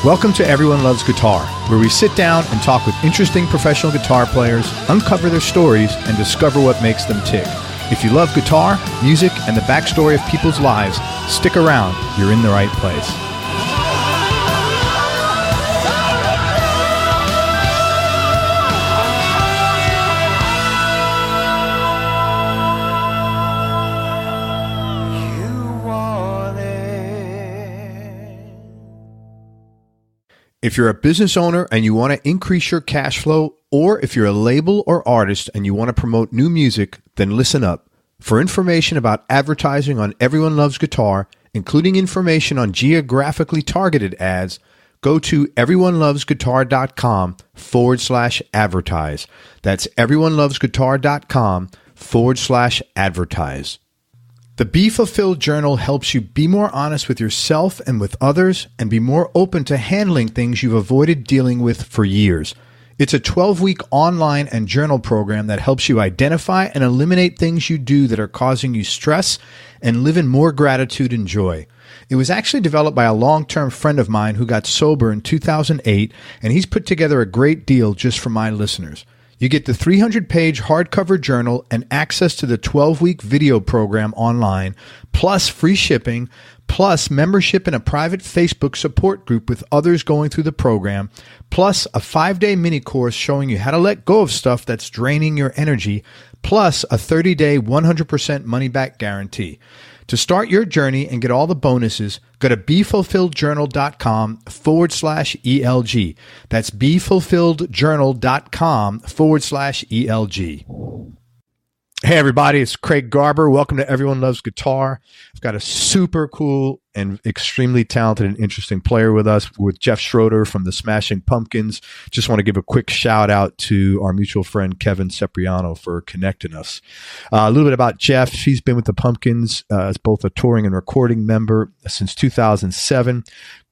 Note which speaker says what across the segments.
Speaker 1: Welcome to Everyone Loves Guitar, where we sit down and talk with interesting professional guitar players, uncover their stories, and discover what makes them tick. If you love guitar, music, and the backstory of people's lives, stick around. You're in the right place. If you're a business owner and you want to increase your cash flow, or if you're a label or artist and you want to promote new music, then listen up. For information about advertising on Everyone Loves Guitar, including information on geographically targeted ads, go to everyonelovesguitar.com/advertise. That's everyonelovesguitar.com/advertise. The Be Fulfilled Journal helps you be more honest with yourself and with others and be more open to handling things you've avoided dealing with for years. It's a 12-week online and journal program that helps you identify and eliminate things you do that are causing you stress and live in more gratitude and joy. It was actually developed by a long-term friend of mine who got sober in 2008, and he's put together a great deal just for my listeners. You get the 300-page hardcover journal and access to the 12-week video program online, plus free shipping, plus membership in a private Facebook support group with others going through the program, plus a 5-day mini course showing you how to let go of stuff that's draining your energy, plus a 30-day 100% money-back guarantee. To start your journey and get all the bonuses, go to BeFulfilledJournal.com/ELG. That's BeFulfilledJournal.com/ELG. Hey everybody, it's Craig Garber. Welcome to Everyone Loves Guitar. I've got a super cool and extremely talented and interesting player with us, with Jeff Schroeder from the Smashing Pumpkins. Just want to give a quick shout out to our mutual friend Kevin Cipriano for connecting us. A little bit about Jeff. He's been with the Pumpkins as both a touring and recording member since 2007.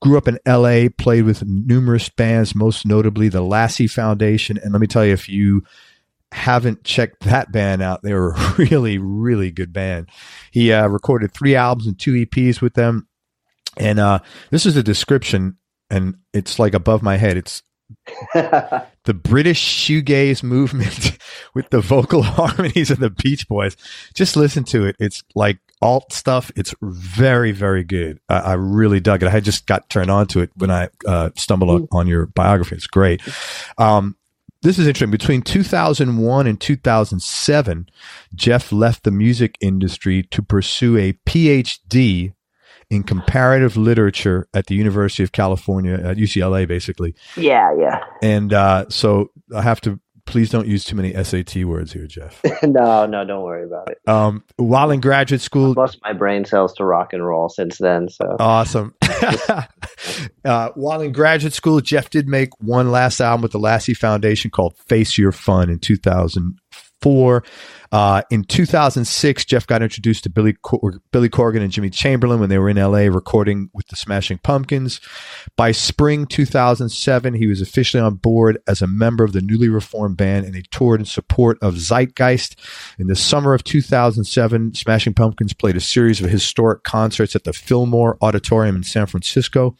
Speaker 1: Grew up in LA, played with numerous bands, most notably the Lassie Foundation. And let me tell you, if you haven't checked that band out, they were a really, really good band. He recorded 3 albums and 2 EPs with them. And this is a description, and it's like above my head. It's the British shoegaze movement with the vocal harmonies of the Beach Boys. Just listen to it. It's like alt stuff. It's very, very good. I really dug it. I just got turned on to it when I stumbled on your biography. It's great. This is interesting. Between 2001 and 2007, Jeff left the music industry to pursue a PhD in comparative literature at the University of California, at UCLA, basically.
Speaker 2: Yeah.
Speaker 1: And so I have to, please don't use too many SAT words here, Jeff.
Speaker 2: No, don't worry about it.
Speaker 1: While in graduate school,
Speaker 2: I've lost my brain cells to rock and roll since then. So
Speaker 1: awesome. While in graduate school, Jeff did make one last album with the Lassie Foundation called Face Your Fun in 2004. In 2006, Jeff got introduced to Billy Corgan and Jimmy Chamberlin when they were in LA recording with the Smashing Pumpkins. By spring 2007, he was officially on board as a member of the newly reformed band, and he toured in support of Zeitgeist. In the summer of 2007, Smashing Pumpkins played a series of historic concerts at the Fillmore Auditorium in San Francisco.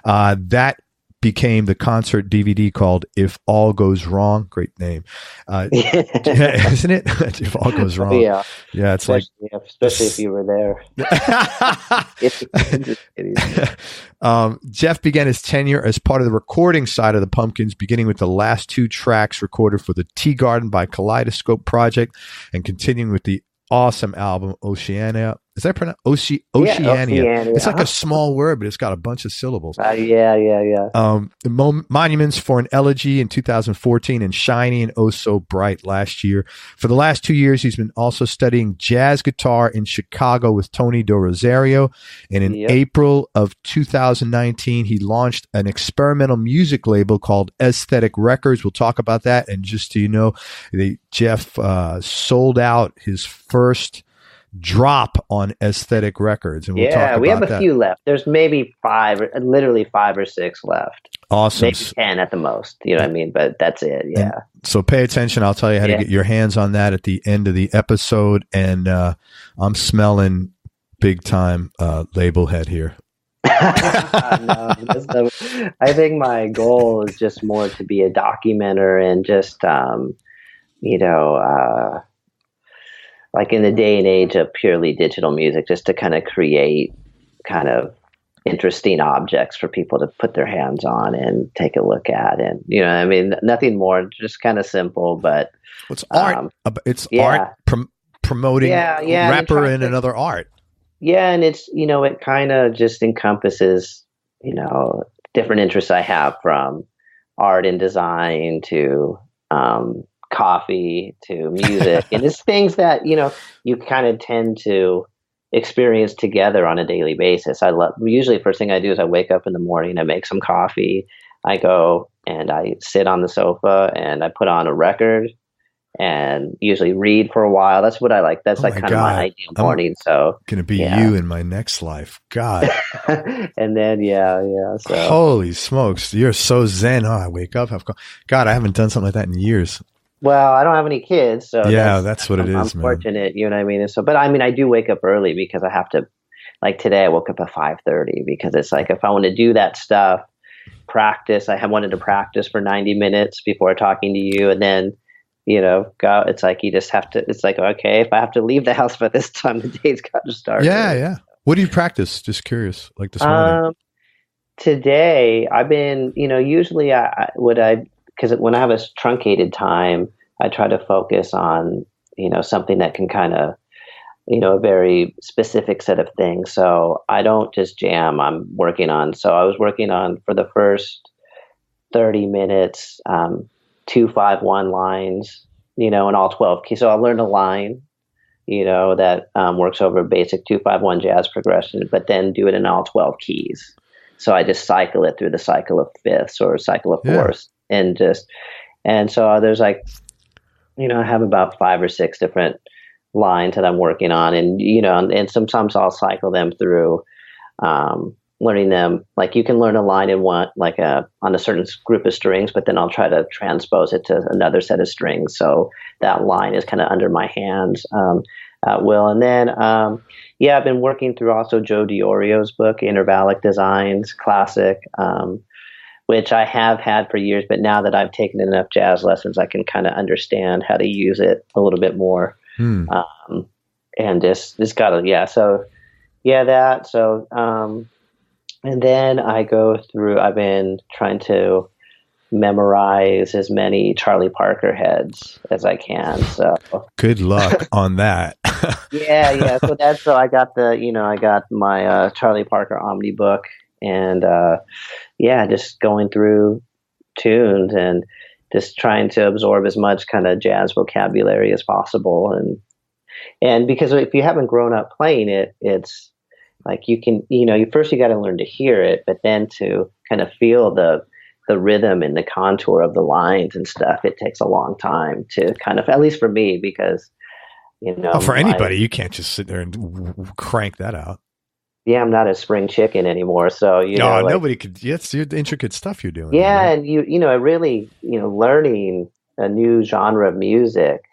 Speaker 1: That became the concert DVD called If All Goes Wrong. Great name. Isn't it? If All Goes Wrong.
Speaker 2: Yeah,
Speaker 1: it's
Speaker 2: especially if you were there.
Speaker 1: Jeff began his tenure as part of the recording side of the Pumpkins, beginning with the last 2 tracks recorded for the Tea Garden by Kaleidoscope project and continuing with the awesome album Oceania. Is that pronounced Oceania?
Speaker 2: Oceania.
Speaker 1: It's like a small word, but it's got a bunch of syllables. Monuments for an Elegy in 2014 and Shiny and Oh So Bright last year. For the last 2 years, he's been also studying jazz guitar in Chicago with Tony Do Rosario. And in April of 2019, he launched an experimental music label called Aesthetic Records. We'll talk about that. And just so you know, Jeff sold out his first drop on Aesthetic Records, and we'll talk about
Speaker 2: we have a
Speaker 1: that.
Speaker 2: few left. There's maybe 5 or 6 left.
Speaker 1: Awesome.
Speaker 2: Maybe 10 at the most, you know what I mean? But that's it, yeah.
Speaker 1: And so pay attention. I'll tell you how to get your hands on that at the end of the episode, and I'm smelling big time label head here.
Speaker 2: No, I think my goal is just more to be a documenter and just, you know, like in the day and age of purely digital music, just to kind of create kind of interesting objects for people to put their hands on and take a look at. And, you know, I mean, nothing more, just kind of simple, but
Speaker 1: It's art. It's
Speaker 2: yeah.
Speaker 1: art promoting rapper and another art.
Speaker 2: Yeah. And it's, you know, it kind of just encompasses, you know, different interests I have, from art and design to, coffee to music. And it's things that, you know, you kind of tend to experience together on a daily basis. Usually first thing I do is I wake up in the morning, I make some coffee, I go and I sit on the sofa and I put on a record and usually read for a while. That's what I like. That's like kind of my ideal morning. So
Speaker 1: gonna be you in my next life. God.
Speaker 2: And then so
Speaker 1: holy smokes, you're so zen. I wake up, God, I haven't done something like that in years.
Speaker 2: Well, I don't have any kids, so
Speaker 1: that's what it is.
Speaker 2: I'm fortunate, you know what I mean? And so, but I mean, I do wake up early because I have to, like today I woke up at 5:30 because it's like, if I want to do that stuff, practice, wanted to practice for 90 minutes before talking to you. And then, you know, it's like, you just have to, it's like, okay, if I have to leave the house by this time, the day's got to start.
Speaker 1: Yeah. Yeah. What do you practice? Just curious, like this morning.
Speaker 2: Today I've been, you know, usually because when I have a truncated time, I try to focus on, you know, something that can kind of, you know, a very specific set of things. So I don't just jam. So I was working on, for the first 30 minutes, 2-5-1 lines, you know, in all 12 keys. So I learned a line, you know, that works over basic 2-5-1 jazz progression, but then do it in all 12 keys. So I just cycle it through the cycle of fifths or cycle of fourths. And so there's like, you know, I have about 5 or 6 different lines that I'm working on, and, you know, and sometimes I'll cycle them through, learning them. Like you can learn a line in one, like on a certain group of strings, but then I'll try to transpose it to another set of strings. So that line is kind of under my hands, at will. And then, I've been working through also Joe Diorio's book, Intervallic Designs, classic, which I have had for years, but now that I've taken enough jazz lessons, I can kind of understand how to use it a little bit more. And just got to, that. So, and then I've been trying to memorize as many Charlie Parker heads as I can. So
Speaker 1: good luck on that.
Speaker 2: Yeah. So I got my Charlie Parker Omni book, and just going through tunes and just trying to absorb as much kind of jazz vocabulary as possible. And because if you haven't grown up playing it, it's like you can, you know, first you got to learn to hear it, but then to kind of feel the rhythm and the contour of the lines and stuff, it takes a long time to kind of, at least for me, because, you know.
Speaker 1: For anybody, you can't just sit there and crank that out.
Speaker 2: Yeah, I'm not a spring chicken anymore. So, you know.
Speaker 1: Nobody could. It's the intricate stuff you're doing.
Speaker 2: Yeah,
Speaker 1: right?
Speaker 2: And you know, it really, you know, learning a new genre of music,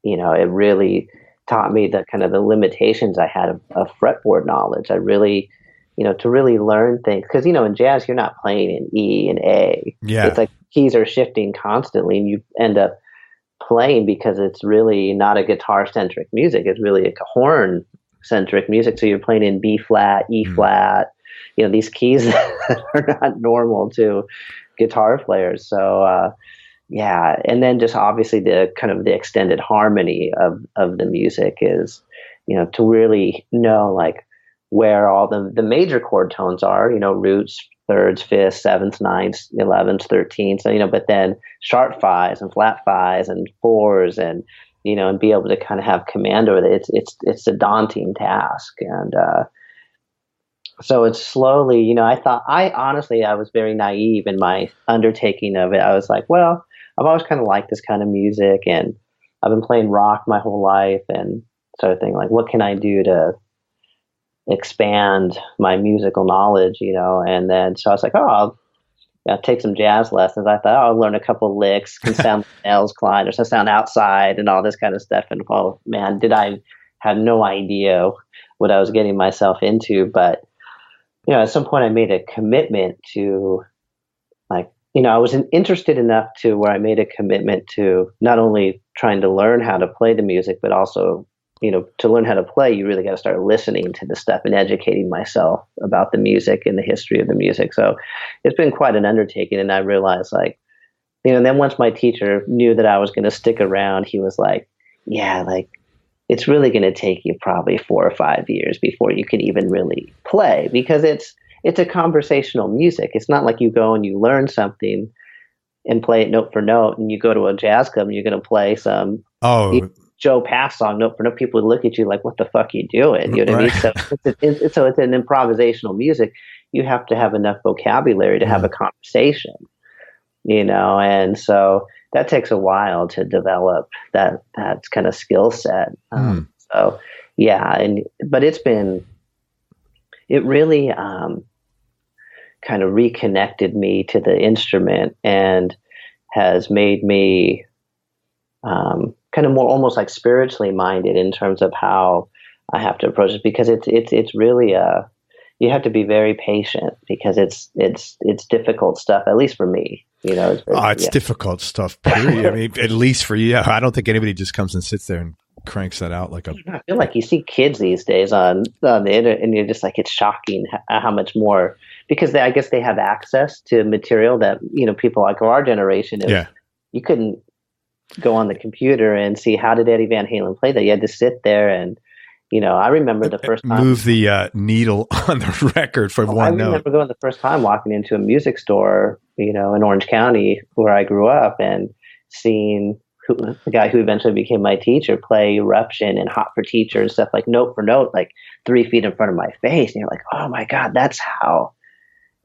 Speaker 2: you know, it really taught me the kind of the limitations I had of fretboard knowledge. I really, you know, to really learn things, because, you know, in jazz, you're not playing in E and A.
Speaker 1: Yeah.
Speaker 2: It's like keys are shifting constantly, and you end up playing because it's really not a guitar-centric music. It's really a horn-centric music. So you're playing in B flat, E flat, you know, these keys that are not normal to guitar players. So, and then just obviously the kind of the extended harmony of the music is, you know, to really know like where all the major chord tones are, you know, roots, thirds, fifths, sevenths, ninths, 11s, 13s, so, you know, but then sharp fives and flat fives and fours, and, you know, and be able to kind of have command over it. It's a daunting task. And, so it's slowly, you know, I honestly was very naive in my undertaking of it. I was like, well, I've always kind of liked this kind of music, and I've been playing rock my whole life, and sort of thing like, what can I do to expand my musical knowledge, you know? And then, so I was like, I'll take some jazz lessons. I thought, I'll learn a couple licks, can sound like Nels Klein, or some sound outside and all this kind of stuff. And oh man, did I have no idea what I was getting myself into. But at some point I made a commitment to, like, I was interested enough to where I made a commitment to not only trying to learn how to play the music, but also, to learn how to play, you really got to start listening to the stuff and educating myself about the music and the history of the music. So it's been quite an undertaking. And I realized, like, then once my teacher knew that I was going to stick around, he was like, yeah, like, it's really going to take you probably 4 or 5 years before you can even really play, because it's a conversational music. It's not like you go and you learn something and play it note for note, and you go to a jazz club and you're going to play some Joe Pass song note for note. People would look at you like, what the fuck are you doing? You know what I mean? So it's an improvisational music. You have to have enough vocabulary to have a conversation, and so that takes a while to develop that kind of skill set. So yeah, but it really kind of reconnected me to the instrument and has made me kind of more almost like spiritually minded in terms of how I have to approach it, because it's really you have to be very patient, because it's difficult stuff, at least for me.
Speaker 1: It's difficult stuff, period. I mean, at least for you. I don't think anybody just comes and sits there and cranks that out like a.
Speaker 2: I feel like you see kids these days on the internet, and you're just like, it's shocking how much more, because I guess they have access to material that people like our generation. You couldn't go on the computer and see, how did Eddie Van Halen play that? You had to sit there and. I remember the first time.
Speaker 1: Move the needle on the record for one note. I
Speaker 2: remember going the first time walking into a music store, in Orange County, where I grew up, and seeing the guy who eventually became my teacher play Eruption and Hot for Teacher and stuff, like note for note, like 3 feet in front of my face. And you're like, oh my God, that's how,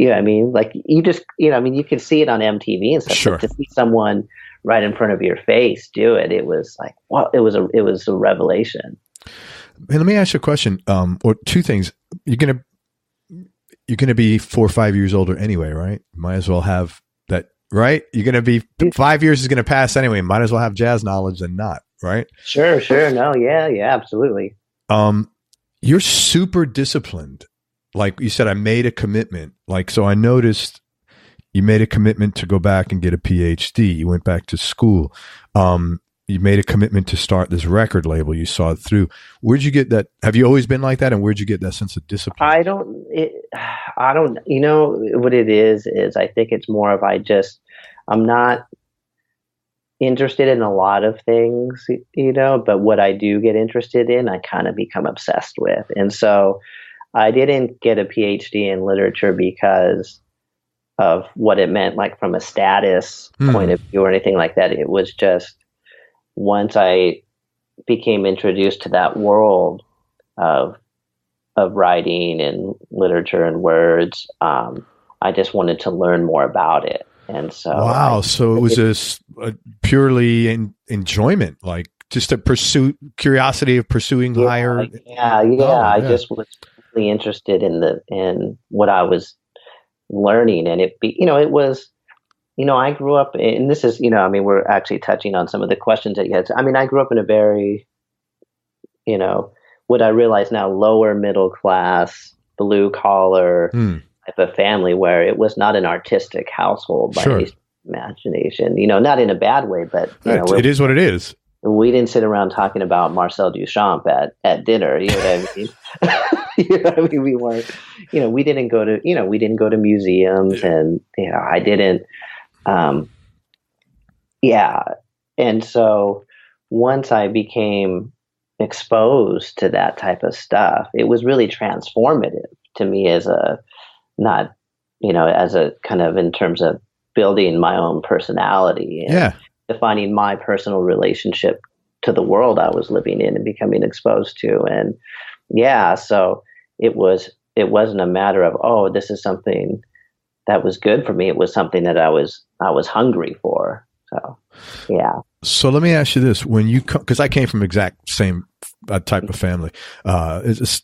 Speaker 2: I mean? Like, you just, you can see it on MTV and stuff.
Speaker 1: Sure.
Speaker 2: But to see someone right in front of your face do it, it was like, well, it was a revelation.
Speaker 1: Hey, let me ask you a question, or two things. You're gonna be 4 or 5 years older anyway, right? Might as well have that, right? You're gonna be 5 years is gonna pass anyway. Might as well have jazz knowledge than not, right?
Speaker 2: Sure. No, yeah, absolutely.
Speaker 1: You're super disciplined. Like you said, I made a commitment. Like, so I noticed you made a commitment to go back and get a PhD. You went back to school. You made a commitment to start this record label. You saw it through. Where'd you get that? Have you always been like that? And where'd you get that sense of discipline?
Speaker 2: I don't, what it is I think it's more of, I'm not interested in a lot of things, but what I do get interested in, I kind of become obsessed with. And so I didn't get a PhD in literature because of what it meant, like from a status point of view or anything like that. It was just, once I became introduced to that world of writing and literature and words, I just wanted to learn more about it. And so,
Speaker 1: wow! So it was a purely enjoyment, like just a curiosity of pursuing higher.
Speaker 2: I just was really interested in what I was learning, and it was. I grew up, and this is, we're actually touching on some of the questions that you had. I grew up in a very, what I realize now, lower middle class, blue collar type of family, where it was not an artistic household by any imagination, not in a bad way, but
Speaker 1: it is what it is.
Speaker 2: We didn't sit around talking about Marcel Duchamp at dinner. You know what I mean? We weren't, we didn't go to museums, and, I didn't. And so once I became exposed to that type of stuff, it was really transformative to me as a kind of in terms of building my own personality and defining my personal relationship to the world I was living in and becoming exposed to. And so it wasn't a matter of, oh, this is something that was good for me. It was something that I was hungry for. So, yeah.
Speaker 1: So let me ask you this: when you come, because I came from exact same type of family, it's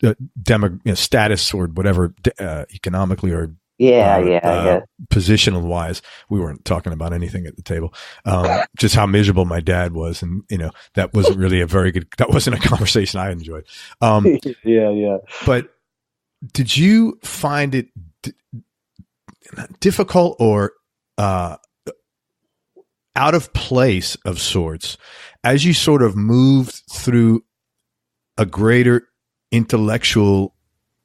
Speaker 1: status or whatever, economically or positional wise, we weren't talking about anything at the table. Just how miserable my dad was, and that wasn't really that wasn't a conversation I enjoyed. But did you find it difficult or out of place of sorts as you sort of moved through a greater intellectual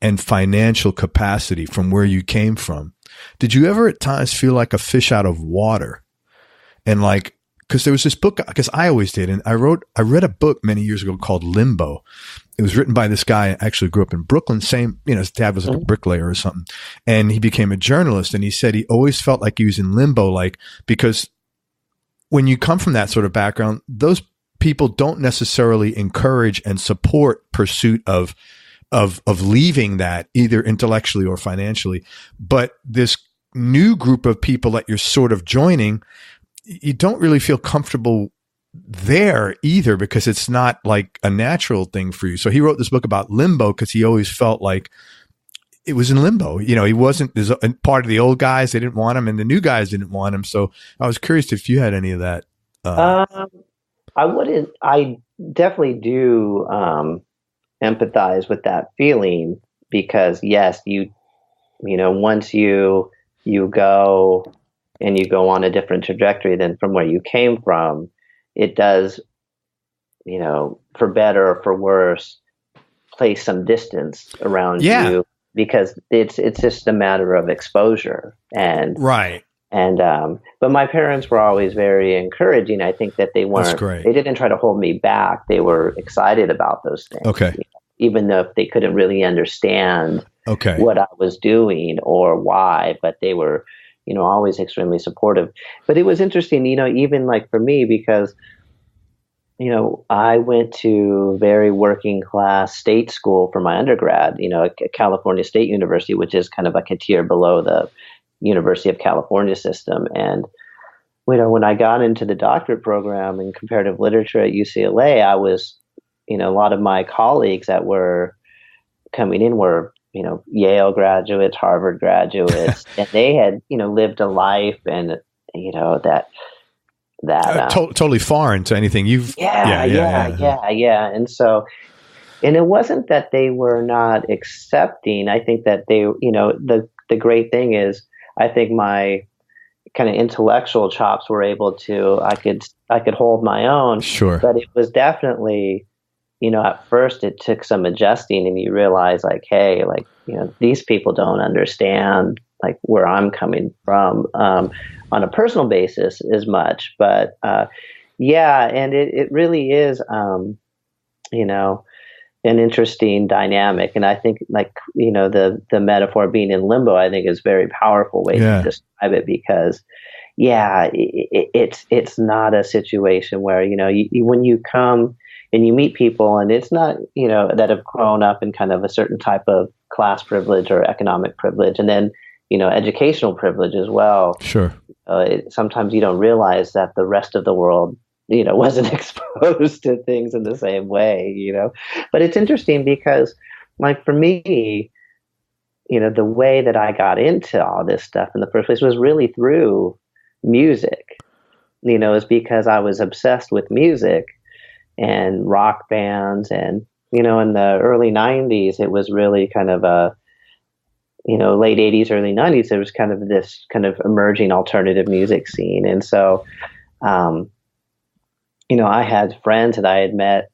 Speaker 1: and financial capacity from where you came from? Did you ever at times feel like a fish out of water? And like, because there was this book, because I always did, and I read a book many years ago called Limbo. It was written by this guy, actually grew up in Brooklyn, same, his dad was like a bricklayer or something. And he became a journalist, and he said he always felt like he was in limbo, like, because when you come from that sort of background, those people don't necessarily encourage and support pursuit of leaving that either intellectually or financially. But this new group of people that you're sort of joining, you don't really feel comfortable there either, because it's not like a natural thing for you. So he wrote this book about limbo because he always felt like it was in limbo. He wasn't part of the old guys. They didn't want him, and the new guys didn't want him. So I was curious if you had any of that.
Speaker 2: I wouldn't. I definitely do empathize with that feeling, because yes, once you go and you go on a different trajectory than from where you came from, it does, for better or for worse, place some distance around you, because it's just a matter of exposure. And
Speaker 1: right.
Speaker 2: And but my parents were always very encouraging. I think that they weren't.
Speaker 1: That's great.
Speaker 2: They didn't try to hold me back. They were excited about those things.
Speaker 1: Okay.
Speaker 2: Even though they couldn't really understand what I was doing or why, but they were, always extremely supportive. But it was interesting, even like for me, because I went to very working class state school for my undergrad, California State University, which is kind of like a tier below the University of California system. And, when I got into the doctorate program in comparative literature at UCLA, I was, a lot of my colleagues that were coming in were, Yale graduates, Harvard graduates, and they had, lived a life and, that
Speaker 1: totally foreign to anything you've.
Speaker 2: Yeah. And so, and it wasn't that they were not accepting. I think that they, the great thing is, I think my kind of intellectual chops were able to, I could hold my own.
Speaker 1: Sure.
Speaker 2: But it was definitely, at first it took some adjusting, and you realize like, hey, like, these people don't understand like where I'm coming from on a personal basis as much. But and it really is, an interesting dynamic. And I think like, the metaphor being in limbo, I think is a very powerful way to describe it, because it's not a situation where, when you come and you meet people, and it's not, that have grown up in kind of a certain type of class privilege or economic privilege, and then, educational privilege as well.
Speaker 1: Sure.
Speaker 2: Sometimes you don't realize that the rest of the world, wasn't exposed to things in the same way, But it's interesting because, like, for me, the way that I got into all this stuff in the first place was really through music. Is because I was obsessed with music and rock bands, and, in the early 90s, it was really kind of a, late 80s, early 90s, there was kind of this kind of emerging alternative music scene. And so, I had friends that I had met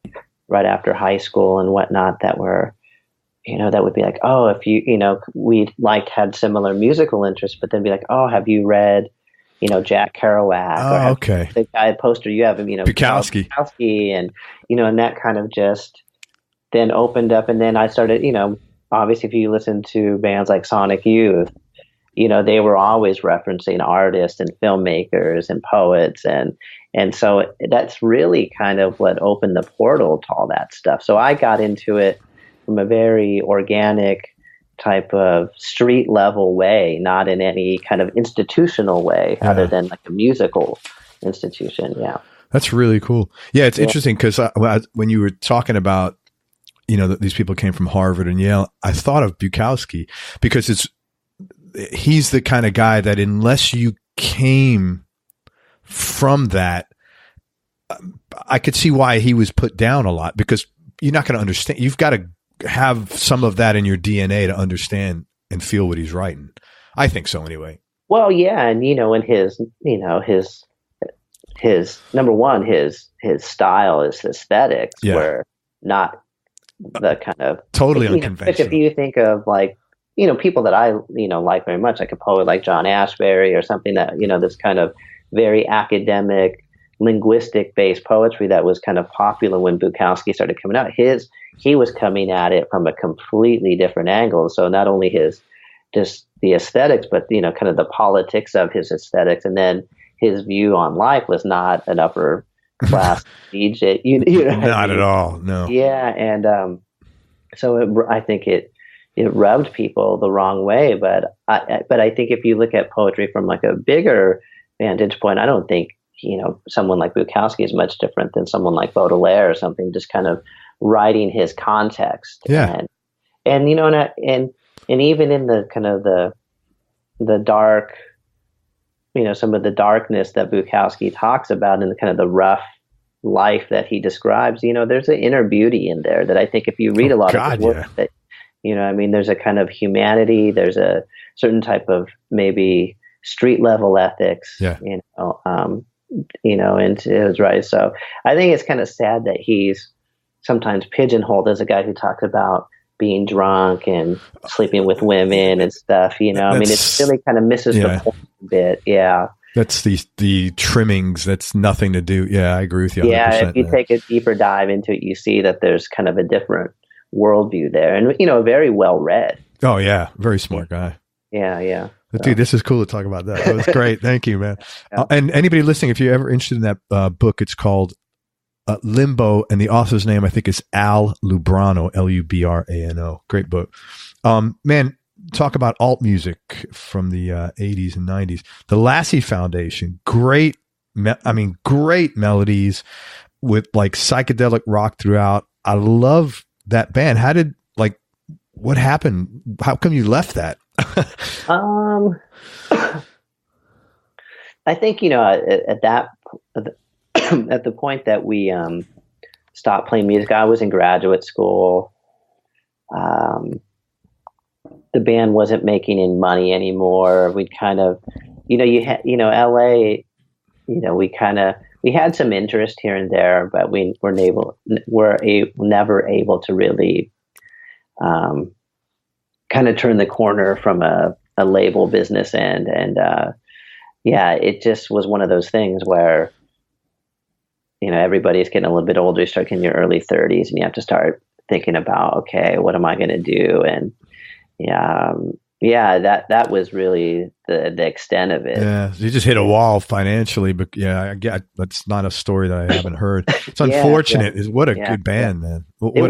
Speaker 2: right after high school and whatnot that were, that would be like, oh, if you, we had similar musical interests, but then be like, oh, have you read, Jack Kerouac?
Speaker 1: Oh, okay.
Speaker 2: The guy poster you have him,
Speaker 1: Bukowski.
Speaker 2: And, and that kind of just then opened up. And then I started, obviously if you listen to bands like Sonic Youth, they were always referencing artists and filmmakers and poets. And so that's really kind of what opened the portal to all that stuff. So I got into it from a very organic type of street level way, not in any kind of institutional way other than like a musical institution. Yeah.
Speaker 1: That's really cool. Yeah. It's interesting because when you were talking about, these people came from Harvard and Yale, I thought of Bukowski because he's the kind of guy that unless you came from that, I could see why he was put down a lot, because you're not going to understand. You've got to have some of that in your DNA to understand and feel what he's writing. I think so anyway.
Speaker 2: Well, yeah. And, and his number one, his style, his aesthetics were not the kind of
Speaker 1: totally unconventional.
Speaker 2: If you think of like, people that I, like very much, like a poet like John Ashbery or something that, this kind of very academic, linguistic based poetry that was kind of popular when Bukowski started coming out. He was coming at it from a completely different angle. So not only just the aesthetics, but, kind of the politics of his aesthetics. And then his view on life was not an upper class DJ.
Speaker 1: Not at all. No.
Speaker 2: Yeah. And, so I think it rubbed people the wrong way, but I think if you look at poetry from like a bigger vantage point, I don't think, someone like Bukowski is much different than someone like Baudelaire or something, just kind of writing his context.
Speaker 1: Yeah.
Speaker 2: And even in the kind of the dark, some of the darkness that Bukowski talks about and the kind of the rough life that he describes, there's an inner beauty in there that I think if you read a lot of his work, that, there's a kind of humanity, there's a certain type of maybe street level ethics, into his writing. So I think it's kind of sad that he's sometimes pigeonholed as a guy who talks about being drunk and sleeping with women and stuff, it really kind of misses the point a bit. Yeah.
Speaker 1: That's the trimmings. That's nothing to do. Yeah, I agree with you 100%.
Speaker 2: Yeah, if you take a deeper dive into it, you see that there's kind of a different worldview there, and very well read.
Speaker 1: Oh yeah, very smart guy.
Speaker 2: Yeah.
Speaker 1: Dude, this is cool to talk about that. That was great. Thank you, man. And anybody listening, if you're ever interested in that book, it's called Limbo, and the author's name I think is Al Lubrano, Lubrano. Great book. Man, talk about alt music from the 80s and 90s. The Lassie Foundation, great melodies with like psychedelic rock throughout. I love that band. What happened? How come you left that?
Speaker 2: I think, at the point that we stopped playing music, I was in graduate school. The band wasn't making any money anymore. We'd kind of, LA, we had some interest here and there, but we were never able to really kind of turn the corner from a label business end. And it just was one of those things where, everybody's getting a little bit older. You start getting in your early 30s and you have to start thinking about, okay, what am I going to do? And that was really the extent of it.
Speaker 1: Yeah, you just hit a wall financially, but I get that's not a story that I haven't heard. It's unfortunate. What a good band, man.
Speaker 2: And we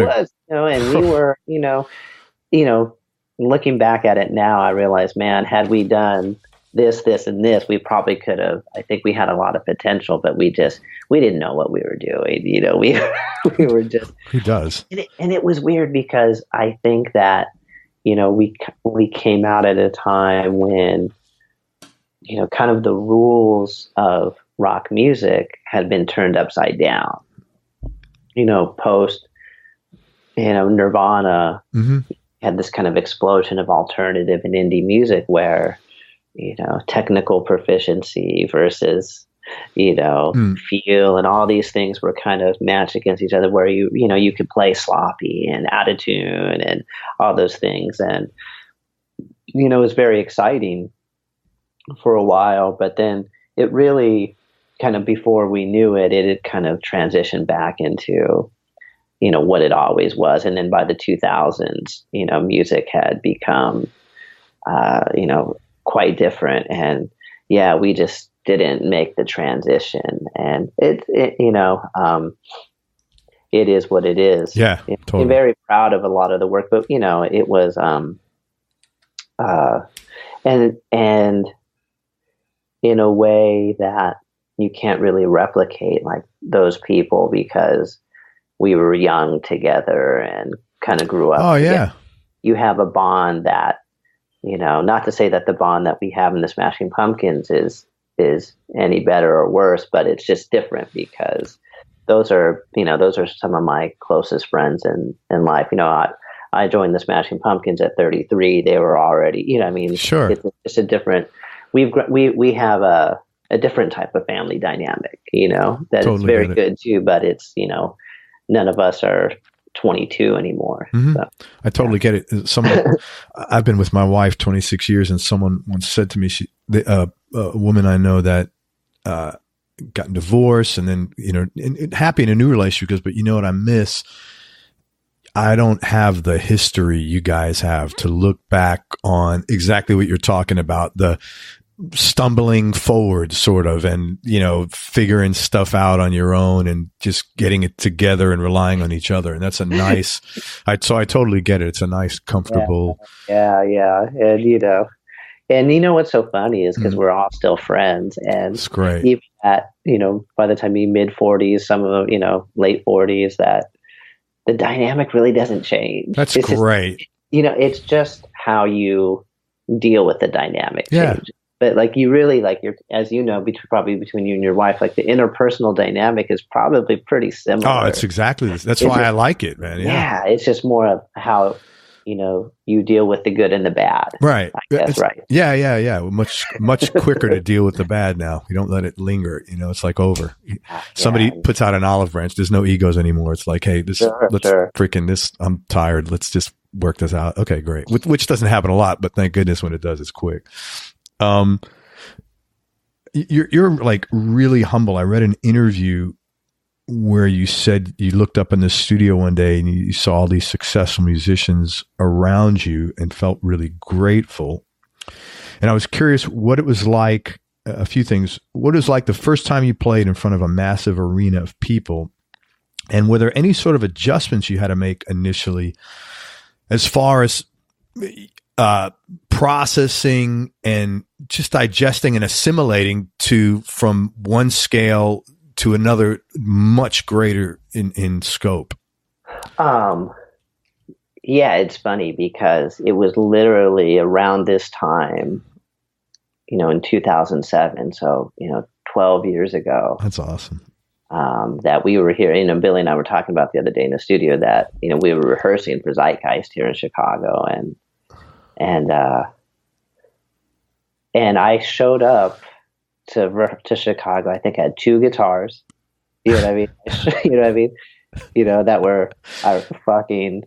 Speaker 2: were, looking back at it now, I realize, man, had we done this, and this, we probably could have. I think we had a lot of potential, but we didn't know what we were doing. We were just.
Speaker 1: Who does?
Speaker 2: And it was weird because I think that, we came out at a time when, kind of the rules of rock music had been turned upside down. Post, Nirvana had this kind of explosion of alternative and indie music where, technical proficiency versus, feel and all these things were kind of matched against each other where you could play sloppy and out of tune and all those things. And, it was very exciting for a while, but then it really kind of, before we knew it, it had kind of transitioned back into, what it always was. And then by the 2000s, music had become, quite different. And we just didn't make the transition. And it is what it is.
Speaker 1: Yeah, totally.
Speaker 2: I'm very proud of a lot of the work, but it was, and in a way that you can't really replicate like those people because we were young together and kind of grew up.
Speaker 1: Oh yeah.
Speaker 2: Together. You have a bond that, not to say that the bond that we have in the Smashing Pumpkins is any better or worse, but it's just different because those are some of my closest friends in life. I joined the Smashing Pumpkins at 33. They were already, you know, I mean,
Speaker 1: Sure.
Speaker 2: It's a different. We have a different type of family dynamic, you know, that
Speaker 1: Totally
Speaker 2: it's very
Speaker 1: get it.
Speaker 2: good too. But it's, you know, none of us are 22 anymore.
Speaker 1: Mhm.
Speaker 2: So,
Speaker 1: I totally get it. I've been with my wife 26 years, and someone once said to me, a woman I know that got divorced, and then, you know, and happy in a new relationship, goes, but you know what I miss? I don't have the history you guys have to look back on exactly what you're talking about, the stumbling forward sort of, and, you know, figuring stuff out on your own and just getting it together and relying on each other. And that's a nice, so I totally get it. It's a nice, comfortable.
Speaker 2: Yeah. And you know what's so funny is because we're all still friends, and
Speaker 1: It's great.
Speaker 2: even at, you know, by the time you mid 40s, some of them, you know, late 40s, that the dynamic really doesn't change.
Speaker 1: That's
Speaker 2: it's
Speaker 1: great.
Speaker 2: Just, you know, it's just how you deal with the dynamic
Speaker 1: Yeah.
Speaker 2: change. But like, you really, like, as you know, probably between you and your wife, like the interpersonal dynamic is probably pretty similar.
Speaker 1: Oh, it's exactly this. That's why I like it, man.
Speaker 2: Yeah. It's just more of how, you know, you deal with the good and the bad.
Speaker 1: Right.
Speaker 2: I guess, right.
Speaker 1: Yeah. Much quicker to deal with the bad now. You don't let it linger. You know, it's like over. Somebody puts out an olive branch. There's no egos anymore. It's like, hey, freaking this. I'm tired. Let's just work this out. Okay, great. Which doesn't happen a lot, but thank goodness when it does, it's quick. You're like really humble. I read an interview where you said you looked up in the studio one day and you saw all these successful musicians around you and felt really grateful. And I was curious what it was like, a few things. What it was like the first time you played in front of a massive arena of people, and were there any sort of adjustments you had to make initially as far as processing and just digesting and assimilating from one scale to another much greater in scope?
Speaker 2: Yeah, it's funny because it was literally around this time, you know, in 2007. So, you know, 12 years ago.
Speaker 1: That's awesome.
Speaker 2: That we were here, you know, Billy and I were talking about the other day in the studio that, you know, we were rehearsing for Zeitgeist here in Chicago, and I showed up to Chicago. I think I had 2 guitars. You know what I mean? You know what I mean? You know, that were fucking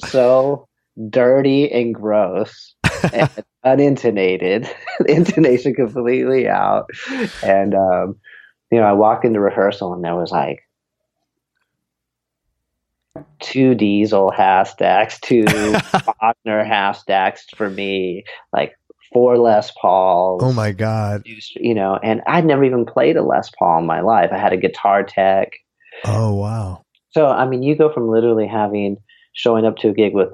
Speaker 2: so dirty and gross and unintonated, the intonation completely out. And you know, I walked into rehearsal and there was like 2 Diesel half stacks, 2 Wagner half stacks for me, like 4 Les Pauls.
Speaker 1: Oh my God.
Speaker 2: You know, and I'd never even played a Les Paul in my life. I had a guitar tech.
Speaker 1: Oh, wow.
Speaker 2: So, I mean, you go from literally showing up to a gig with,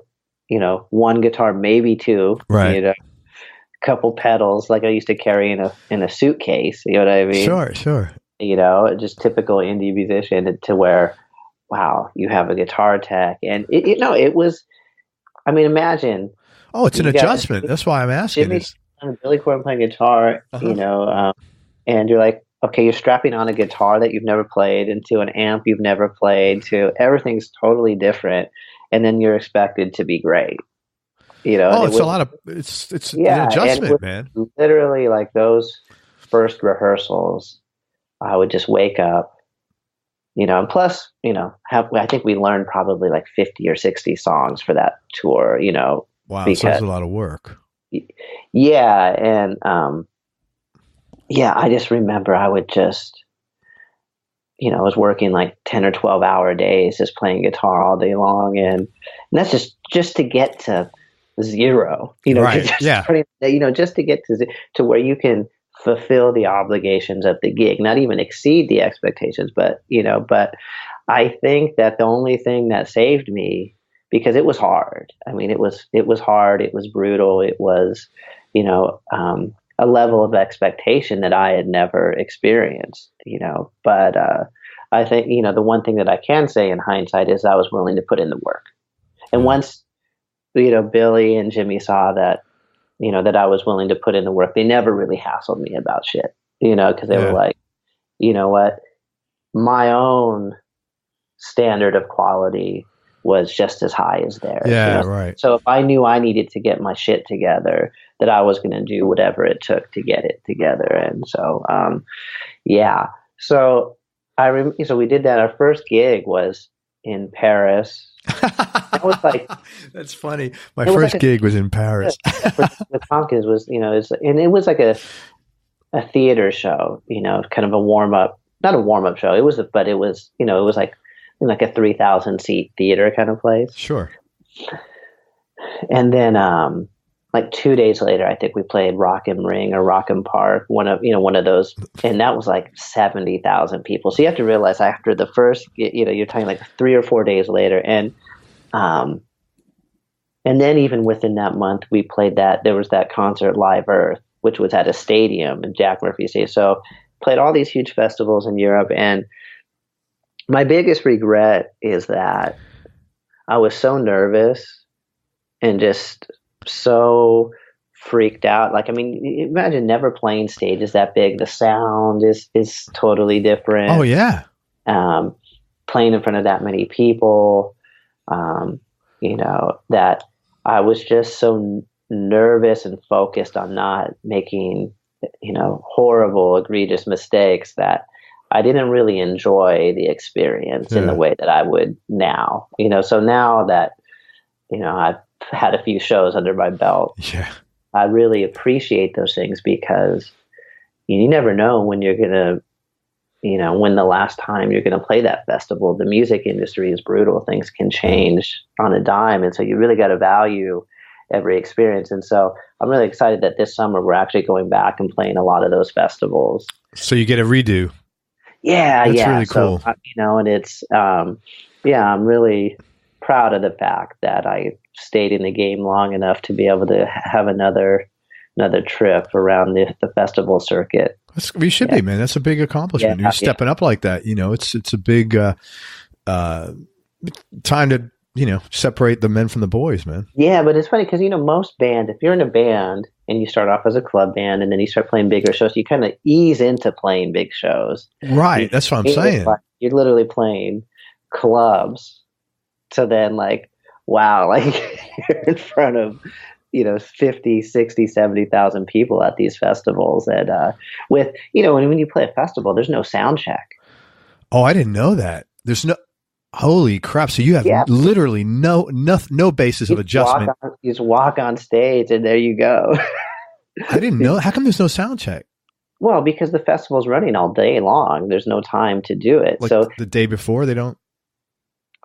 Speaker 2: you know, 1 guitar, maybe 2,
Speaker 1: right?
Speaker 2: You know, a couple pedals, like I used to carry in a suitcase. You know what I mean?
Speaker 1: Sure.
Speaker 2: You know, just typical indie musician, to where, wow, you have a guitar tech, and it was. I mean, imagine.
Speaker 1: Oh, it's an adjustment. That's why I'm asking.
Speaker 2: Jimmy and Billy Corgan playing guitar, you know, and you're like, okay, you're strapping on a guitar that you've never played into an amp you've never played to, everything's totally different, and then you're expected to be great. You know,
Speaker 1: it's an adjustment, man.
Speaker 2: Literally, like those first rehearsals, I would just wake up, you know, and plus, you know, I think we learned probably like 50 or 60 songs for that tour, you know.
Speaker 1: Wow, so that's a lot of work.
Speaker 2: Yeah, and I just remember I would just, you know, I was working like 10 or 12-hour days, just playing guitar all day long, and that's just to get to 0, you know,
Speaker 1: right.
Speaker 2: You know, just to get to where you can fulfill the obligations of the gig, not even exceed the expectations, but, you know, but I think that the only thing that saved me, because it was hard. I mean, it was hard. It was brutal. It was, you know, a level of expectation that I had never experienced, you know, but I think, you know, the one thing that I can say in hindsight is I was willing to put in the work. And once, you know, Billy and Jimmy saw that, you know, that I was willing to put in the work, they never really hassled me about shit, you know, because they were like, you know what, my own standard of quality was just as high as theirs.
Speaker 1: Yeah, right.
Speaker 2: So if I knew I needed to get my shit together, that I was going to do whatever it took to get it together. And so, yeah. So so we did that. Our first gig was in Paris. That was like,
Speaker 1: that's funny. My first gig was in Paris.
Speaker 2: The Tompkins was, and it was like a theater show, kind of a warm up, not a warm up show. It was like a 3,000 seat theater kind of place.
Speaker 1: Sure.
Speaker 2: And then, like 2 days later, I think we played Rock im Ring or Rock im Park, one of those, and that was like 70,000 people. So you have to realize after the first, you're talking like 3 or 4 days later, and then even within that month, we played there was that concert Live Earth, which was at a stadium in Jack Murphy Stadium. So played all these huge festivals in Europe, and my biggest regret is that I was so nervous and just so freaked out. Like, I mean, imagine never playing stages that big. The sound is totally different.
Speaker 1: Oh yeah.
Speaker 2: Playing in front of that many people, that I was just so nervous and focused on not making, horrible, egregious mistakes that I didn't really enjoy the experience in the way that I would now. So now that, I've had a few shows under my belt, I really appreciate those things, because you never know when you're going to, when the last time you're going to play that festival. The music industry is brutal. Things can change on a dime. And so you really got to value every experience. And so I'm really excited that this summer we're actually going back and playing a lot of those festivals.
Speaker 1: So you get a redo.
Speaker 2: Yeah.
Speaker 1: That's
Speaker 2: yeah.
Speaker 1: really cool.
Speaker 2: So, and it's, I'm really proud of the fact that I stayed in the game long enough to be able to have another trip around the festival circuit.
Speaker 1: We should be, man. That's a big accomplishment. You're stepping up like that. It's a big time to, separate the men from the boys, man.
Speaker 2: Yeah, but it's funny because, most bands, if you're in a band and you start off as a club band and then you start playing bigger shows, you kind of ease into playing big shows.
Speaker 1: Right. That's what I'm saying.
Speaker 2: Like, you're literally playing clubs. So then, like, wow, like you're in front of, 50, 60, 70,000 people at these festivals. And with, when you play a festival, there's no sound check.
Speaker 1: Oh, I didn't know that. There's no, holy crap. So you have literally no basis of adjustment.
Speaker 2: You just walk on stage and there you go.
Speaker 1: I didn't know. How come there's no sound check?
Speaker 2: Well, because the festival's running all day long. There's no time to do it.
Speaker 1: Like
Speaker 2: so
Speaker 1: the day before, they don't?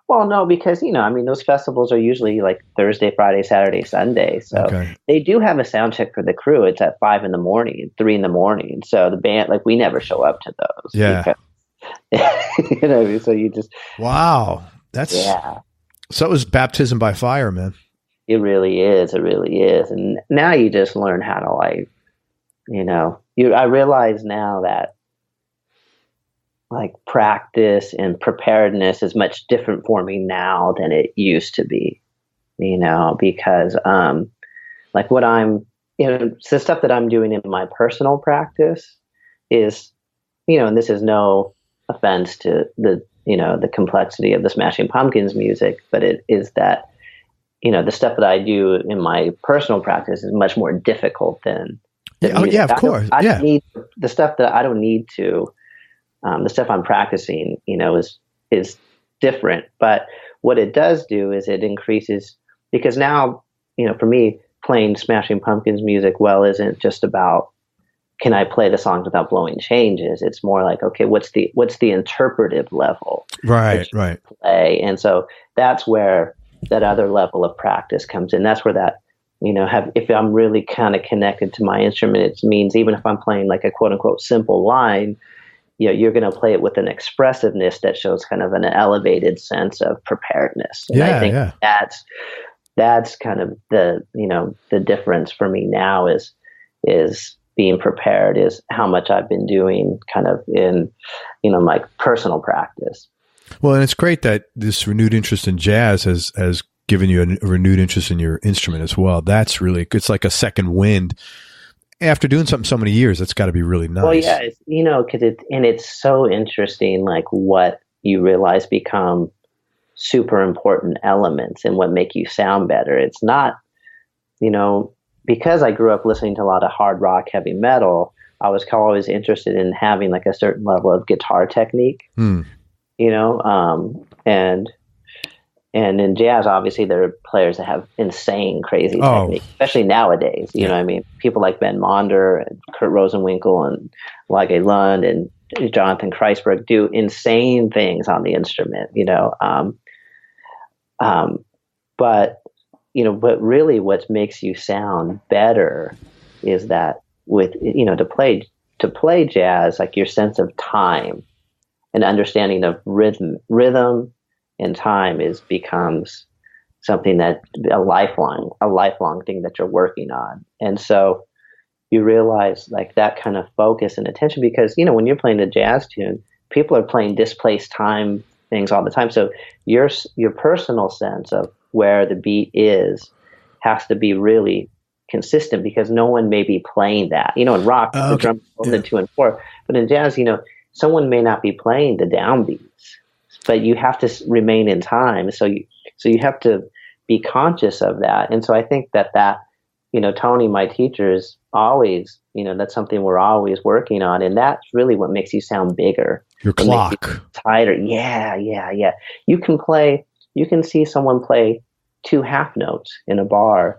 Speaker 2: Well, no, because, those festivals are usually like Thursday, Friday, Saturday, Sunday. So they do have a sound check for the crew. It's at 5 a.m, 3 a.m. So the band, like, we never show up to those.
Speaker 1: Yeah.
Speaker 2: Because, so you just.
Speaker 1: Wow. So it was baptism by fire, man.
Speaker 2: It really is. It really is. And now you just learn how to, like, I realize now that, like, practice and preparedness is much different for me now than it used to be, because, like, what I'm, the stuff that I'm doing in my personal practice is, and this is no offense to the complexity of the Smashing Pumpkins music, but it is that, the stuff that I do in my personal practice is much more difficult than
Speaker 1: of course.
Speaker 2: I don't need the stuff that I don't need to. The stuff I'm practicing, is different. But what it does do is it increases, because now, for me, playing Smashing Pumpkins music well isn't just about, can I play the songs without blowing changes? It's more like, okay, what's the interpretive level?
Speaker 1: Right.
Speaker 2: Play. And so that's where that other level of practice comes in. That's where that, if I'm really kind of connected to my instrument, it means even if I'm playing like a quote unquote simple line, you're going to play it with an expressiveness that shows kind of an elevated sense of preparedness. And I think that's kind of the difference for me now is being prepared, is how much I've been doing kind of in, my personal practice.
Speaker 1: Well, and it's great that this renewed interest in jazz has given you a renewed interest in your instrument as well. That's really, it's like a second wind. After doing something so many years, that's got to be really nice.
Speaker 2: Well, yeah, because it's so interesting, like what you realize become super important elements in what make you sound better. It's not, because I grew up listening to a lot of hard rock, heavy metal, I was always interested in having like a certain level of guitar technique, and in jazz, obviously, there are players that have insane, crazy technique, especially nowadays. You know what I mean? People like Ben Monder and Kurt Rosenwinkel and Lage Lund and Jonathan Kreisberg do insane things on the instrument, but really what makes you sound better is that with, to play jazz, like your sense of time and understanding of rhythm and time becomes something that a lifelong thing that you're working on. And so you realize like that kind of focus and attention, because, when you're playing a jazz tune, people are playing displaced time things all the time. So your personal sense of where the beat is has to be really consistent, because no one may be playing that. In rock, the drum the 2 and 4, but in jazz, someone may not be playing the downbeats, but you have to remain in time. So you have to be conscious of that. And so I think that Tony, my teacher, is always, that's something we're always working on. And that's really what makes you sound bigger.
Speaker 1: Your clock.
Speaker 2: Tighter. Yeah. You can see someone play 2 half notes in a bar,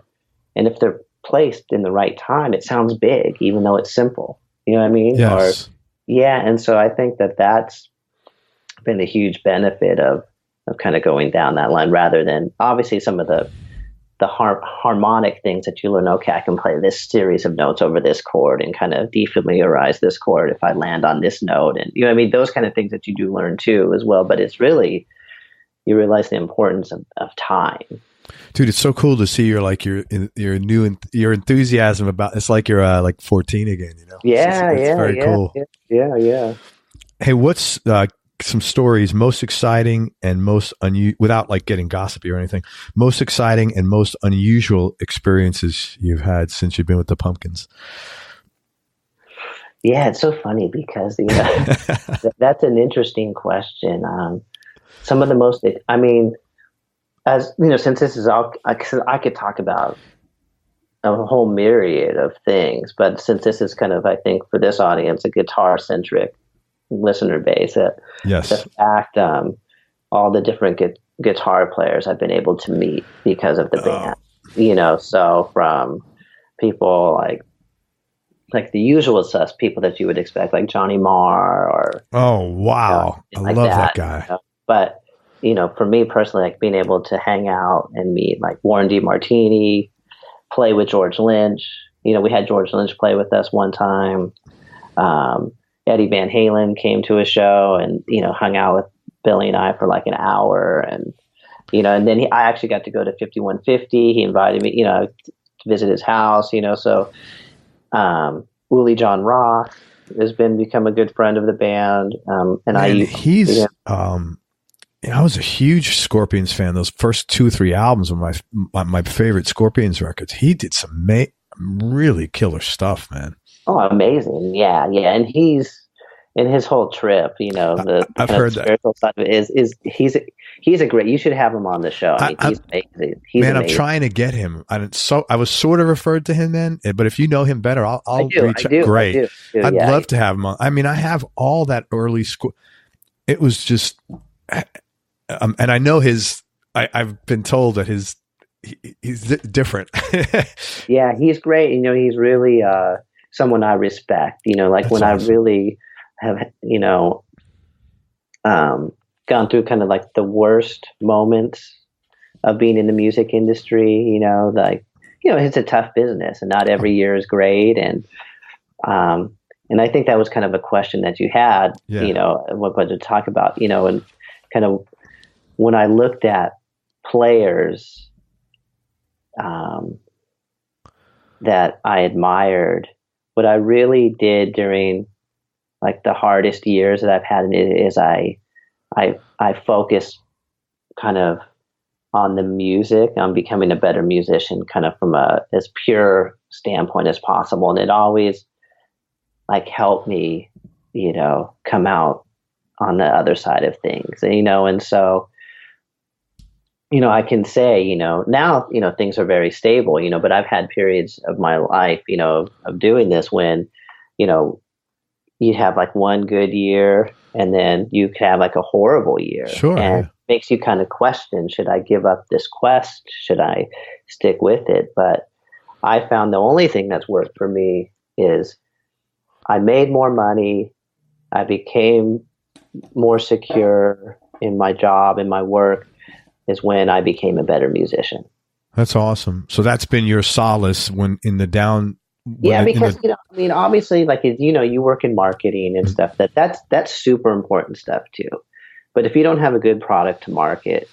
Speaker 2: and if they're placed in the right time, it sounds big, even though it's simple. You know what I mean?
Speaker 1: Yes.
Speaker 2: And so I think that that's been a huge benefit of kind of going down that line, rather than obviously some of the harmonic things that you learn. Okay, I can play this series of notes over this chord and kind of defamiliarize this chord if I land on this note, and those kind of things that you do learn too as well. But it's really, you realize the importance of time.
Speaker 1: Dude, it's so cool to see your enthusiasm about. It's like you're like 14 again.
Speaker 2: Yeah,
Speaker 1: it's very cool.
Speaker 2: Yeah.
Speaker 1: Hey, what's some stories most exciting and most without like getting gossipy or anything, most exciting and most unusual experiences you've had since you've been with the Pumpkins?
Speaker 2: Yeah, it's so funny because that's an interesting question. Some of the most, since this is all, I could talk about a whole myriad of things, but since this is kind of, I think for this audience, a guitar centric listener base,
Speaker 1: yes,
Speaker 2: the fact, all the different guitar players I've been able to meet because of the band, so from people like the usual people that you would expect, like Johnny Marr or,
Speaker 1: oh wow, I love that guy.
Speaker 2: But for me personally, like being able to hang out and meet like Warren DeMartini, play with George Lynch. We had George Lynch play with us one time. Eddie Van Halen came to a show and, hung out with Billy and I for like an hour. And, and then I actually got to go to 5150. He invited me, to visit his house, so Uli John Roth has become a good friend of the band.
Speaker 1: I was a huge Scorpions fan. Those first 2 or 3 albums were my favorite Scorpions records. He did some really killer stuff, man.
Speaker 2: Oh, amazing. Yeah. And he's in his whole trip,
Speaker 1: I've heard
Speaker 2: spiritual side of it is he's a great, you should have him on the show. He's amazing. He's amazing.
Speaker 1: I'm trying to get him. I was sort of referred to him then, but if you know him better, I'll reach out. Great. I'd love to have him on. I have all that early school. It was just, and I know I've been told that he's different.
Speaker 2: Yeah, he's great. He's really someone I respect. That's when awesome. I really have, gone through kind of like the worst moments of being in the music industry. It's a tough business, and not every year is great. And I think that was kind of a question that you had. What to talk about. And kind of when I looked at players that I admired, what I really did during like the hardest years that I've had in it is I focus kind of on the music, on becoming a better musician, kind of from as pure standpoint as possible. And it always like helped me, come out on the other side of things, and so I can say, now, things are very stable, but I've had periods of my life, of doing this when, you know, you have like one good year and then you could have like a horrible year.
Speaker 1: Sure.
Speaker 2: And
Speaker 1: Yeah.
Speaker 2: makes you kind of question, should I give up this quest? Should I stick with it? But I found the only thing that's worked for me is I made more money. I became more secure in my job, in my work, is when I became a better musician.
Speaker 1: That's awesome. So that's been your solace when in the down.
Speaker 2: Yeah, because obviously, like you work in marketing and stuff. That's super important stuff too. But if you don't have a good product to market,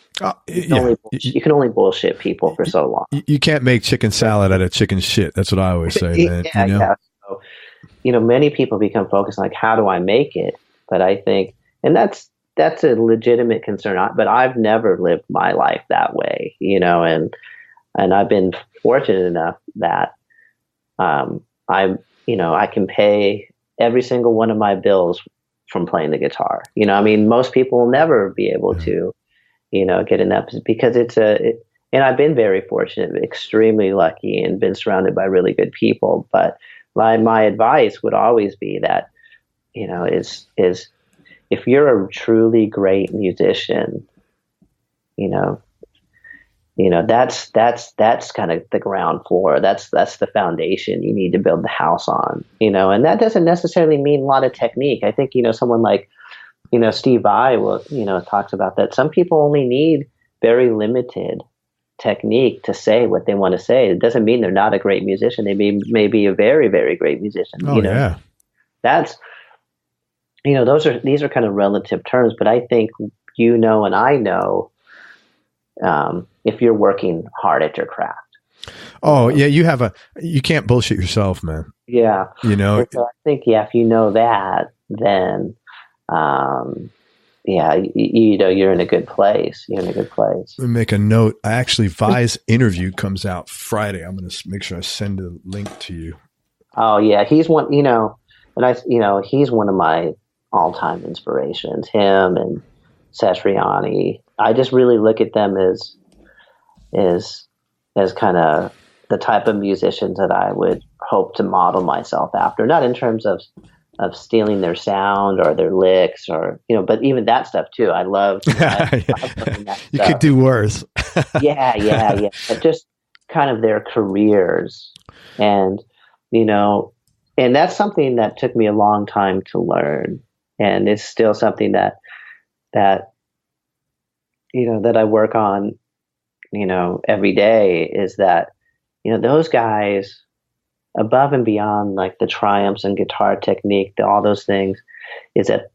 Speaker 2: you can only bullshit people for so long.
Speaker 1: You can't make chicken salad out of chicken shit. That's what I always say, man.
Speaker 2: Yeah. So, many people become focused on like, how do I make it? But I think, and that's a legitimate concern. But I've never lived my life that way, and I've been fortunate enough that I can pay every single one of my bills from playing the guitar. Most people will never be able to, get in that position because and I've been very fortunate, extremely lucky, and been surrounded by really good people. But my advice would always be that, is if you're a truly great musician, that's kind of the ground floor. That's the foundation you need to build the house on, and that doesn't necessarily mean a lot of technique. I think, someone like, Steve Vai talks about that. Some people only need very limited technique to say what they want to say. It doesn't mean they're not a great musician. They may be a very, very great musician.
Speaker 1: Yeah.
Speaker 2: That's, these are kind of relative terms, but I think, and I know, if you're working hard at your craft.
Speaker 1: Oh yeah. You can't bullshit yourself, man.
Speaker 2: Yeah. So I think, if you know that, then, you're in a good place. You're in a good place.
Speaker 1: Let me make a note. Vai's interview comes out Friday. I'm going to make sure I send a link to you.
Speaker 2: Oh yeah. He's one, he's one of my all-time inspirations, him and Satriani. I just really look at them as kind of the type of musicians that I would hope to model myself after, not in terms of stealing their sound or their licks or, but even that stuff too. I love,
Speaker 1: you could do worse.
Speaker 2: Yeah. But just kind of their careers and, and that's something that took me a long time to learn. And it's still something that I work on, every day, is that, those guys above and beyond like the triumphs and guitar technique, all those things, is that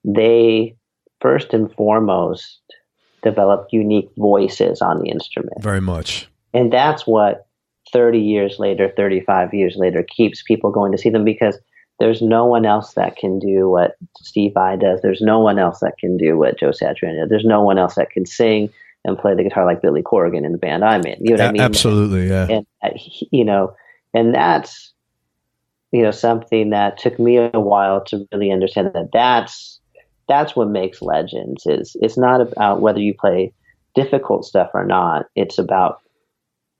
Speaker 2: they first and foremost developed unique voices on the instrument.
Speaker 1: Very much.
Speaker 2: And that's what 30 years later, 35 years later keeps people going to see them, because there's no one else that can do what Steve Vai does. There's no one else that can do what Joe Satriani does. There's no one else that can sing and play the guitar like Billy Corrigan in the band I'm in. You know what I mean?
Speaker 1: Absolutely, yeah.
Speaker 2: And that's, something that took me a while to really understand that's what makes legends. It's not about whether you play difficult stuff or not. It's about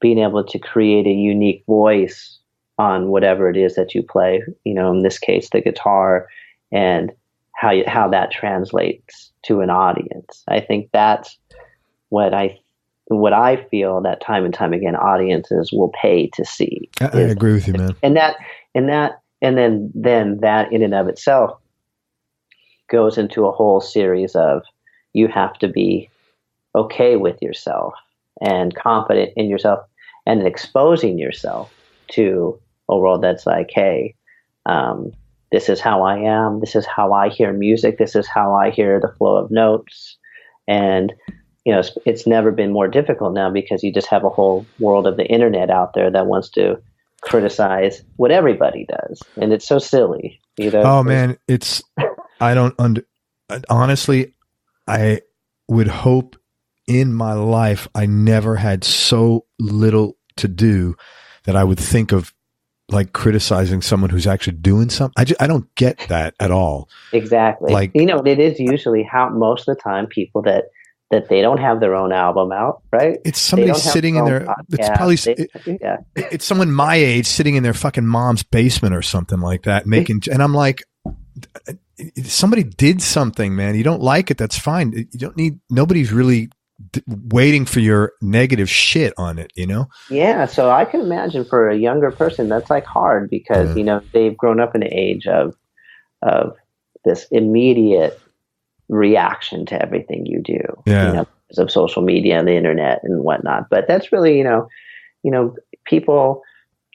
Speaker 2: being able to create a unique voice on whatever it is that you play, in this case, the guitar, and how that translates to an audience. I think that's what I feel that time and time again, audiences will pay to see.
Speaker 1: I agree with you, man.
Speaker 2: And then that in and of itself goes into a whole series of, you have to be okay with yourself and confident in yourself and exposing yourself to a world that's like, hey, this is how I am. This is how I hear music. This is how I hear the flow of notes. And, it's never been more difficult now, because you just have a whole world of the internet out there that wants to criticize what everybody does. And it's so silly.
Speaker 1: Oh man, honestly, I would hope in my life I never had so little to do that I would think of like criticizing someone who's actually doing something. I don't get that at all.
Speaker 2: Exactly.
Speaker 1: Like,
Speaker 2: it is usually how most of the time people that that they don't have their own album out, right?
Speaker 1: It's somebody sitting in their, it's probably, it's someone my age sitting in their fucking mom's basement or something like that, and I'm like, somebody did something, man. You don't like it, that's fine. You don't need, nobody's really waiting for your negative shit on it, you know?
Speaker 2: Yeah. So I can imagine for a younger person, that's like hard because, you know, they've grown up in an age of this immediate reaction to everything you do, you know, because of social media and the internet and whatnot. But that's really, you know, people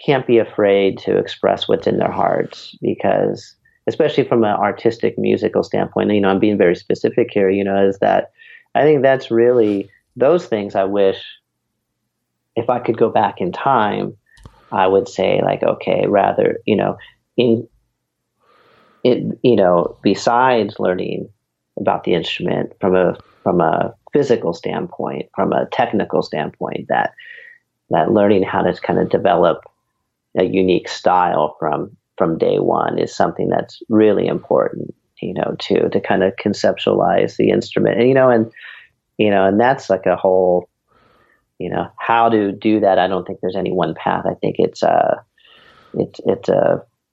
Speaker 2: can't be afraid to express what's in their hearts because, especially from an artistic musical standpoint, you know, I'm being very specific here, you know, is that I think that's really those things I wish if I could go back in time, I would say like, okay, rather, you know, you know, besides learning about the instrument from a physical standpoint, from a technical standpoint, that learning how to kind of develop a unique style from day one is something that's really important, you know, to kind of conceptualize the instrument, and, and that's like a whole, you know, how to do that. I don't think there's any one path. I think it's a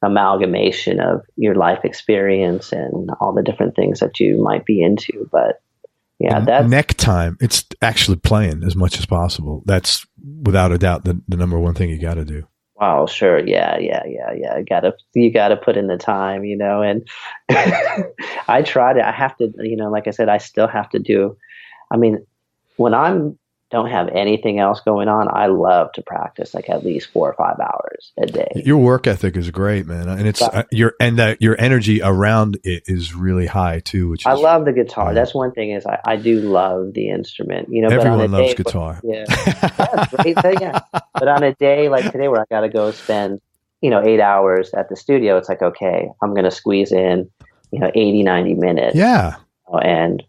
Speaker 2: amalgamation of your life experience and all the different things that you might be into. But yeah, that's
Speaker 1: neck time. It's actually playing as much as possible. That's without a doubt the number one thing you got to do.
Speaker 2: Oh, sure. Yeah. You gotta put in the time, you know, and I have to, you know, like I said, I still have to do, I mean, when don't have anything else going on, I love to practice like at least 4 or 5 hours a day.
Speaker 1: Your work ethic is great, man, and it's your energy around it is really high too. Which I
Speaker 2: love the guitar. That's one thing is I do love the instrument. You know,
Speaker 1: everyone loves guitar.
Speaker 2: Great thing. Yeah. But on a day like today where I got to go spend 8 hours at the studio, it's like, okay, I'm going to squeeze in 80, 90 minutes.
Speaker 1: Yeah,
Speaker 2: and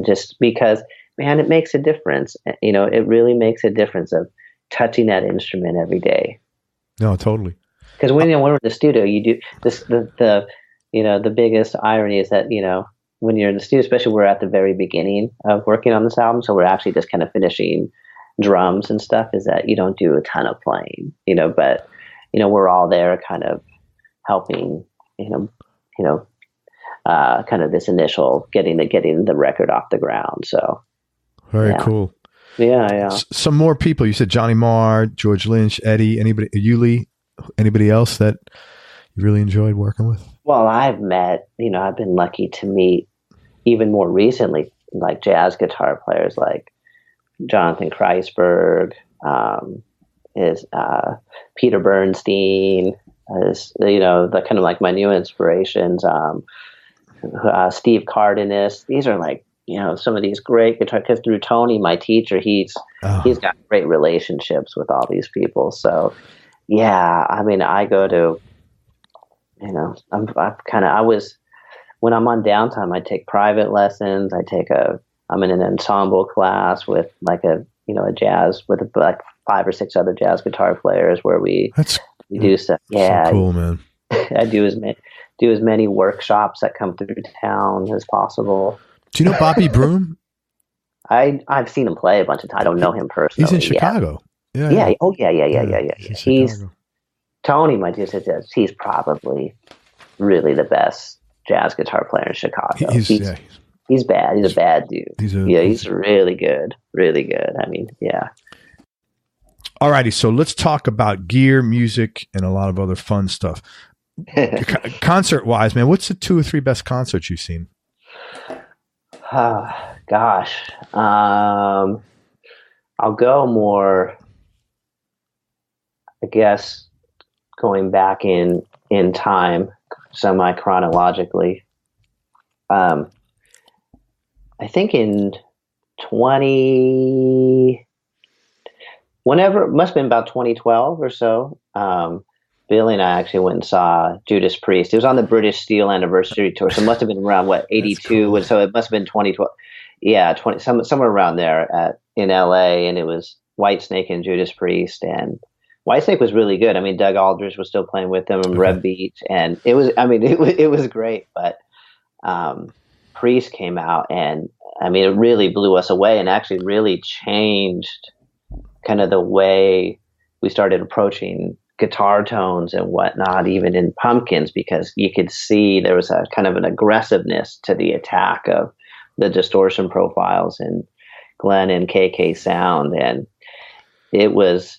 Speaker 2: just because. Man, it makes a difference. It really makes a difference of touching that instrument every day.
Speaker 1: No, totally.
Speaker 2: Because when we're in the studio, you do this. The biggest irony is that when you're in the studio, especially we're at the very beginning of working on this album, so we're actually just kind of finishing drums and stuff. Is that you don't do a ton of playing, but we're all there, kind of helping, kind of this initial getting the record off the ground. So.
Speaker 1: Very cool.
Speaker 2: Yeah.
Speaker 1: Some more people. You said Johnny Marr, George Lynch, Eddie, anybody, Yuli, anybody else that you really enjoyed working with?
Speaker 2: Well, I've met, I've been lucky to meet even more recently, like jazz guitar players like Jonathan Kreisberg, is Peter Bernstein, is, the kind of like my new inspirations, Steve Cardenas. These are like, some of these great guitar, because through Tony, my teacher, he's got great relationships with all these people. So, yeah, I mean, I go to, when I'm on downtime, I take private lessons. I'm in an ensemble class with like a jazz with like 5 or 6 other jazz guitar players where we do stuff. Yeah,
Speaker 1: so cool, man.
Speaker 2: I do as many workshops that come through town as possible.
Speaker 1: Do you know Bobby Broom?
Speaker 2: I've seen him play a bunch of times. I don't know him personally.
Speaker 1: He's in Chicago.
Speaker 2: Yeah. Oh, yeah. He's Tony, my dear, says he's probably really the best jazz guitar player in Chicago. He's bad. He's a bad dude. He's really good. Really good. I mean, yeah.
Speaker 1: All righty. So let's talk about gear, music, and a lot of other fun stuff. Concert-wise, man, what's the 2 or 3 best concerts you've seen?
Speaker 2: Gosh. I'll go more, I guess, going back in time, semi-chronologically. I think in whenever, it must have been about 2012 or so, Billy and I actually went and saw Judas Priest. It was on the British Steel anniversary tour, so it must have been around 82. Cool. So it must have been 2012. Yeah, somewhere around there in LA, and it was Whitesnake and Judas Priest, and Whitesnake was really good. I mean, Doug Aldrich was still playing with them, and Reb Beach, and it was. I mean, it was great. But Priest came out, and I mean, it really blew us away, and actually really changed kind of the way we started approaching guitar tones and whatnot, even in Pumpkins, because you could see there was a kind of an aggressiveness to the attack of the distortion profiles in Glenn and KK sound. And it was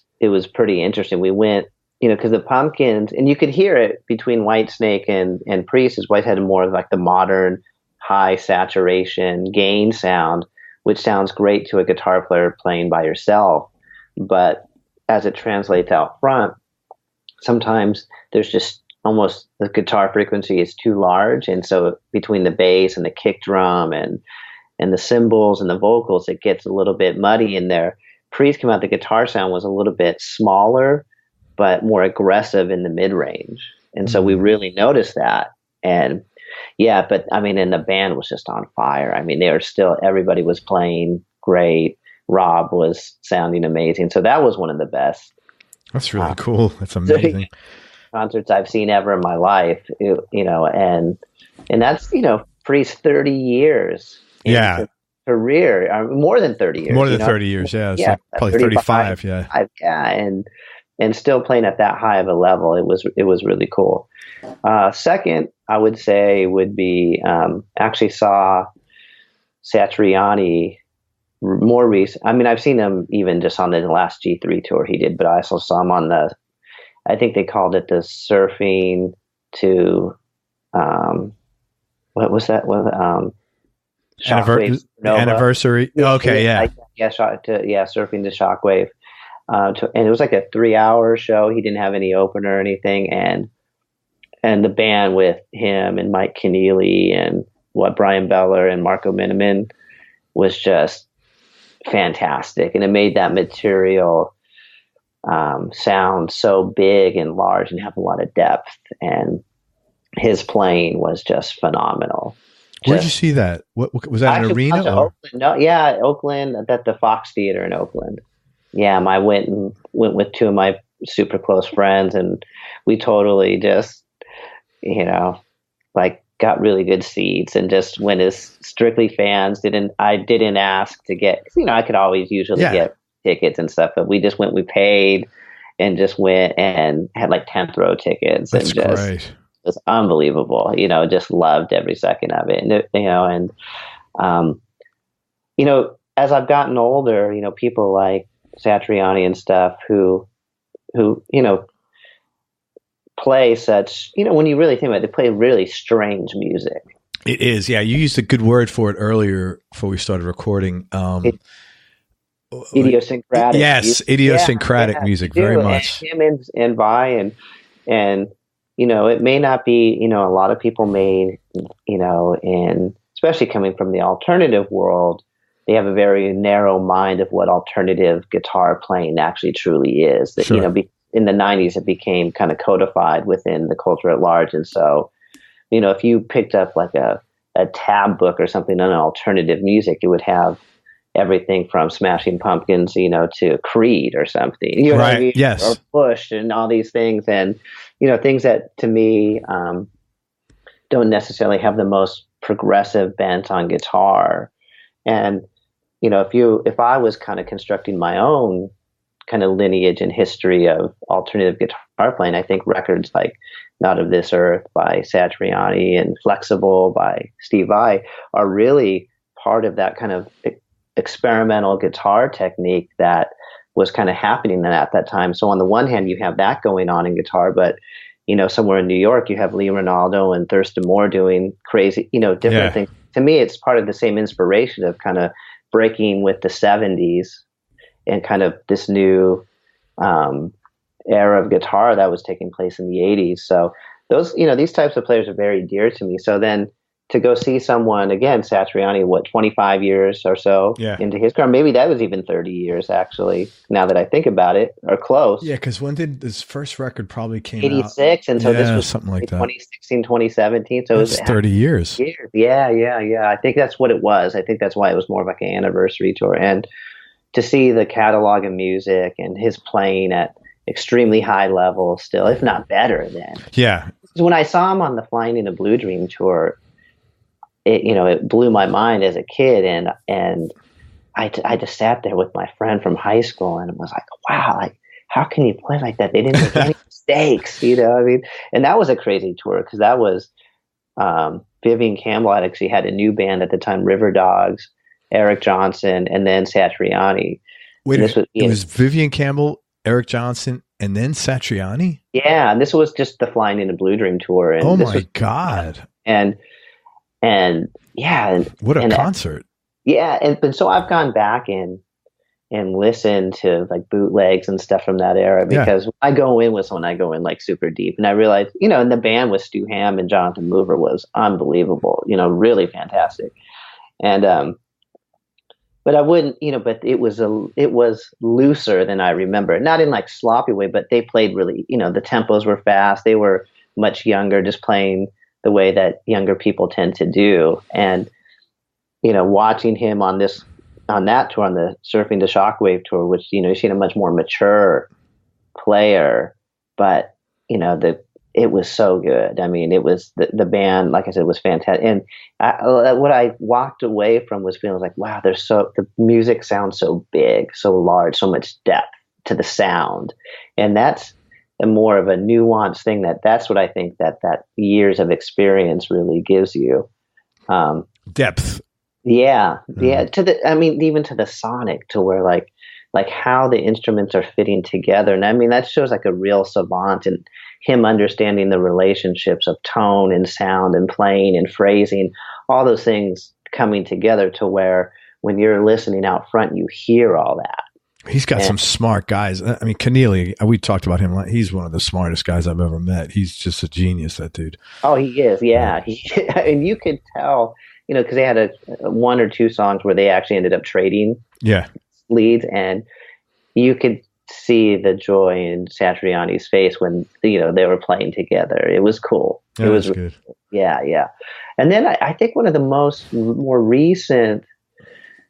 Speaker 2: pretty interesting. We went, because the Pumpkins, and you could hear it between Whitesnake and Priest, as White had more of like the modern high saturation gain sound, which sounds great to a guitar player playing by yourself. But as it translates out front, sometimes there's just almost the guitar frequency is too large. And so between the bass and the kick drum and the cymbals and the vocals, it gets a little bit muddy in there. Priest came out, the guitar sound was a little bit smaller, but more aggressive in the mid range. And so we really noticed that. And yeah, but I mean, and the band was just on fire. I mean, everybody was playing great. Rob was sounding amazing. So that was one of the best.
Speaker 1: That's really cool. That's amazing.
Speaker 2: Concerts I've seen ever in my life, and that's, Priest 30 years. Career, more than 30 years.
Speaker 1: More than 30 years, yeah. It's like probably 35, yeah.
Speaker 2: And still playing at that high of a level. It was really cool. Second, I would say would be, actually saw Satriani more recent. I mean, I've seen him even just on the last G3 tour he did, but I also saw him on I think they called it the Surfing to, what was that?
Speaker 1: Anniversary. Okay, yeah.
Speaker 2: Surfing to Shockwave. And it was like a 3-hour show. He didn't have any opener or anything. And the band with him and Mike Keneally and Brian Beller and Marco Miniman was just fantastic. And it made that material sound so big and large and have a lot of depth. And his playing was just phenomenal.
Speaker 1: Where'd you see that? What was that, an arena?
Speaker 2: Oakland. No, yeah, Oakland, at the Fox Theater in Oakland. Yeah, I went with two of my super close friends, and we totally just, got really good seats and just went as strictly fans. I didn't ask to get, I could always usually get tickets and stuff, but we just went, we paid and just went and had like 10th row tickets.
Speaker 1: That's
Speaker 2: and just,
Speaker 1: great.
Speaker 2: It was unbelievable. Just loved every second of it. And as I've gotten older, people like Satriani and stuff who play such, when you really think about it, they play really strange music.
Speaker 1: It is, yeah. You used a good word for it earlier before we started recording.
Speaker 2: Idiosyncratic.
Speaker 1: Yes,
Speaker 2: music.
Speaker 1: idiosyncratic music, very much.
Speaker 2: And him and Vi and it may not be, a lot of people may, and especially coming from the alternative world, they have a very narrow mind of what alternative guitar playing actually truly is. That,
Speaker 1: sure.
Speaker 2: In the 90s, it became kind of codified within the culture at large. And so, if you picked up like a tab book or something on alternative music, it would have everything from Smashing Pumpkins, to Creed or something. You know
Speaker 1: right.
Speaker 2: what I mean?
Speaker 1: Yes.
Speaker 2: Or Bush and all these things. And, things that to me don't necessarily have the most progressive bent on guitar. And, if I was kind of constructing my own kind of lineage and history of alternative guitar playing, I think records like Not of This Earth by Satriani and Flexible by Steve Vai are really part of that kind of experimental guitar technique that was kind of happening at that time. So on the one hand, you have that going on in guitar, but somewhere in New York, you have Lee Ronaldo and Thurston Moore doing crazy, different things. To me, it's part of the same inspiration of kind of breaking with the 70s and kind of this new era of guitar that was taking place in the 80s. So those, these types of players are very dear to me. So then to go see someone, again, Satriani, 25 years or so into his career, maybe that was even 30 years, actually, now that I think about it, or close.
Speaker 1: Yeah, because when did this first record probably came
Speaker 2: 86,
Speaker 1: out?
Speaker 2: and so this was
Speaker 1: something like
Speaker 2: 2016, 2017. So
Speaker 1: it's 30 years.
Speaker 2: Yeah. I think that's what it was. I think that's why it was more of like an anniversary tour. And to see the catalog of music and his playing at extremely high level still, if not better than.
Speaker 1: Yeah.
Speaker 2: When I saw him on the Flying in a Blue Dream tour, it blew my mind as a kid. And I just sat there with my friend from high school and was like, wow, like, how can you play like that? They didn't make any mistakes, I mean, and that was a crazy tour because that was Vivian Campbell actually had a new band at the time, River Dogs, Eric Johnson, and then Satriani.
Speaker 1: Wait, it was Vivian Campbell, Eric Johnson, and then Satriani?
Speaker 2: Yeah, and this was just the Flying in a Blue Dream tour. And
Speaker 1: oh my God.
Speaker 2: And yeah.
Speaker 1: What a concert.
Speaker 2: And so I've gone back and listened to like bootlegs and stuff from that era because when I go in with someone, I go in like super deep. And I realized, and the band with Stu Hamm and Jonathan Mover was unbelievable, really fantastic. And, but I wouldn't, but it was looser than I remember. Not in like sloppy way, but they played really, the tempos were fast. They were much younger, just playing the way that younger people tend to do. And, watching him on that tour, on the Surfing the Shockwave tour, which, you've seen a much more mature player, but, it was so good. I mean, it was the band, like I said, was fantastic. And what I walked away from was feeling like, wow, the music sounds so big, so large, so much depth to the sound. And that's more of a nuanced thing that's what I think that years of experience really gives you.
Speaker 1: Depth.
Speaker 2: Yeah. Yeah. Even to the sonic, to where like how the instruments are fitting together. And I mean, that shows like a real savant and him understanding the relationships of tone and sound and playing and phrasing, all those things coming together to where when you're listening out front, you hear all that.
Speaker 1: He's got some smart guys. I mean, Keneally, we talked about him. He's one of the smartest guys I've ever met. He's just a genius, that dude.
Speaker 2: Oh, he is. Yeah. And you could tell, because they had one or two songs where they actually ended up trading leads, and you could see the joy in Satriani's face when they were playing together. It was cool.
Speaker 1: It was good.
Speaker 2: Yeah. And then I think one of the more recent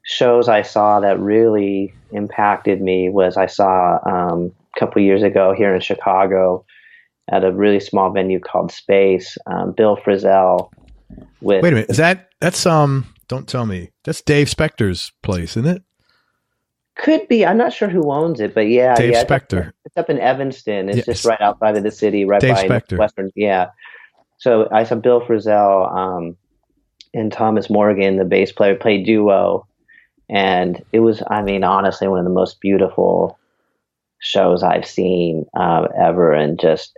Speaker 2: shows I saw that really impacted me was I saw a couple years ago here in Chicago at a really small venue called Space. Bill Frisell. Wait
Speaker 1: a minute, that's don't tell me, that's Dave Spector's place, isn't it?
Speaker 2: Could be. I'm not sure who owns it, but
Speaker 1: Dave Spector.
Speaker 2: It's up in Evanston. It's just right outside of the city, right
Speaker 1: Dave
Speaker 2: by
Speaker 1: Spector.
Speaker 2: Western. Yeah. So I saw Bill Frisell and Thomas Morgan, the bass player, play duo, and it was, honestly, one of the most beautiful shows I've seen ever, and just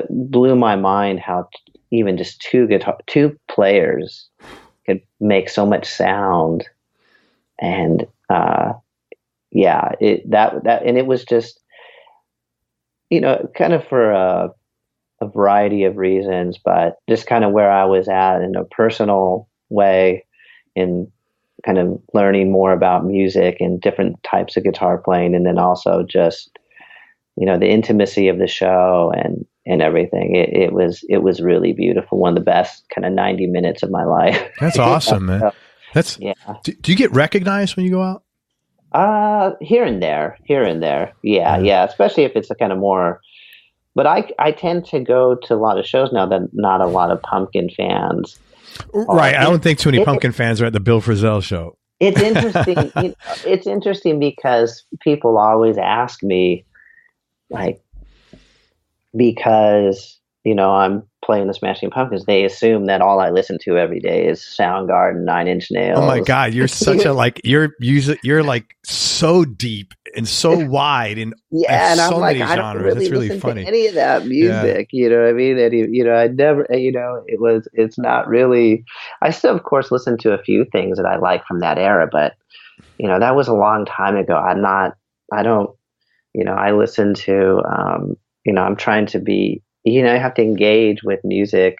Speaker 2: blew my mind how even just two players could make so much sound. And and it was just, kind of for a variety of reasons, but just kind of where I was at in a personal way, in kind of learning more about music and different types of guitar playing, and then also just the intimacy of the show and everything. It was really beautiful. One of the best kind of 90 minutes of my life.
Speaker 1: That's awesome, man. That's Do you get recognized when you go out?
Speaker 2: Here and there. Yeah. Especially if it's a kind of more. But I tend to go to a lot of shows now that not a lot of Pumpkin fans.
Speaker 1: Right. I don't think too many Pumpkin fans are at the Bill Frisell show.
Speaker 2: It's interesting. It's interesting because people always ask me, like, because I'm playing the Smashing Pumpkins, they assume that all I listen to every day is Soundgarden, Nine Inch Nails.
Speaker 1: Oh my God, you're such a you're like so deep and so wide in
Speaker 2: and
Speaker 1: so
Speaker 2: I'm like,
Speaker 1: many
Speaker 2: I
Speaker 1: genres.
Speaker 2: don't really
Speaker 1: It's really
Speaker 2: listen
Speaker 1: funny.
Speaker 2: to any of that music, you know what I mean? And I never, it's not really. I still, of course, listen to a few things that I like from that era, but that was a long time ago. I listen to, I'm trying to be. You have to engage with music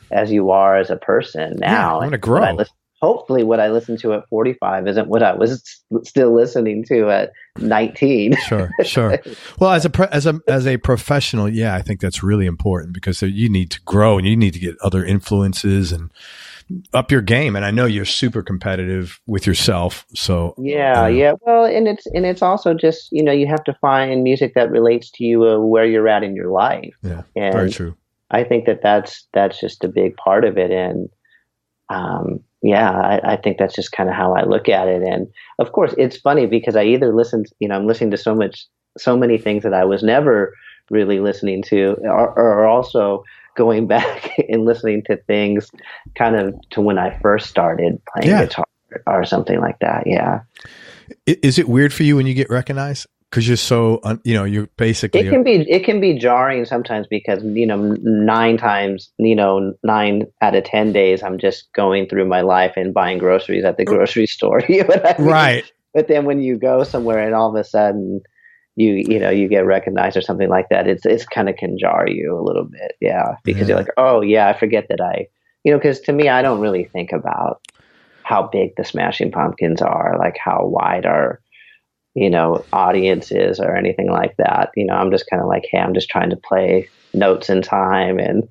Speaker 2: as you are as a person now.
Speaker 1: I want to grow.
Speaker 2: Hopefully what I listened to at 45 isn't what I was still listening to at 19.
Speaker 1: Sure. Well, as a professional, I think that's really important because you need to grow and you need to get other influences and up your game. And I know you're super competitive with yourself. So
Speaker 2: yeah. Well, and it's also just, you have to find music that relates to you where you're at in your life.
Speaker 1: Yeah,
Speaker 2: and,
Speaker 1: very true.
Speaker 2: I think that's just a big part of it. And, I think that's just kind of how I look at it. And of course it's funny because I either listened, I'm listening to so many things that I was never really listening to, or also going back and listening to things kind of to when I first started playing guitar or something like that. Yeah.
Speaker 1: Is it weird for you when you get recognized? Because you're so, you're basically.
Speaker 2: It can be jarring sometimes because 9 out of 10 days I'm just going through my life and buying groceries at the grocery store. You know what I mean?
Speaker 1: Right.
Speaker 2: But then when you go somewhere and all of a sudden you get recognized or something like that, it's kind of can jar you a little bit, because you're like, oh yeah, I forget that because to me I don't really think about how big the Smashing Pumpkins are, like how wide our audience is or anything like that. I'm just kind of like, hey, I'm just trying to play notes in time and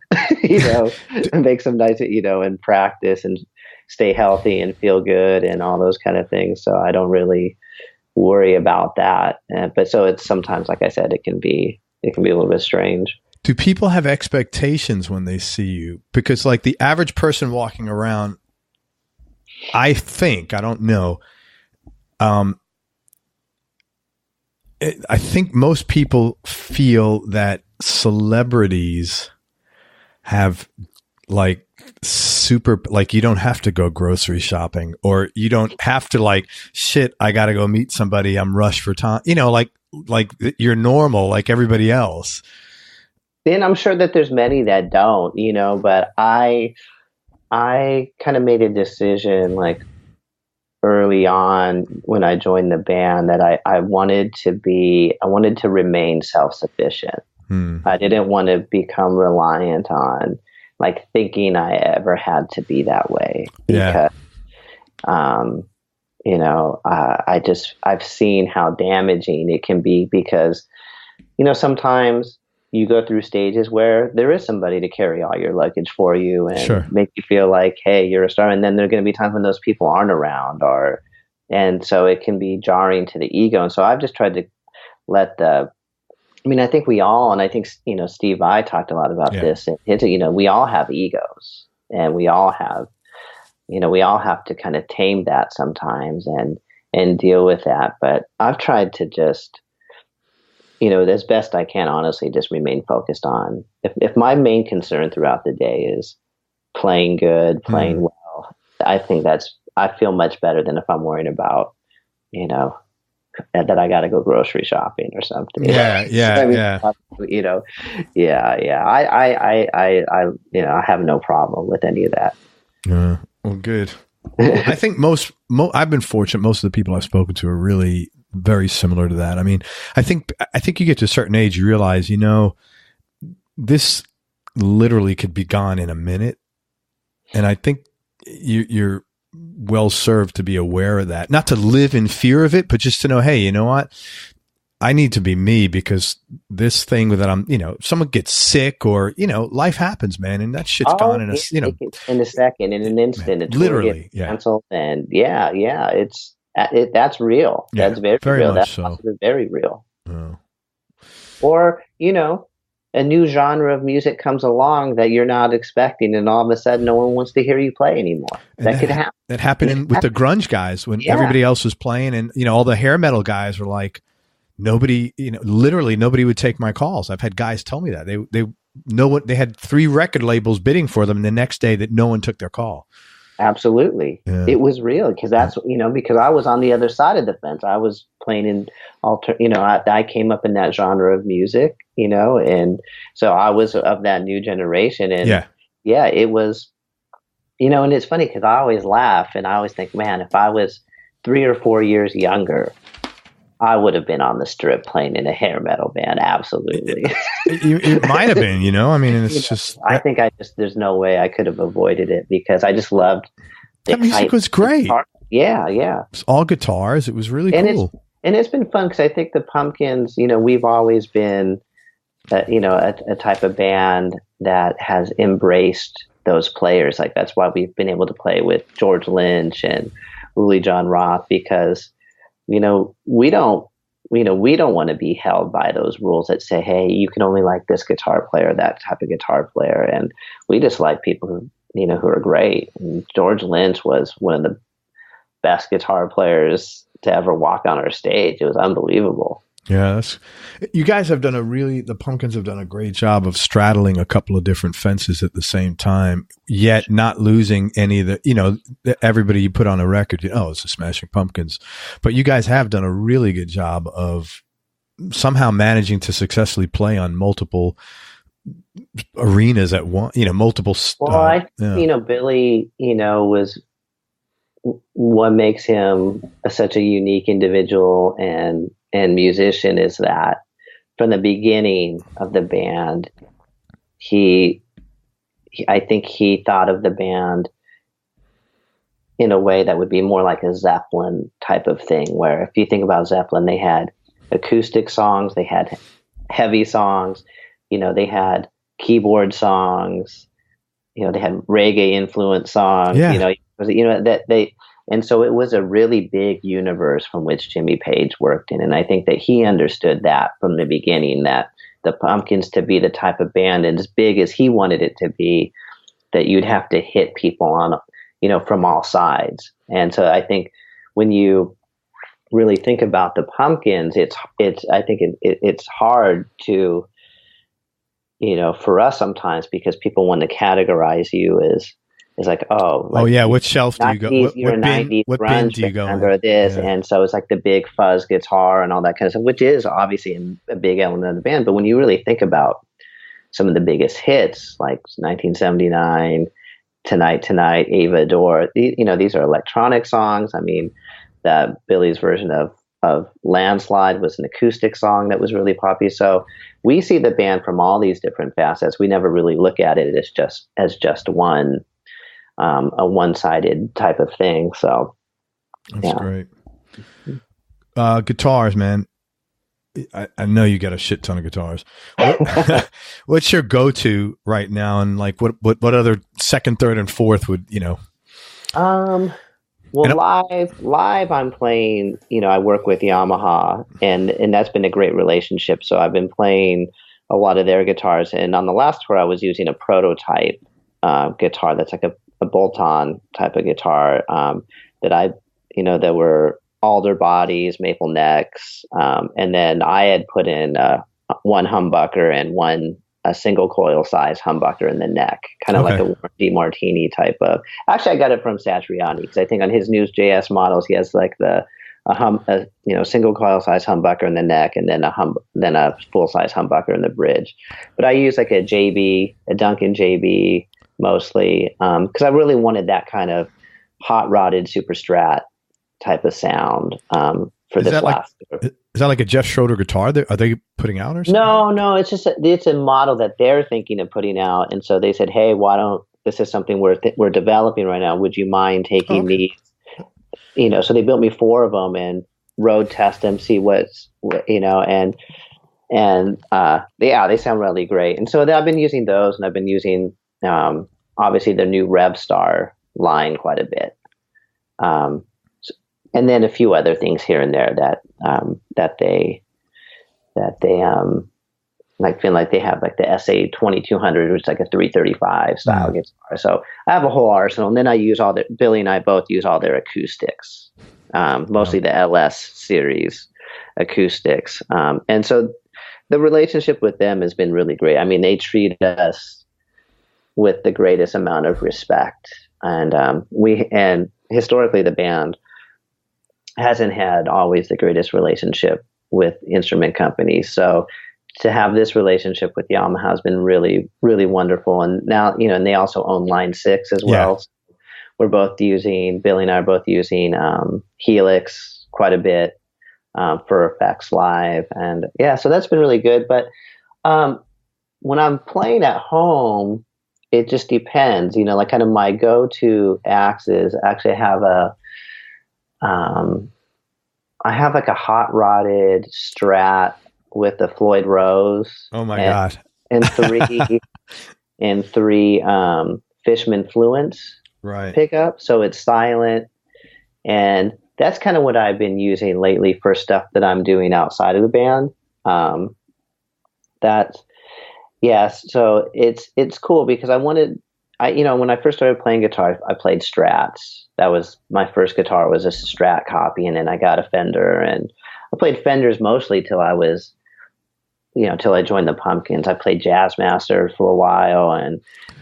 Speaker 2: make some nice and practice and stay healthy and feel good and all those kind of things. So I don't really worry about that. But so it's sometimes, like I said, it can be a little bit strange.
Speaker 1: Do people have expectations when they see you? Because like the average person walking around, I don't know. I think most people feel that celebrities have like super, like you don't have to go grocery shopping, or you don't have to like, shit, I got to go meet somebody. I'm rushed for time. Like you're normal, like everybody else.
Speaker 2: Then I'm sure that there's many that don't, but I kind of made a decision like early on when I joined the band that I wanted to remain self-sufficient. I didn't want to become reliant on like thinking I ever had to be that way because, I've seen how damaging it can be because, sometimes you go through stages where there is somebody to carry all your luggage for you and make you feel like, hey, you're a star. And then there are going to be times when those people aren't around, and so it can be jarring to the ego. And so I've just tried to I think we all, and I think, Steve I talked a lot about this, and we all have egos and we all have to kind of tame that sometimes and deal with that. But I've tried to just, as best I can, honestly, just remain focused on, if my main concern throughout the day is playing good, playing well, I think I feel much better than if I'm worrying about, that I got to go grocery shopping or something. I have no problem with any of that.
Speaker 1: Well, good. I think I've been fortunate. Most of the people I've spoken to are really very similar to that. I mean, I think you get to a certain age, you realize, this literally could be gone in a minute. And I think you're well served to be aware of that, not to live in fear of it, but just to know, hey, you know what? I need to be me because this thing that I'm, someone gets sick or, life happens, man. And that shit's gone in a second,
Speaker 2: in an instant,
Speaker 1: it's literally
Speaker 2: canceled. And that's real.
Speaker 1: Yeah,
Speaker 2: that's very real. That's so. Very real.
Speaker 1: Oh.
Speaker 2: Or, a new genre of music comes along that you're not expecting, and all of a sudden no one wants to hear you play anymore. That could happen.
Speaker 1: That happened with the grunge guys when everybody else was playing, and all the hair metal guys were like, nobody, literally nobody would take my calls. I've had guys tell me that they had 3 record labels bidding for them, and the next day that no one took their call.
Speaker 2: Absolutely. Yeah. It was real because that's, because I was on the other side of the fence. I was playing in I came up in that genre of music, and so I was of that new generation. And it was, and it's funny because I always laugh and I always think, man, if I was 3 or 4 years younger, I would have been on the Strip playing in a hair metal band. Absolutely.
Speaker 1: It might have been, I mean, it's just,
Speaker 2: I think there's no way I could have avoided it because I just loved
Speaker 1: that music was great.
Speaker 2: Yeah.
Speaker 1: It's all guitars. It was really cool.
Speaker 2: It's been fun because I think the Pumpkins, we've always been, a type of band that has embraced those players. Like that's why we've been able to play with George Lynch and Uli John Roth because, we don't we don't want to be held by those rules that say, hey, you can only like this guitar player, that type of guitar player. And we just like people who are great. And George Lynch was one of the best guitar players to ever walk on our stage. It was unbelievable.
Speaker 1: Yeah, you guys have the Pumpkins have done a great job of straddling a couple of different fences at the same time, yet not losing any of everybody you put on a record, it's the Smashing Pumpkins. But you guys have done a really good job of somehow managing to successfully play on multiple arenas at one, multiple.
Speaker 2: Billy, was what makes him such a unique individual and musician is that from the beginning of the band, I think he thought of the band in a way that would be more like a Zeppelin type of thing, where if you think about Zeppelin, they had acoustic songs, they had heavy songs, they had keyboard songs, they had reggae influenced songs, and so it was a really big universe from which Jimmy Page worked in. And I think that he understood that from the beginning, that the Pumpkins, to be the type of band and as big as he wanted it to be, that you'd have to hit people on, from all sides. And so I think when you really think about the Pumpkins, I think it's hard to, for us sometimes, because people want to categorize you as like,
Speaker 1: what shelf do you go? What bin do you go
Speaker 2: under this? Yeah. And so it's like the big fuzz guitar and all that kind of stuff, which is obviously a big element of the band. But when you really think about some of the biggest hits, like 1979, Tonight, Ava Adore, these are electronic songs. I mean, Billy's version of Landslide was an acoustic song that was really popular. So we see the band from all these different facets. We never really look at it as just one. A one-sided type of thing. So
Speaker 1: that's great. Guitars, man. I know you got a shit ton of guitars. What's your go-to right now? And like, what other second, third, and fourth would,
Speaker 2: Well, live I'm playing, I work with Yamaha and that's been a great relationship. So I've been playing a lot of their guitars. And on the last tour, I was using a prototype guitar that's like a bolt-on type of guitar that were alder bodies, maple necks, and then I had put in one humbucker and a single coil size humbucker in the neck, kind of like a DeMartini type of. Actually, I got it from Satriani because I think on his new JS models he has like a single coil size humbucker in the neck and then a full size humbucker in the bridge. But I use like a Duncan JB. Mostly because I really wanted that kind of hot rodded super strat type of sound for this last tour.
Speaker 1: Is that like a Jeff Schroeder guitar? Are they putting out or something?
Speaker 2: No, it's just it's a model that they're thinking of putting out, and so they said, hey, this is something we're developing right now, would you mind taking these, so they built me 4 of them and road test them, see they sound really great. And so I've been using those, and I've been using obviously the new Revstar line quite a bit. And then a few other things here and there that they like feel like they have like the SA 2200, which is like a 335 style guitar. So I have a whole arsenal, and then I use Billy and I both use all their acoustics, mostly the LS series acoustics. And so the relationship with them has been really great. I mean, they treat us with the greatest amount of respect. And historically the band hasn't had always the greatest relationship with instrument companies. So to have this relationship with Yamaha has been really, really wonderful. And now, and they also own Line 6 as well. So Billy and I are both using Helix quite a bit for effects live. And so that's been really good. But when I'm playing at home, it just depends, like kind of my go-to acts is actually I have like a hot rodded Strat with the Floyd Rose.
Speaker 1: Oh my God.
Speaker 2: And three Fishman Fluence
Speaker 1: right
Speaker 2: pickup. So it's silent and that's kind of what I've been using lately for stuff that I'm doing outside of the band. That's yes. So it's cool because when I first started playing guitar, I played Strats. That was my first guitar was a Strat copy, and then I got a Fender, and I played Fenders mostly till I joined the Pumpkins. I played Jazzmaster for a while,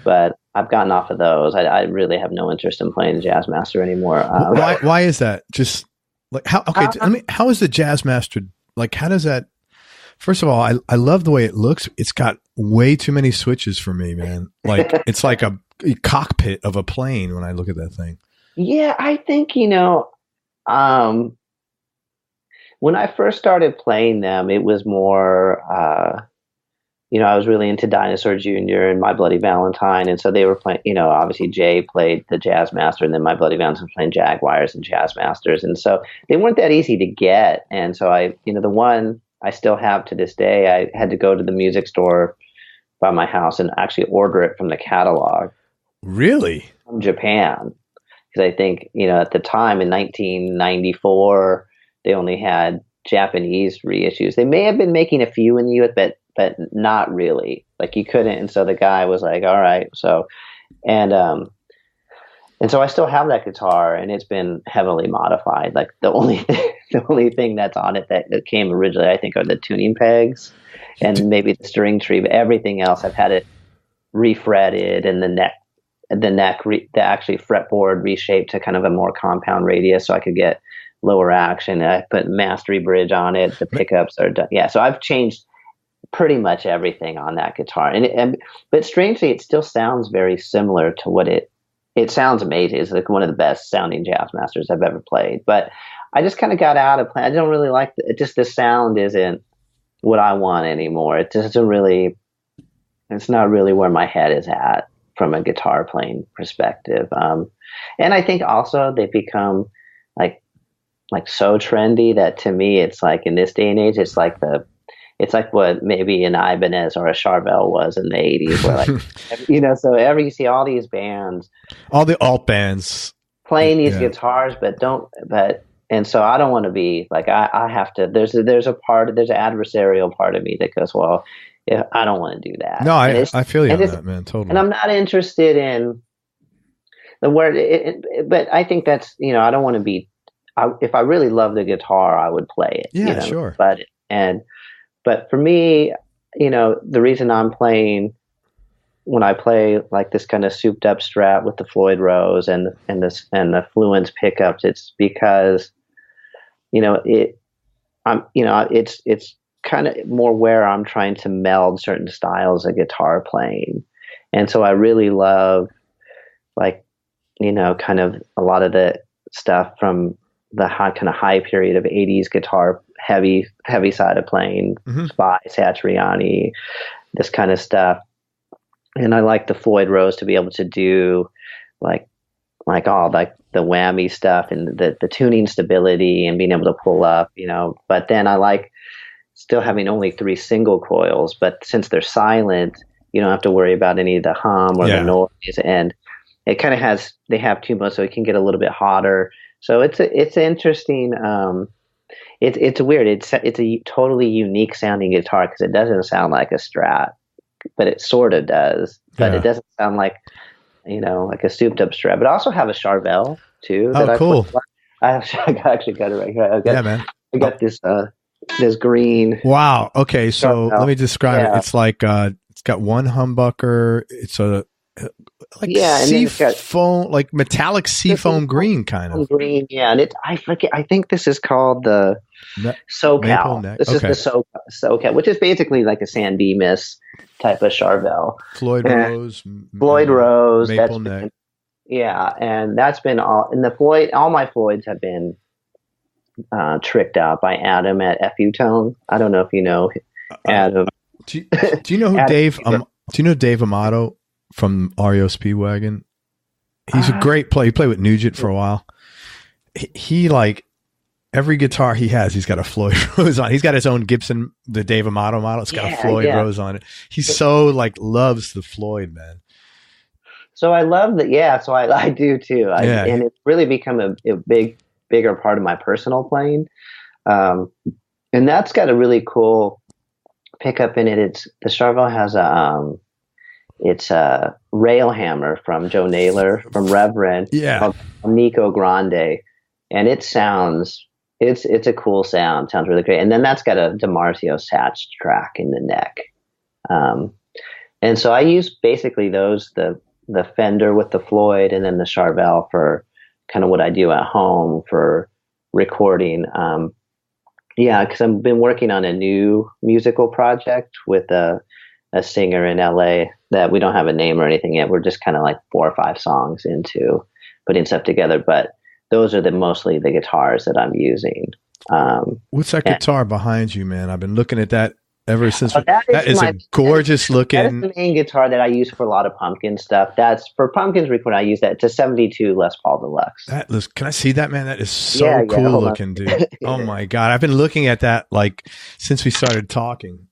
Speaker 2: but I've gotten off of those. I really have no interest in playing the Jazzmaster anymore.
Speaker 1: Why is that? Just like how? Okay, how is the Jazzmaster? Like, how does that? First of all, I love the way it looks. It's got way too many switches for me, man. Like it's like a cockpit of a plane when I look at that thing.
Speaker 2: Yeah, I think when I first started playing them, it was more, I was really into Dinosaur Jr. and My Bloody Valentine. And so they were playing, obviously Jay played the Jazzmaster, and then My Bloody Valentine was playing Jaguars and Jazzmasters. And so they weren't that easy to get. And so the one I still have to this day, I had to go to the music store by my house and actually order it from the catalog.
Speaker 1: Really?
Speaker 2: From Japan. Because I think, at the time in 1994, they only had Japanese reissues. They may have been making a few in the US, but not really. Like you couldn't. And so the guy was like, all right. So, and so I still have that guitar, and it's been heavily modified. Like the only thing that's on it that came originally, I think, are the tuning pegs and maybe the string tree. But everything else, I've had it refretted, and the actually fretboard reshaped to kind of a more compound radius so I could get lower action. I put mastery bridge on it. The pickups are done. Yeah. So I've changed pretty much everything on that guitar. But strangely, it still sounds very similar to what it sounds amazing. It's like one of the best sounding Jazzmasters I've ever played. But I just kind of got out of playing. I don't really like the sound isn't what I want anymore. It just doesn't really, it's not really where my head is at from a guitar playing perspective. And I think also they've become like so trendy that to me, it's like in this day and age, it's like what maybe an Ibanez or a Charvel was in the 80s, where like, you see all these bands,
Speaker 1: all the alt bands
Speaker 2: playing these guitars, and so I don't want to be like, I have to, there's an adversarial part of me that goes, well, yeah, I don't want to do that.
Speaker 1: No, I feel you on that, man. Totally.
Speaker 2: And I'm not interested in the word, but I think that's, I don't want to be, if I really love the guitar, I would play it.
Speaker 1: Yeah, sure.
Speaker 2: But for me, the reason I'm playing, when I play like this kind of souped up Strat with the Floyd Rose and the Fluence pickups, it's because, it's kind of more where I'm trying to meld certain styles of guitar playing. And so I really love kind of a lot of the stuff from the high period of 80s guitar, heavy side of playing, Spy, Satriani, this kind of stuff. And I like the Floyd Rose to be able to do like all like the whammy stuff and the tuning stability and being able to pull up, but then I like still having only 3 single coils, but since they're silent, you don't have to worry about any of the hum or the noise. And it kind of they have 2 modes, so it can get a little bit hotter. So it's interesting. It's weird. It's a totally unique sounding guitar because it doesn't sound like a Strat, but it sort of does. But it doesn't sound like like a souped up Strat. But I also have a Charvel too.
Speaker 1: Cool.
Speaker 2: I actually got it right here.
Speaker 1: Man.
Speaker 2: I got this green.
Speaker 1: Wow. Okay. So
Speaker 2: Charvel.
Speaker 1: let me describe it. It's like it's got one humbucker. It's a seafoam, like metallic seafoam green kind of
Speaker 2: green. Yeah, and I forget. I think this is called the SoCal. This is the SoCal, which is basically like a San Dimas type of Charvel.
Speaker 1: Floyd Rose,
Speaker 2: Maple Neck. And that's been all. And all my Floyds have been tricked out by Adam at FU Tone. I don't know if you know Adam.
Speaker 1: Do you know who Dave? Do you know Dave Amato from REO Speedwagon? He's a great player. He played with Nugent for a while. He like every guitar he has, he's got a Floyd Rose on. He's got his own Gibson, the Dave Amato model. It's got a Floyd Rose on it. He's so like loves the Floyd, man. So
Speaker 2: I love that. Yeah. So I do too. And it's really become a big bigger part of my personal playing. And that's got a really cool pickup in it. The Charvel has it's a rail hammer from Joe Naylor from Reverend, called Nico Grande, and it's a cool sound. Sounds really great. And then that's got a DiMarzio Satch track in the neck. And so I use basically the Fender with the Floyd, and then the Charvel for kind of what I do at home for recording. Because I've been working on a new musical project with a singer in LA that we don't have a name or anything yet. We're just kind of like 4 or 5 songs into putting stuff together. But those are mostly the guitars that I'm using.
Speaker 1: What's that guitar behind you, man? I've been looking at that ever since. That is a gorgeous looking.
Speaker 2: That is the main guitar that I use for a lot of Pumpkin stuff. That's for Pumpkins record. I use that. It's a 72 Les Paul Deluxe.
Speaker 1: Can I see that, man? That is so cool looking, dude. Oh my God. I've been looking at that like since we started talking.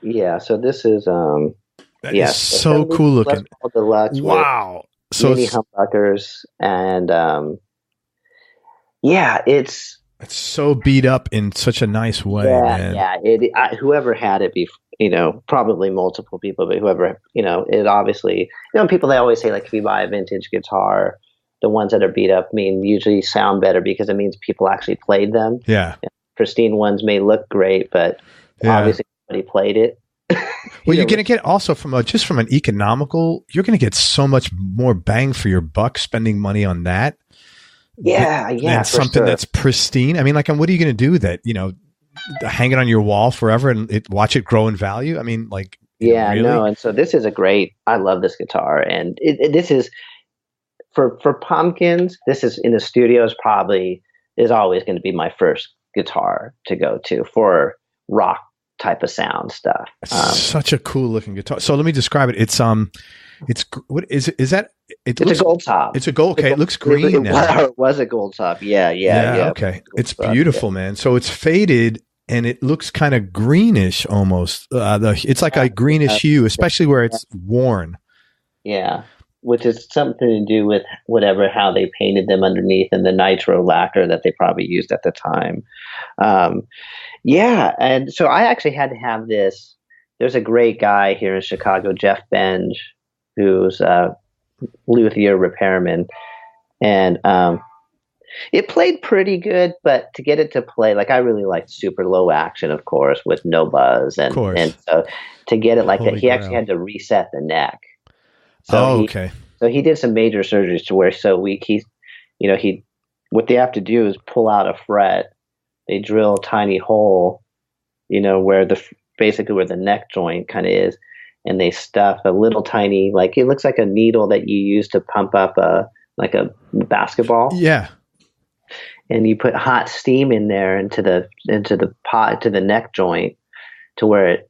Speaker 2: Yeah. So this is,
Speaker 1: that is so cool looking. Les
Speaker 2: Paul Deluxe.
Speaker 1: Wow. So
Speaker 2: mini humbuckers and, it's
Speaker 1: so beat up in such a nice way, man.
Speaker 2: Yeah. Whoever had it before, probably multiple people, but whoever, it obviously, people, they always say like, if you buy a vintage guitar, the ones that are beat up usually sound better because it means people actually played them.
Speaker 1: Yeah.
Speaker 2: Pristine ones may look great, but obviously somebody played it.
Speaker 1: Well, you're going to get also from an economical, you're going to get so much more bang for your buck spending money on that. And something that's pristine. I mean, like, what are you going to do with that? Hang it on your wall forever and watch it grow in value. I mean, like, really?
Speaker 2: No. And so this is I love this guitar, and this is for Pumpkins. This is in the studios. Probably is always going to be my first guitar to go to for rock type of sound stuff.
Speaker 1: Such a cool looking guitar. So let me describe it. It's what is it? Is that?
Speaker 2: It's a gold top.
Speaker 1: It's a gold. Okay, it looks green now.
Speaker 2: It was a gold top. Yeah.
Speaker 1: Okay, it's beautiful, man. So it's faded and it looks kind of greenish almost. It's like a greenish hue, especially where it's worn. Yeah,
Speaker 2: which is something to do with how they painted them underneath and the nitro lacquer that they probably used at the time. And so I actually had to have this. There's a great guy here in Chicago, Jeff Benge, who's a luthier repairman, and it played pretty good, but to get it to play, like, I really liked super low action, of course, with no buzz, and so to get it like that, he actually had to reset the neck. So so he did some major surgeries to where what they have to do is pull out a fret. They drill a tiny hole, where basically where the neck joint kind of is. And they stuff a little tiny, like, it looks like a needle that you use to pump up a basketball.
Speaker 1: Yeah.
Speaker 2: And you put hot steam in there into the pot, to the neck joint, to where it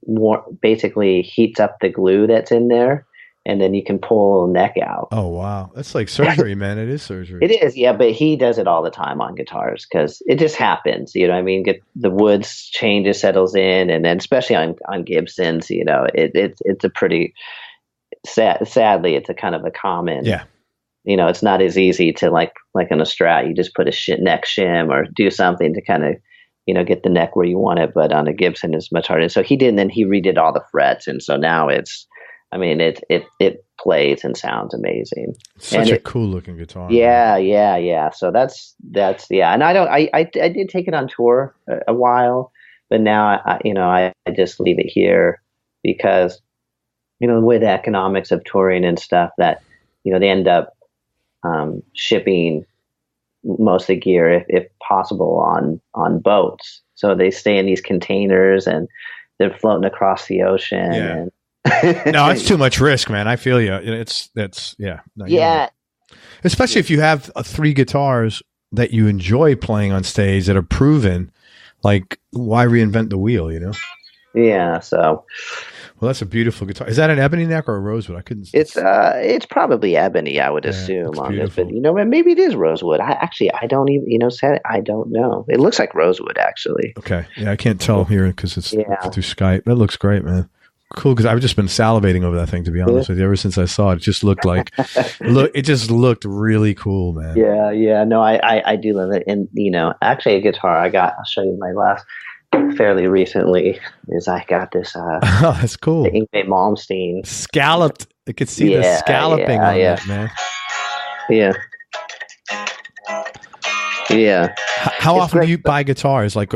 Speaker 2: basically heats up the glue that's in there. And then you can pull a neck out.
Speaker 1: Oh, wow. That's like surgery, man. It is surgery.
Speaker 2: It is, yeah. But he does it all the time on guitars because it just happens. You know what I mean? The woods changes, settles in. And then especially on Gibsons, it's a pretty sadly, it's a kind of a common.
Speaker 1: Yeah.
Speaker 2: It's not as easy to like on a Strat, you just put a neck shim or do something to kind of, get the neck where you want it. But on a Gibson, it's much harder. So he did, and then he redid all the frets. And so now it plays and sounds amazing.
Speaker 1: Such a cool looking guitar.
Speaker 2: Yeah. So that's. And I did take it on tour a while, but now I just leave it here because, the way the economics of touring and stuff that, they end up shipping most of the gear, if possible, on boats. So they stay in these containers and they're floating across the ocean.
Speaker 1: Yeah.
Speaker 2: And,
Speaker 1: no, it's too much risk, man. I feel you. Especially if you have 3 guitars that you enjoy playing on stage that are proven. Like, why reinvent the wheel?
Speaker 2: Yeah. So,
Speaker 1: well, that's a beautiful guitar. Is that an ebony neck or a rosewood? I couldn't.
Speaker 2: It's probably ebony, I would assume on this, but maybe it is rosewood. I don't even I don't know. It looks like rosewood actually.
Speaker 1: Okay, yeah, I can't tell here because it's through Skype. That looks great, man. cool because I've just been salivating over that thing, to be honest with you. Ever since I saw it, it just looked like, it just looked really cool, man.
Speaker 2: Yeah. No, I do love it. And, actually a guitar I'll show you my last fairly recently is I got this,
Speaker 1: Oh, that's cool.
Speaker 2: the Ingve Malmsteen.
Speaker 1: Scalloped. I could see the scalloping on that, man.
Speaker 2: Yeah. Yeah.
Speaker 1: How often do you buy guitars? Like,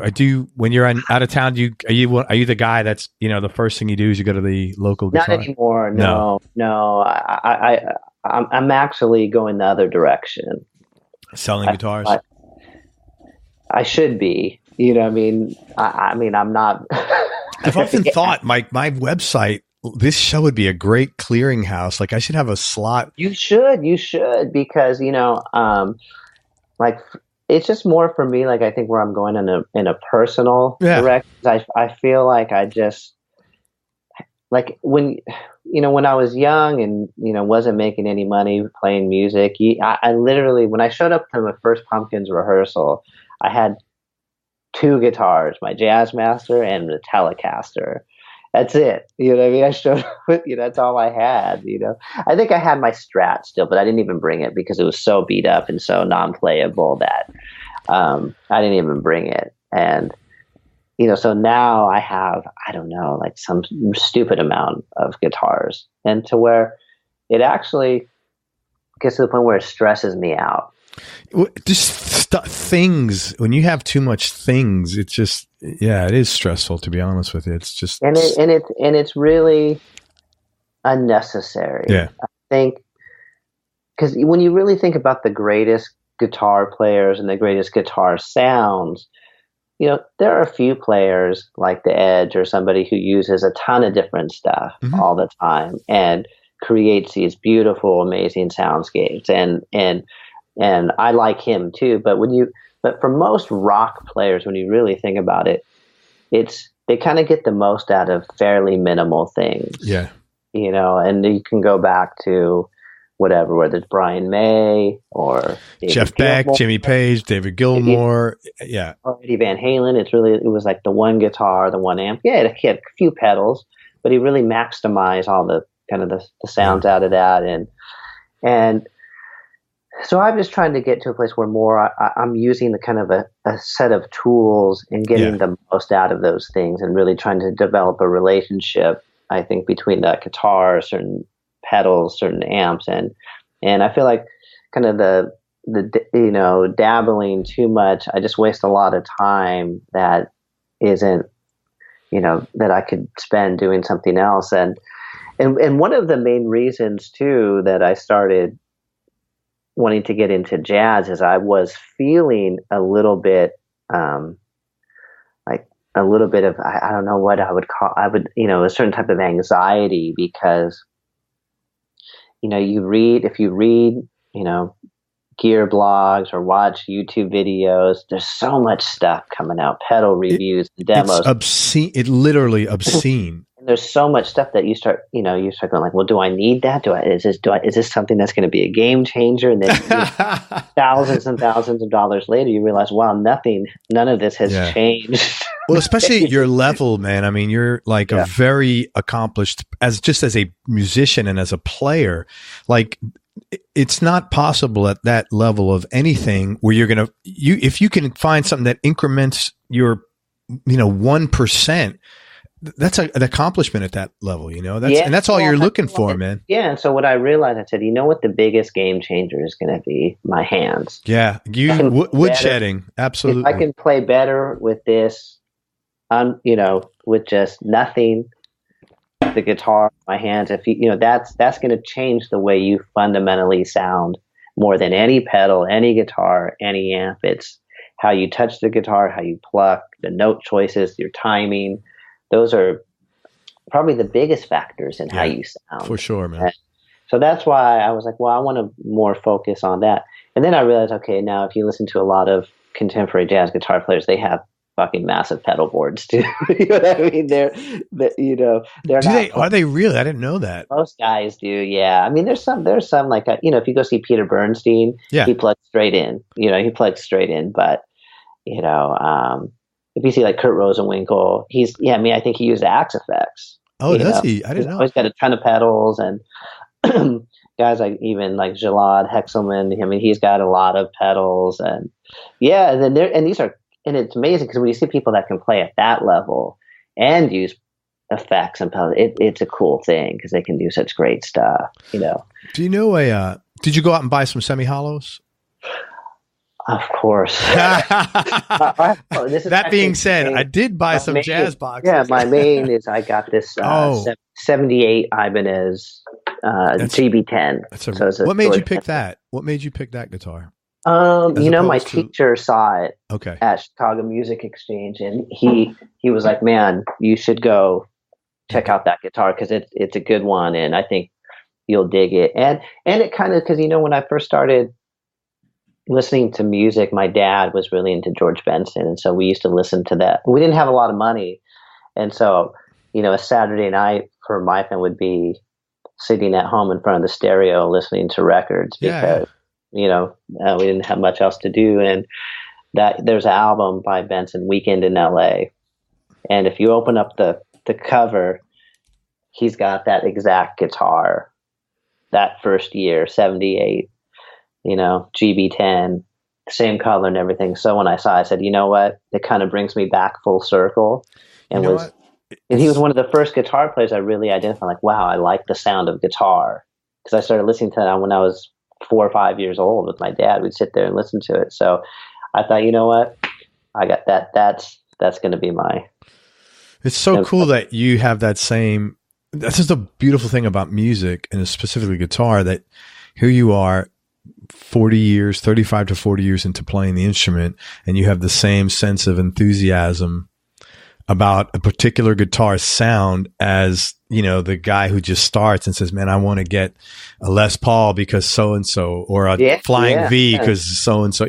Speaker 1: when you're out of town? Are you the guy that's the first thing you do is you go to the local guitar?
Speaker 2: Not anymore. No. I'm actually going the other direction.
Speaker 1: Selling guitars.
Speaker 2: I should be. I mean, I'm not.
Speaker 1: I've often thought my website. This show would be a great clearinghouse. Like, I should have a slot.
Speaker 2: You should because like. It's just more for me, like I think where I'm going in a personal direction. I feel like I just like when I was young and wasn't making any money playing music. I literally, when I showed up to my first Pumpkins rehearsal, I had 2 guitars, my Jazzmaster and the Telecaster. That's it. You know what I mean? I showed up with, that's all I had, I think I had my Strat still, but I didn't even bring it because it was so beat up and so non-playable that I didn't even bring it. And, so now I have, I don't know, like some stupid amount of guitars, and to where it actually gets to the point where it stresses me out.
Speaker 1: Just things, when you have too much things, it's just, it is stressful, to be honest with you. It's just,
Speaker 2: and it's really unnecessary.
Speaker 1: Yeah.
Speaker 2: I think, because when you really think about the greatest guitar players and the greatest guitar sounds, there are a few players like the Edge or somebody who uses a ton of different stuff all the time and creates these beautiful, amazing soundscapes. And I like him too, but for most rock players, when you really think about it, they kind of get the most out of fairly minimal things.
Speaker 1: Yeah.
Speaker 2: And you can go back to whatever, whether it's Brian May or David
Speaker 1: Jeff Beck, Jimmy Page, David Gilmour.
Speaker 2: Or Eddie Van Halen. It was like the one guitar, the one amp. Yeah, he had a few pedals, but he really maximized all the kind of the sounds out of that. And so I'm just trying to get to a place where more I'm using the kind of a set of tools and getting the most out of those things, and really trying to develop a relationship, I think, between that guitar, certain pedals, certain amps, and I feel like kind of the dabbling too much, I just waste a lot of time that isn't, that I could spend doing something else. And one of the main reasons too that I started wanting to get into jazz is I was feeling a little bit like a little bit of, I don't know what I would call, a certain type of anxiety, because if you read gear blogs or watch YouTube videos, there's so much stuff coming out, pedal reviews, demos.
Speaker 1: It's obscene. It literally obscene.
Speaker 2: And there's so much stuff that you start going like, well, do I need that? Is this something that's going to be a game changer? And then thousands and thousands of dollars later, you realize, wow, none of this has changed.
Speaker 1: Well, especially at your level, man. I mean, you're like a very accomplished, as a musician and as a player. Like, it's not possible at that level of anything where you're going to, if you can find something that increments your, 1%, that's an accomplishment at that level, and that's all you're looking for, man.
Speaker 2: Yeah. And so what I realized, I said, what the biggest game changer is going to be? My hands.
Speaker 1: Yeah. Wood shedding. Absolutely.
Speaker 2: If I can play better with this, with just nothing, the guitar, my hands, if that's going to change the way you fundamentally sound more than any pedal, any guitar, any amp. It's how you touch the guitar, how you pluck, the note choices, your timing. Those are probably the biggest factors in how you sound.
Speaker 1: For sure, man.
Speaker 2: And so that's why I was like, well, I want to more focus on that. And then I realized, okay, now if you listen to a lot of contemporary jazz guitar players, they have fucking massive pedal boards too. You know what I mean? They're
Speaker 1: Are they really? I didn't know that.
Speaker 2: Most guys do. Yeah. I mean, there's some like, if you go see Peter Bernstein, he plugs straight in, but if you see like Kurt Rosenwinkel, I think he used Axe effects.
Speaker 1: Oh, does he? I didn't know.
Speaker 2: He's got a ton of pedals, and guys like even like Gilad Hexelman. I mean, he's got a lot of pedals, and yeah, and then and it's amazing because when you see people that can play at that level and use effects and pedals, it's a cool thing because they can do such great stuff.
Speaker 1: Do you know did you go out and buy some semi-hollows?
Speaker 2: Of course.
Speaker 1: That being said, I did buy some jazz boxes.
Speaker 2: Yeah, my main is I got this 78 Ibanez GB10.
Speaker 1: What made you pick that? What made you pick that guitar?
Speaker 2: My teacher saw it
Speaker 1: okay.
Speaker 2: at Chicago Music Exchange, and he was like, "Man, you should go check out that guitar because it's a good one, and I think you'll dig it." And it kind of because when I first started listening to music, my dad was really into George Benson, and so we used to listen to that. We didn't have a lot of money, and so a Saturday night for my family would be sitting at home in front of the stereo listening to records because we didn't have much else to do. And that there's an album by Benson, Weekend in LA, and if you open up the cover, he's got that exact guitar that first year, 78. GB10, same color and everything. So when I saw it, I said, you know what? It kind of brings me back full circle. And he was one of the first guitar players I really identified. Like, wow, I like the sound of guitar. Because I started listening to that when I was 4 or 5 years old with my dad. We'd sit there and listen to it. So I thought, you know what? I got that. That's going to be my.
Speaker 1: It's so cool that you have that same. That's just a beautiful thing about music and specifically guitar, that here you are 35 to 40 years into playing the instrument, and you have the same sense of enthusiasm about a particular guitar sound as, the guy who just starts and says, man, I want to get a Les Paul because so-and-so, or a Flying V because so-and-so,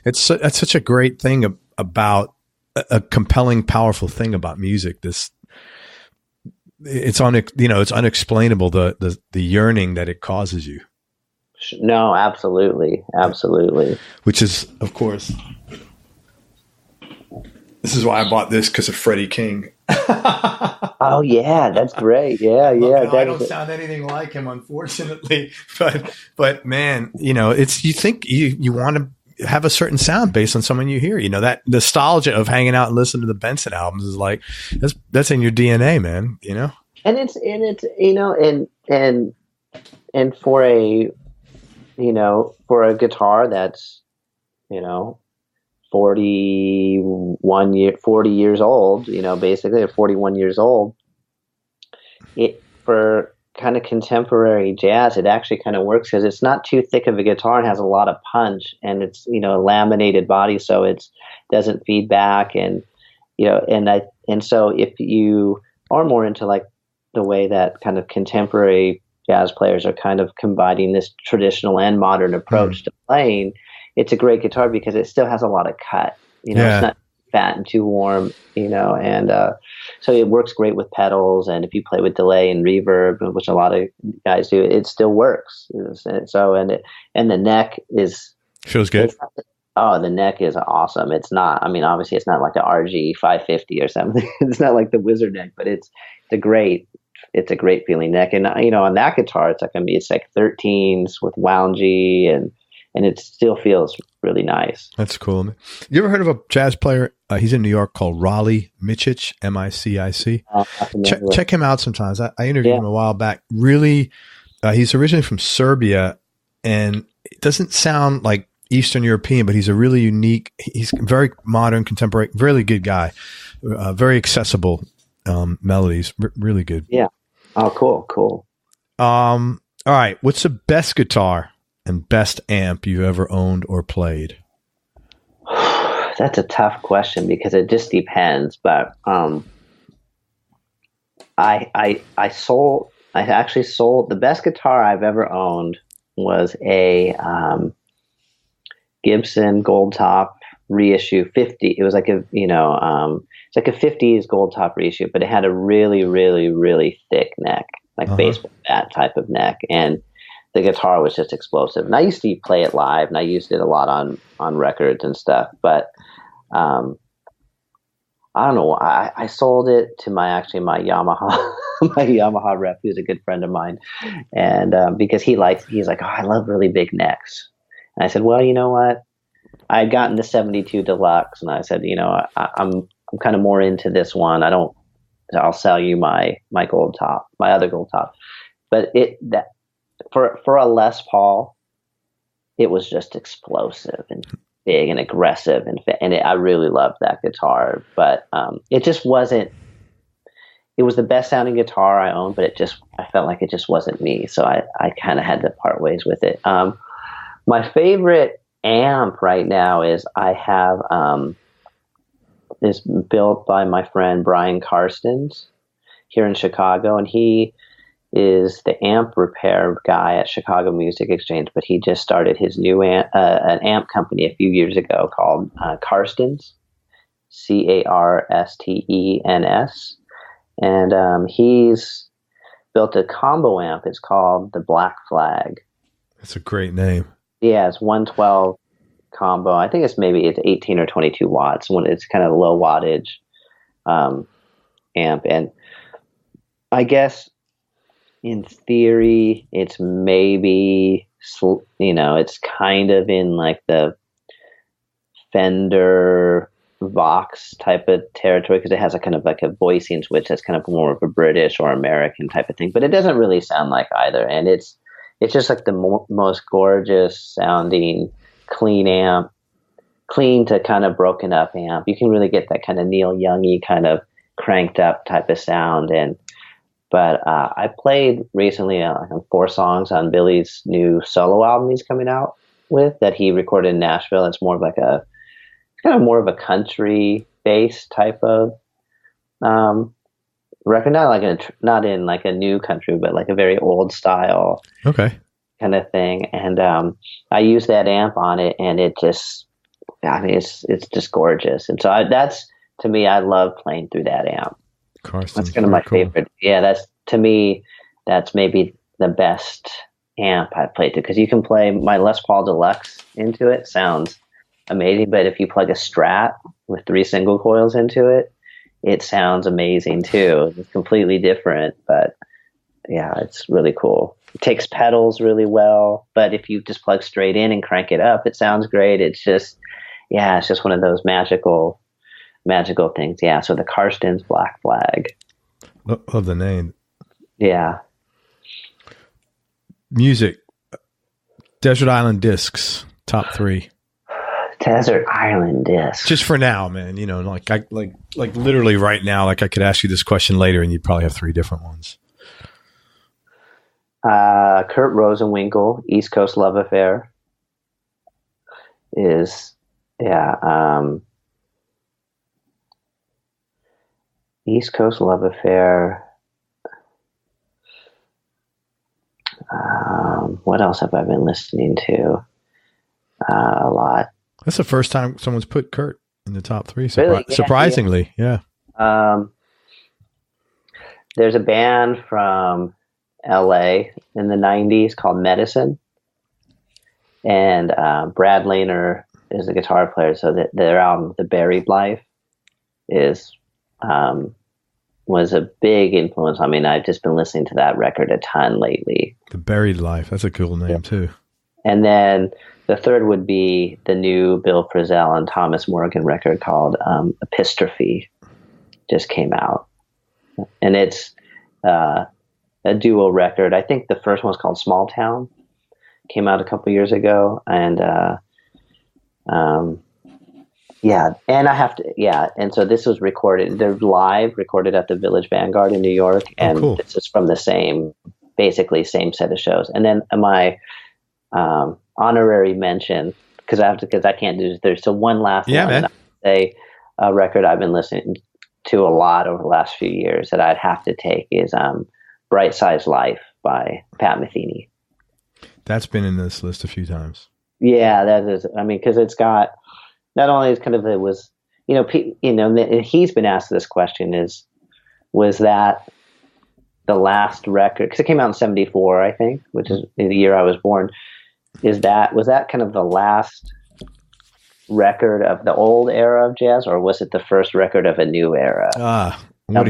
Speaker 1: that's such a great thing about a compelling, powerful thing about music. It's unexplainable, the yearning that it causes you.
Speaker 2: No, absolutely.
Speaker 1: Which is, of course, this is why I bought this, because of Freddie King.
Speaker 2: Oh yeah, that's great. Yeah.
Speaker 1: I don't sound anything like him, unfortunately, but man, it's, you think you want to have a certain sound based on someone you hear. That nostalgia of hanging out and listening to the Benson albums is like that's in your DNA, man.
Speaker 2: And it's and for a guitar that's 40 years old, basically, or 41 years old, for kind of contemporary jazz, it actually kind of works because it's not too thick of a guitar and has a lot of punch, and it's a laminated body, so it doesn't feed back, and so if you are more into like the way that kind of contemporary jazz players are kind of combining this traditional and modern approach to playing, it's a great guitar because it still has a lot of cut. It's not fat and too warm, and so it works great with pedals. And if you play with delay and reverb, which a lot of guys do, it still works. So and the neck
Speaker 1: feels good.
Speaker 2: The neck is awesome. It's not. I mean, obviously, it's not like the RG 550 or something. It's not like the Wizard neck, but it's a great feeling neck. And on that guitar, it's like 13s with woundy, and it still feels really nice.
Speaker 1: That's cool. You ever heard of a jazz player? He's in New York, called Raleigh Micic, Micic. Check him out sometimes. I interviewed him a while back. Really, he's originally from Serbia, and it doesn't sound like Eastern European, but he's a really unique. He's very modern, contemporary, really good guy. Very accessible melodies, really good.
Speaker 2: Yeah. Oh, cool.
Speaker 1: All right. What's the best guitar and best amp you've ever owned or played?
Speaker 2: That's a tough question because it just depends. But I actually sold the best guitar I've ever owned was a Gibson Gold Top reissue 50. It was like it's like a 50s Gold Top reissue, but it had a really, really, really thick neck, like baseball bat type of neck, and the guitar was just explosive. And I used to play it live, and I used it a lot on records and stuff. But I don't know. I sold it to my Yamaha my Yamaha rep, who's a good friend of mine, and because he's like, oh, I love really big necks. And I said, well, you know what? I had gotten the 72 Deluxe, and I said, I'm kind of more into this one. I'll sell you my gold top, my other gold top. But for a Les Paul, it was just explosive and big and aggressive, and I really loved that guitar. But it just wasn't. It was the best sounding guitar I owned, but I felt like it just wasn't me. So I kind of had to part ways with it. My favorite amp right now is I have is built by my friend Brian Karstens here in Chicago, and he is the amp repair guy at Chicago Music Exchange, but he just started his new an amp company a few years ago called Karstens, Carstens, and he's built a combo amp. It's called the Black Flag.
Speaker 1: That's a great name.
Speaker 2: Yeah, it's 112 combo. I think it's 18 or 22 watts. It's kind of low wattage amp, and I guess in theory it's maybe it's kind of in like the Fender Vox type of territory because it has a kind of like a voicing switch that's kind of more of a British or American type of thing, but it doesn't really sound like either. And it's just like the most gorgeous sounding clean amp, clean to kind of broken up amp. You can really get that kind of Neil Young-y kind of cranked up type of sound. But I played recently 4 songs on Billy's new solo album he's coming out with that he recorded in Nashville. It's more of like kind of more of a country based type of record, not in like a new country, but like a very old style kind of thing. And I used that amp on it, and it just, it's just gorgeous. And so that's, to me, I love playing through that amp. That's kind of my favorite. Yeah, that's maybe the best amp I've played to, because you can play my Les Paul Deluxe into it, sounds amazing, but if you plug a Strat with 3 single coils into it, it sounds amazing too. It's completely different, but yeah, it's really cool. It takes pedals really well, but if you just plug straight in and crank it up, it sounds great. It's just one of those magical things. Yeah, so the Karstens Black Flag.
Speaker 1: Love the name.
Speaker 2: Yeah.
Speaker 1: Music. Desert Island Discs, top 3.
Speaker 2: Desert Island Discs.
Speaker 1: Just for now, man. Like literally right now, like I could ask you this question later and you'd probably have 3 different ones.
Speaker 2: Kurt Rosenwinkel, East Coast Love Affair is, East Coast Love Affair. What else have I been listening to? A lot.
Speaker 1: That's the first time someone's put Kurt in the top 3.
Speaker 2: Really?
Speaker 1: Surprisingly, yeah.
Speaker 2: There's a band from LA in the 90s called Medicine, and Brad Lehner is the guitar player. So their album, The Buried Life, was a big influence on me, and I've just been listening to that record a ton lately.
Speaker 1: The Buried Life, that's a cool name too.
Speaker 2: And then the third would be the new Bill Frisell and Thomas Morgan record called Epistrophe, just came out. And it's a duo record. I think the first one was called Small Town, came out a couple years ago. And and so this was recorded, they're live, recorded at the Village Vanguard in New York. And
Speaker 1: cool.
Speaker 2: This is from the basically same set of shows. And then my honorary mention, because I can't do this. There's one last one.
Speaker 1: Man.
Speaker 2: A record I've been listening to a lot over the last few years that I'd have to take is Bright Size Life by Pat Metheny.
Speaker 1: That's been in this list a few times.
Speaker 2: Yeah, that is. I mean, because it's got not only is kind of he's been asked this question: was that the last record? Because it came out in '74, I think, which is the year I was born. Was that kind of the last record of the old era of jazz, or was it the first record of a new era?
Speaker 1: What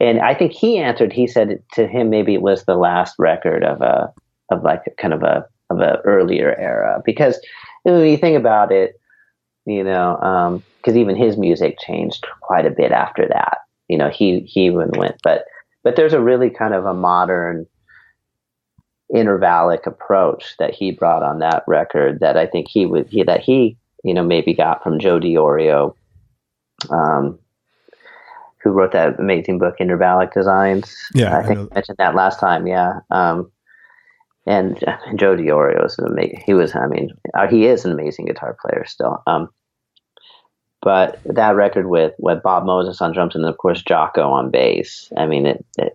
Speaker 2: And I think he answered. He said to him, maybe it was the last record of like a kind of a earlier era, because when you think about it, because even his music changed quite a bit after that. He went, but there's a really kind of a modern intervallic approach that he brought on that record that I think he maybe got from Joe DiOrio, who wrote that amazing book Intervallic Designs.
Speaker 1: Yeah,
Speaker 2: I think I mentioned that last time. Yeah. And Joe DiOrio is he is an amazing guitar player still. But that record with Bob Moses on drums and then of course Jocko on bass,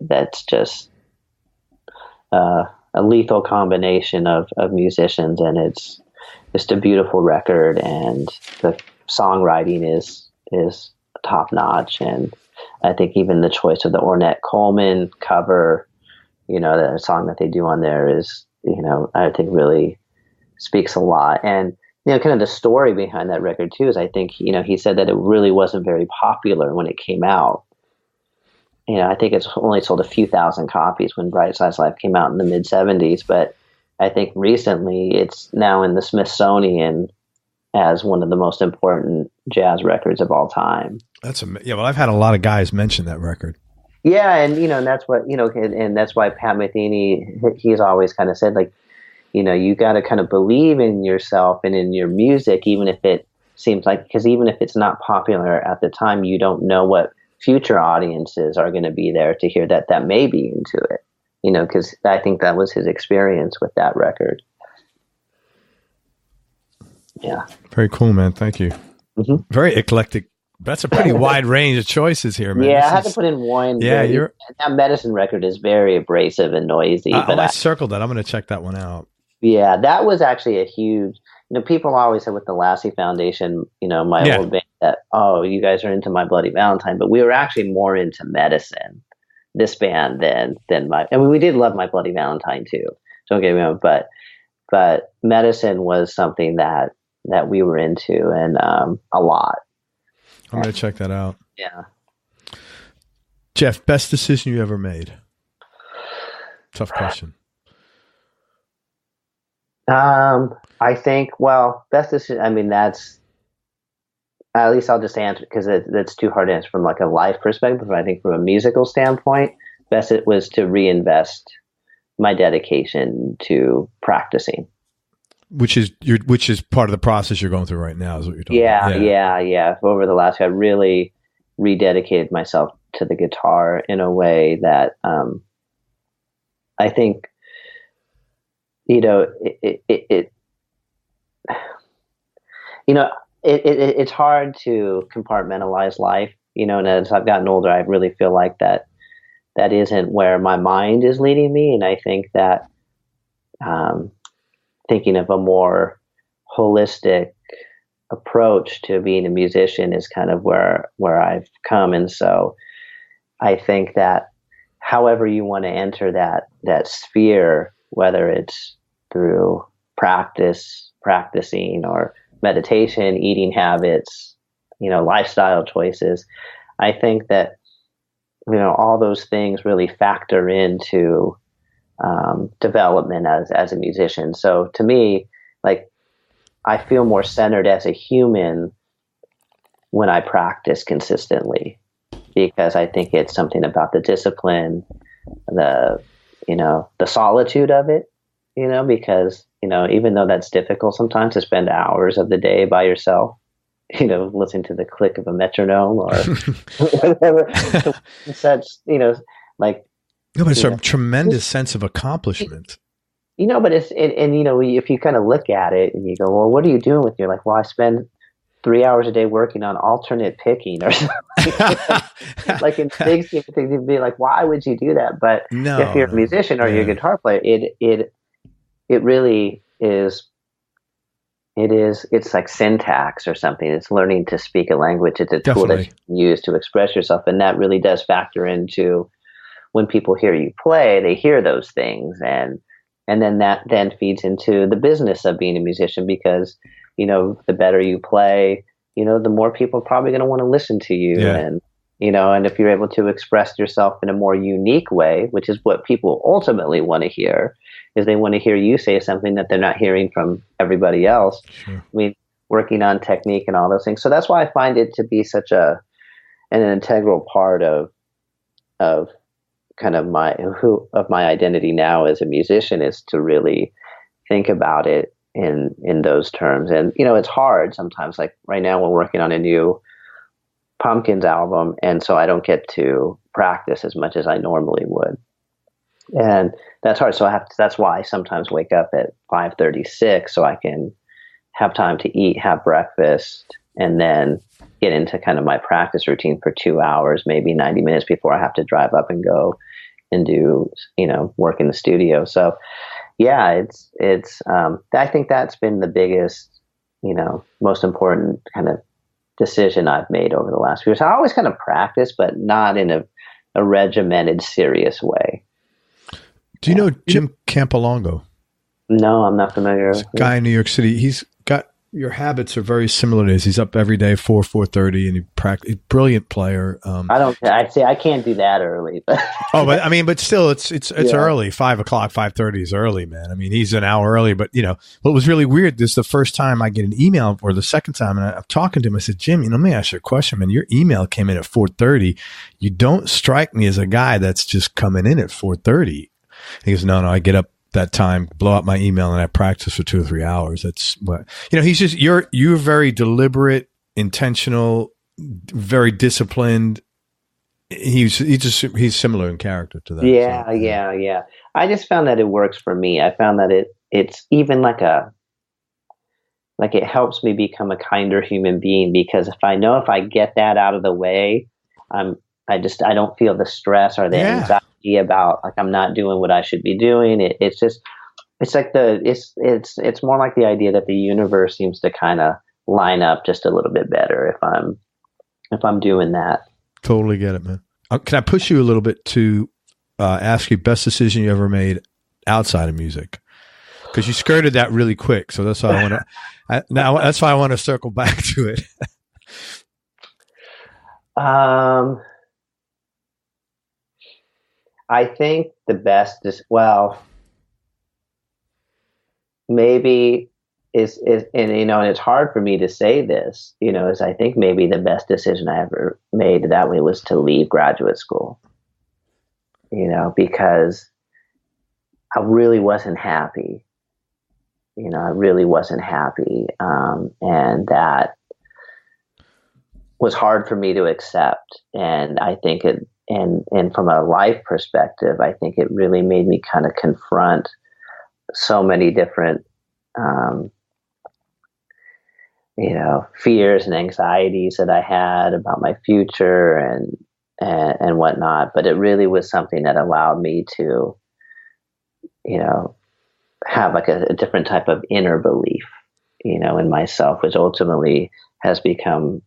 Speaker 2: that's just a lethal combination of musicians, and it's just a beautiful record, and the songwriting is top notch. And I think even the choice of the Ornette Coleman cover, the song that they do on there is, I think really speaks a lot. And, kind of the story behind that record too is I think, he said that it really wasn't very popular when it came out. I think it's only sold a few thousand copies when Bright Size Life came out in the mid 70s, but I think recently it's now in the Smithsonian as one of the most important jazz records of all time.
Speaker 1: Well, I've had a lot of guys mention that record.
Speaker 2: Yeah, and and that's what and that's why Pat Metheny, he's always kind of said, like, you got to kind of believe in yourself and in your music, even if it seems like, because even if it's not popular at the time, you don't know what future audiences are going to be there to hear that may be into it. Because I think that was his experience with that record. Yeah.
Speaker 1: Very cool, man. Thank you.
Speaker 2: Mm-hmm.
Speaker 1: Very eclectic. That's a pretty wide range of choices here, man.
Speaker 2: Yeah, I had to put in one.
Speaker 1: Yeah,
Speaker 2: that Medicine record is very abrasive and noisy.
Speaker 1: I circled that. I'm going to check that one out.
Speaker 2: Yeah, that was actually a huge. People always say with the Lassie Foundation, my old band, that you guys are into My Bloody Valentine, but we were actually more into Medicine, this band, than my. I mean, we did love My Bloody Valentine too. Don't get me wrong, but Medicine was something that we were into, and a lot.
Speaker 1: I'm going to check that out.
Speaker 2: Yeah.
Speaker 1: Jeff, best decision you ever made? Tough question.
Speaker 2: I think, best decision, that's, at least I'll just answer because that's too hard to answer from like a life perspective. But I think from a musical standpoint, best it was to reinvest my dedication to practicing.
Speaker 1: Which is part of the process you're going through right now, is what you're talking about.
Speaker 2: Yeah. Over the last year, I really rededicated myself to the guitar in a way that I think, it's hard to compartmentalize life, and as I've gotten older, I really feel like that isn't where my mind is leading me. And I think that thinking of a more holistic approach to being a musician is kind of where I've come. And so I think that however you want to enter that sphere, whether it's through practicing or meditation, eating habits, lifestyle choices, I think that, all those things really factor into development as a musician. So to me, like, I feel more centered as a human when I practice consistently, because I think it's something about the discipline, the solitude of it, because, even though that's difficult sometimes to spend hours of the day by yourself, listening to the click of a metronome or whatever, such, like.
Speaker 1: No, but it's a tremendous sense of accomplishment.
Speaker 2: But it's, and if you kind of look at it and you go, well, what are you doing with it? You're like, well, I spend 3 hours a day working on alternate picking or something. Like in big scheme of things, you'd be like, why would you do that? But if you're a musician or you're a guitar player, it really is. It's like syntax or something. It's learning to speak a language. It's a tool that you can use to express yourself, and that really does factor into when people hear you play. They hear those things, and then that then feeds into the business of being a musician, because the better you play, the more people are probably going to want to listen to you.
Speaker 1: Yeah.
Speaker 2: And and if you're able to express yourself in a more unique way, which is what people ultimately want to hear, is they want to hear you say something that they're not hearing from everybody else.
Speaker 1: Sure.
Speaker 2: I mean, working on technique and all those things. So that's why I find it to be such an integral part of kind of my identity now as a musician, is to really think about it in those terms. And it's hard sometimes. Like right now, we're working on a new Pumpkins album, and so I don't get to practice as much as I normally would, and that's hard. So that's why I sometimes wake up at 5:36 so I can have time to eat, have breakfast, and then get into kind of my practice routine for 2 hours, maybe 90 minutes before I have to drive up and go and do work in the studio. So yeah, it's I think that's been the biggest, most important kind of decision I've made over the last few years. I always kind of practice, but not in a regimented, serious way.
Speaker 1: Do you know Jim Campolongo?
Speaker 2: No, I'm not familiar.
Speaker 1: He's a guy in New York City. He's got, your habits are very similar to his. He's up every day, 4:30, and he's a brilliant player.
Speaker 2: I can't do that early. But
Speaker 1: but still, it's early. 5 o'clock, 5:30 is early, man. I mean, he's an hour early, but what was really weird, this is the first time I get an email, or the second time, and I'm talking to him. I said, Jim, let me ask you a question, man. Your email came in at 4:30. You don't strike me as a guy that's just coming in at 4:30. He goes, no, I get up that time, blow out my email, and I practice for 2 or 3 hours. That's what, he's just, you're very deliberate, intentional, very disciplined. He's similar in character to that.
Speaker 2: Yeah. I just found that it works for me. I found that it's even like it helps me become a kinder human being, because if I get that out of the way, I don't feel the stress or the anxiety about, like, I'm not doing what I should be doing. It's more like the idea that the universe seems to kind of line up just a little bit better if I'm doing that.
Speaker 1: Totally get it, man. Can I push you a little bit to ask you best decision you ever made outside of music? Because you skirted that really quick, so that's why I want to. That's why I want to circle back to it.
Speaker 2: I think the best is, maybe is, and it's hard for me to say this, is I think maybe the best decision I ever made that way was to leave graduate school, because I really wasn't happy. I really wasn't happy. And that was hard for me to accept. And I think and from a life perspective, I think it really made me kind of confront so many different, fears and anxieties that I had about my future and whatnot. But it really was something that allowed me to, have like a different type of inner belief, in myself, which ultimately has become,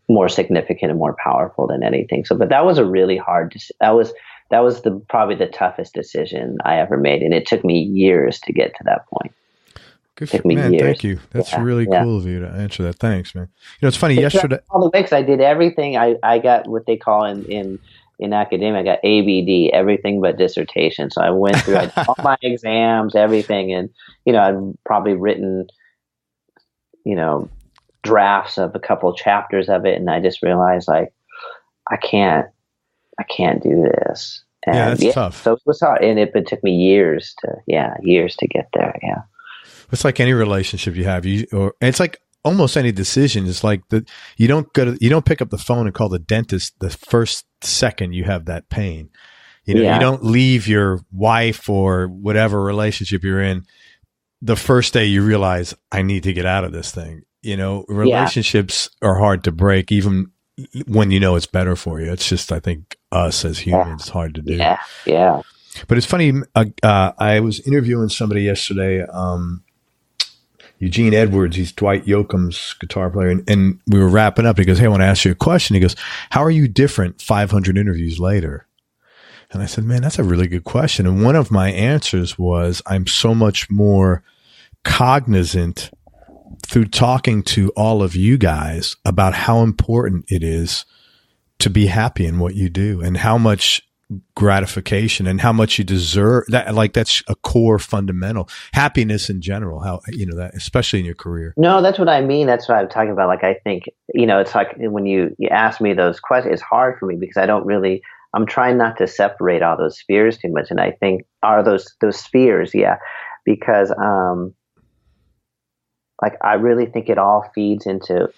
Speaker 2: more significant and more powerful than anything. So, but that was a really hard, that was probably the toughest decision I ever made. And it took me years to get to that point.
Speaker 1: Good for, man. Years. Thank you. That's really cool of you to answer that. Thanks, man. It's funny. Yesterday,
Speaker 2: all the way, 'cause I did everything. I got what they call in academia, I got ABD, everything but dissertation. So I went through all my exams, everything. And, I'd probably written, drafts of a couple chapters of it. And I just realized, like, I can't do this. And
Speaker 1: that's tough.
Speaker 2: So it was hard. And it took me years to get there. Yeah.
Speaker 1: It's like any relationship you have, it's like almost any decision. It's like that you don't pick up the phone and call the dentist the first second you have that pain. You don't leave your wife or whatever relationship you're in the first day you realize, I need to get out of this thing. Relationships are hard to break, even when it's better for you. It's just, I think, us as humans, it's hard to do.
Speaker 2: Yeah.
Speaker 1: But it's funny. I was interviewing somebody yesterday, Eugene Edwards. He's Dwight Yoakam's guitar player. And we were wrapping up. He goes, hey, I want to ask you a question. He goes, how are you different 500 interviews later? And I said, man, that's a really good question. And one of my answers was, I'm so much more cognizant through talking to all of you guys about how important it is to be happy in what you do, and how much gratification and how much you deserve that. Like, that's a core fundamental happiness in general, how, that, especially in your career.
Speaker 2: No, that's what I mean. That's what I'm talking about. Like, I think, it's like when you ask me those questions, it's hard for me because I'm trying not to separate all those spheres too much. And I think those spheres. Yeah. Because, like, I really think it all feeds into,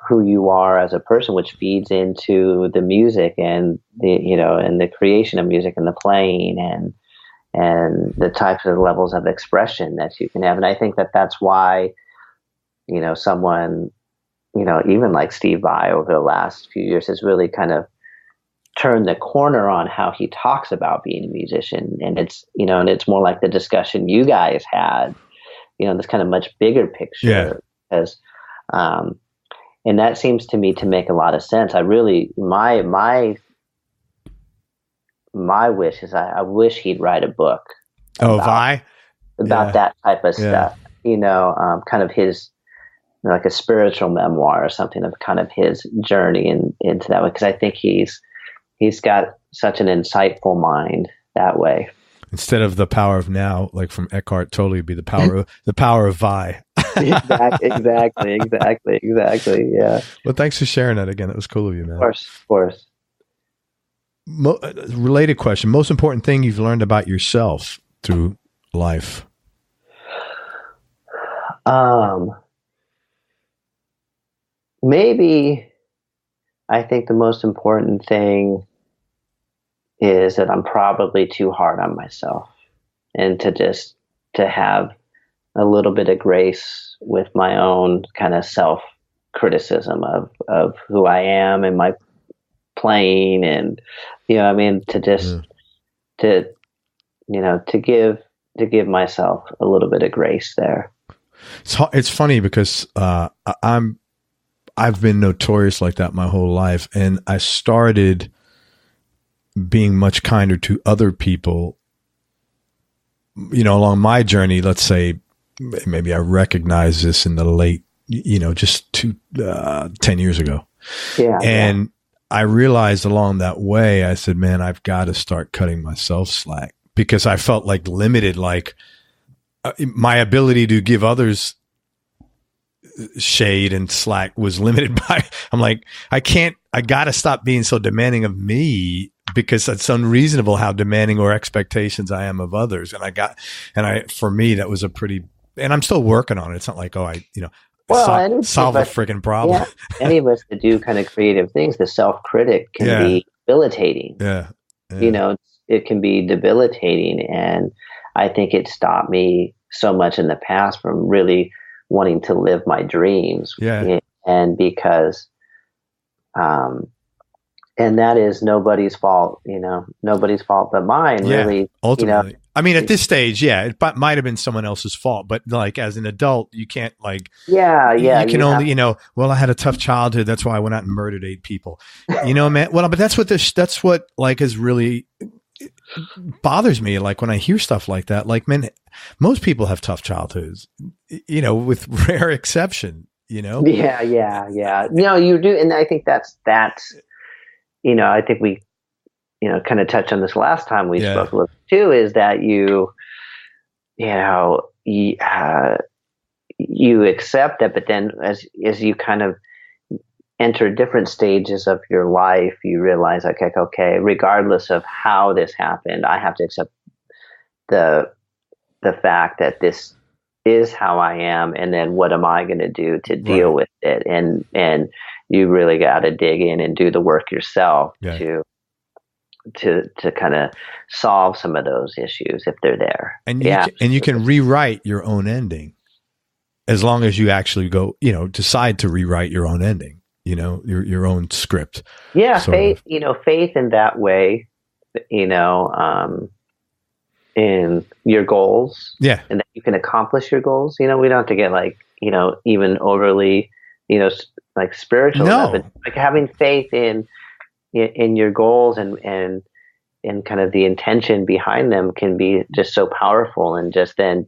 Speaker 2: who you are as a person, which feeds into the music and and the creation of music and the playing and the types of levels of expression that you can have. And I think that that's why, someone, even like Steve Vai over the last few years has really kind of turned the corner on how he talks about being a musician. And it's, and it's more like the discussion you guys had, this kind of much bigger picture.
Speaker 1: Yeah.
Speaker 2: As, and that seems to me to make a lot of sense. I really, my wish is I wish he'd write a book.
Speaker 1: Vai?
Speaker 2: About that type of stuff, kind of his, like a spiritual memoir or something of kind of his journey into that way. Cause I think he's got such an insightful mind that way.
Speaker 1: Instead of the power of now, like from Eckhart Tolle, would be the power of Vai.
Speaker 2: Exactly. Yeah.
Speaker 1: Well, thanks for sharing that again. That was cool of you, man.
Speaker 2: Of course.
Speaker 1: Related question: most important thing you've learned about yourself through life?
Speaker 2: Maybe I think the most important thing is that I'm probably too hard on myself, and to have a little bit of grace with my own kind of self criticism of who I am and my playing, and to give myself a little bit of grace there.
Speaker 1: It's funny because I've been notorious like that my whole life, and I started being much kinder to other people, along my journey. Let's say maybe I recognized this in the late, just 10 years ago.
Speaker 2: Yeah.
Speaker 1: And I realized along that way, I said, man, I've got to start cutting myself slack, because I felt like limited, like my ability to give others shade and slack was limited by, I'm like, I got to stop being so demanding of me, because it's unreasonable how demanding or expectations I am of others. And for me, that was and I'm still working on it. It's not like, solve a freaking problem.
Speaker 2: Yeah, any of us that do kind of creative things, the self-critic can be debilitating.
Speaker 1: Yeah.
Speaker 2: It can be debilitating. And I think it stopped me so much in the past from really wanting to live my dreams.
Speaker 1: Yeah.
Speaker 2: And because, and that is nobody's fault, nobody's fault but mine, really.
Speaker 1: Ultimately. I mean, at this stage, it might have been someone else's fault, but like as an adult, you can't you can only, well, I had a tough childhood. That's why I went out and murdered 8 people, man. Well, but that's what like is really bothers me. Like when I hear stuff like that, like, man, most people have tough childhoods, with rare exception, Yeah. You do. And I think that's, I think we, kind of touched on this last time we spoke a little too, is that you accept it, but then as you kind of enter different stages of your life, you realize, okay, regardless of how this happened, I have to accept the fact that this is how I am, and then what am I going to do to deal with it? And you really got to dig in and do the work yourself to kind of solve some of those issues if they're there. And you can rewrite your own ending as long as you actually go, decide to rewrite your own ending, your own script.
Speaker 2: Yeah. Faith in that way, in your goals. Yeah. And that you can accomplish your goals. We don't have to get even overly, like spiritual.
Speaker 1: No.
Speaker 2: But like having faith in your goals and kind of the intention behind them can be just so powerful, and just then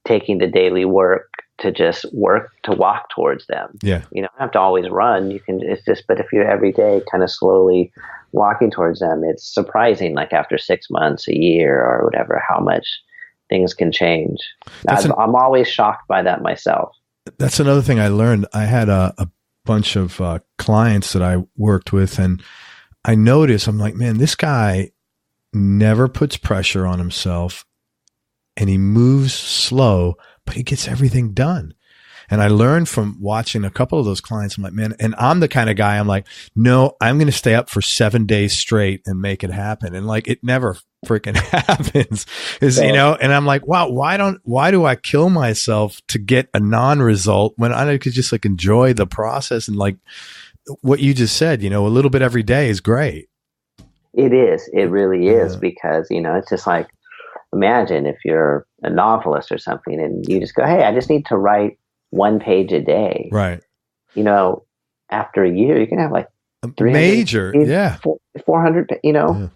Speaker 2: taking the daily work to just walk towards them.
Speaker 1: Yeah.
Speaker 2: You don't have to always run. But if you're every day kind of slowly walking towards them, it's surprising, like after 6 months, a year or whatever, how much things can change. I'm always shocked by that myself.
Speaker 1: That's another thing I learned. I had a bunch of clients that I worked with, and I noticed, I'm like, man, this guy never puts pressure on himself, and he moves slow, but he gets everything done. And I learned from watching a couple of those clients, I'm like, man, and I'm the kind of guy, I'm like, no, I'm going to stay up for 7 days straight and make it happen. And like, it never freaking happens, and I'm like, wow, why do I kill myself to get a non-result when I could just like enjoy the process? And like what you just said, a little bit every day is great.
Speaker 2: It is. It really is, because, it's just like, imagine if you're a novelist or something and you just go, hey, I just need to write 1 page a day.
Speaker 1: Right.
Speaker 2: After a year, you can have like 400,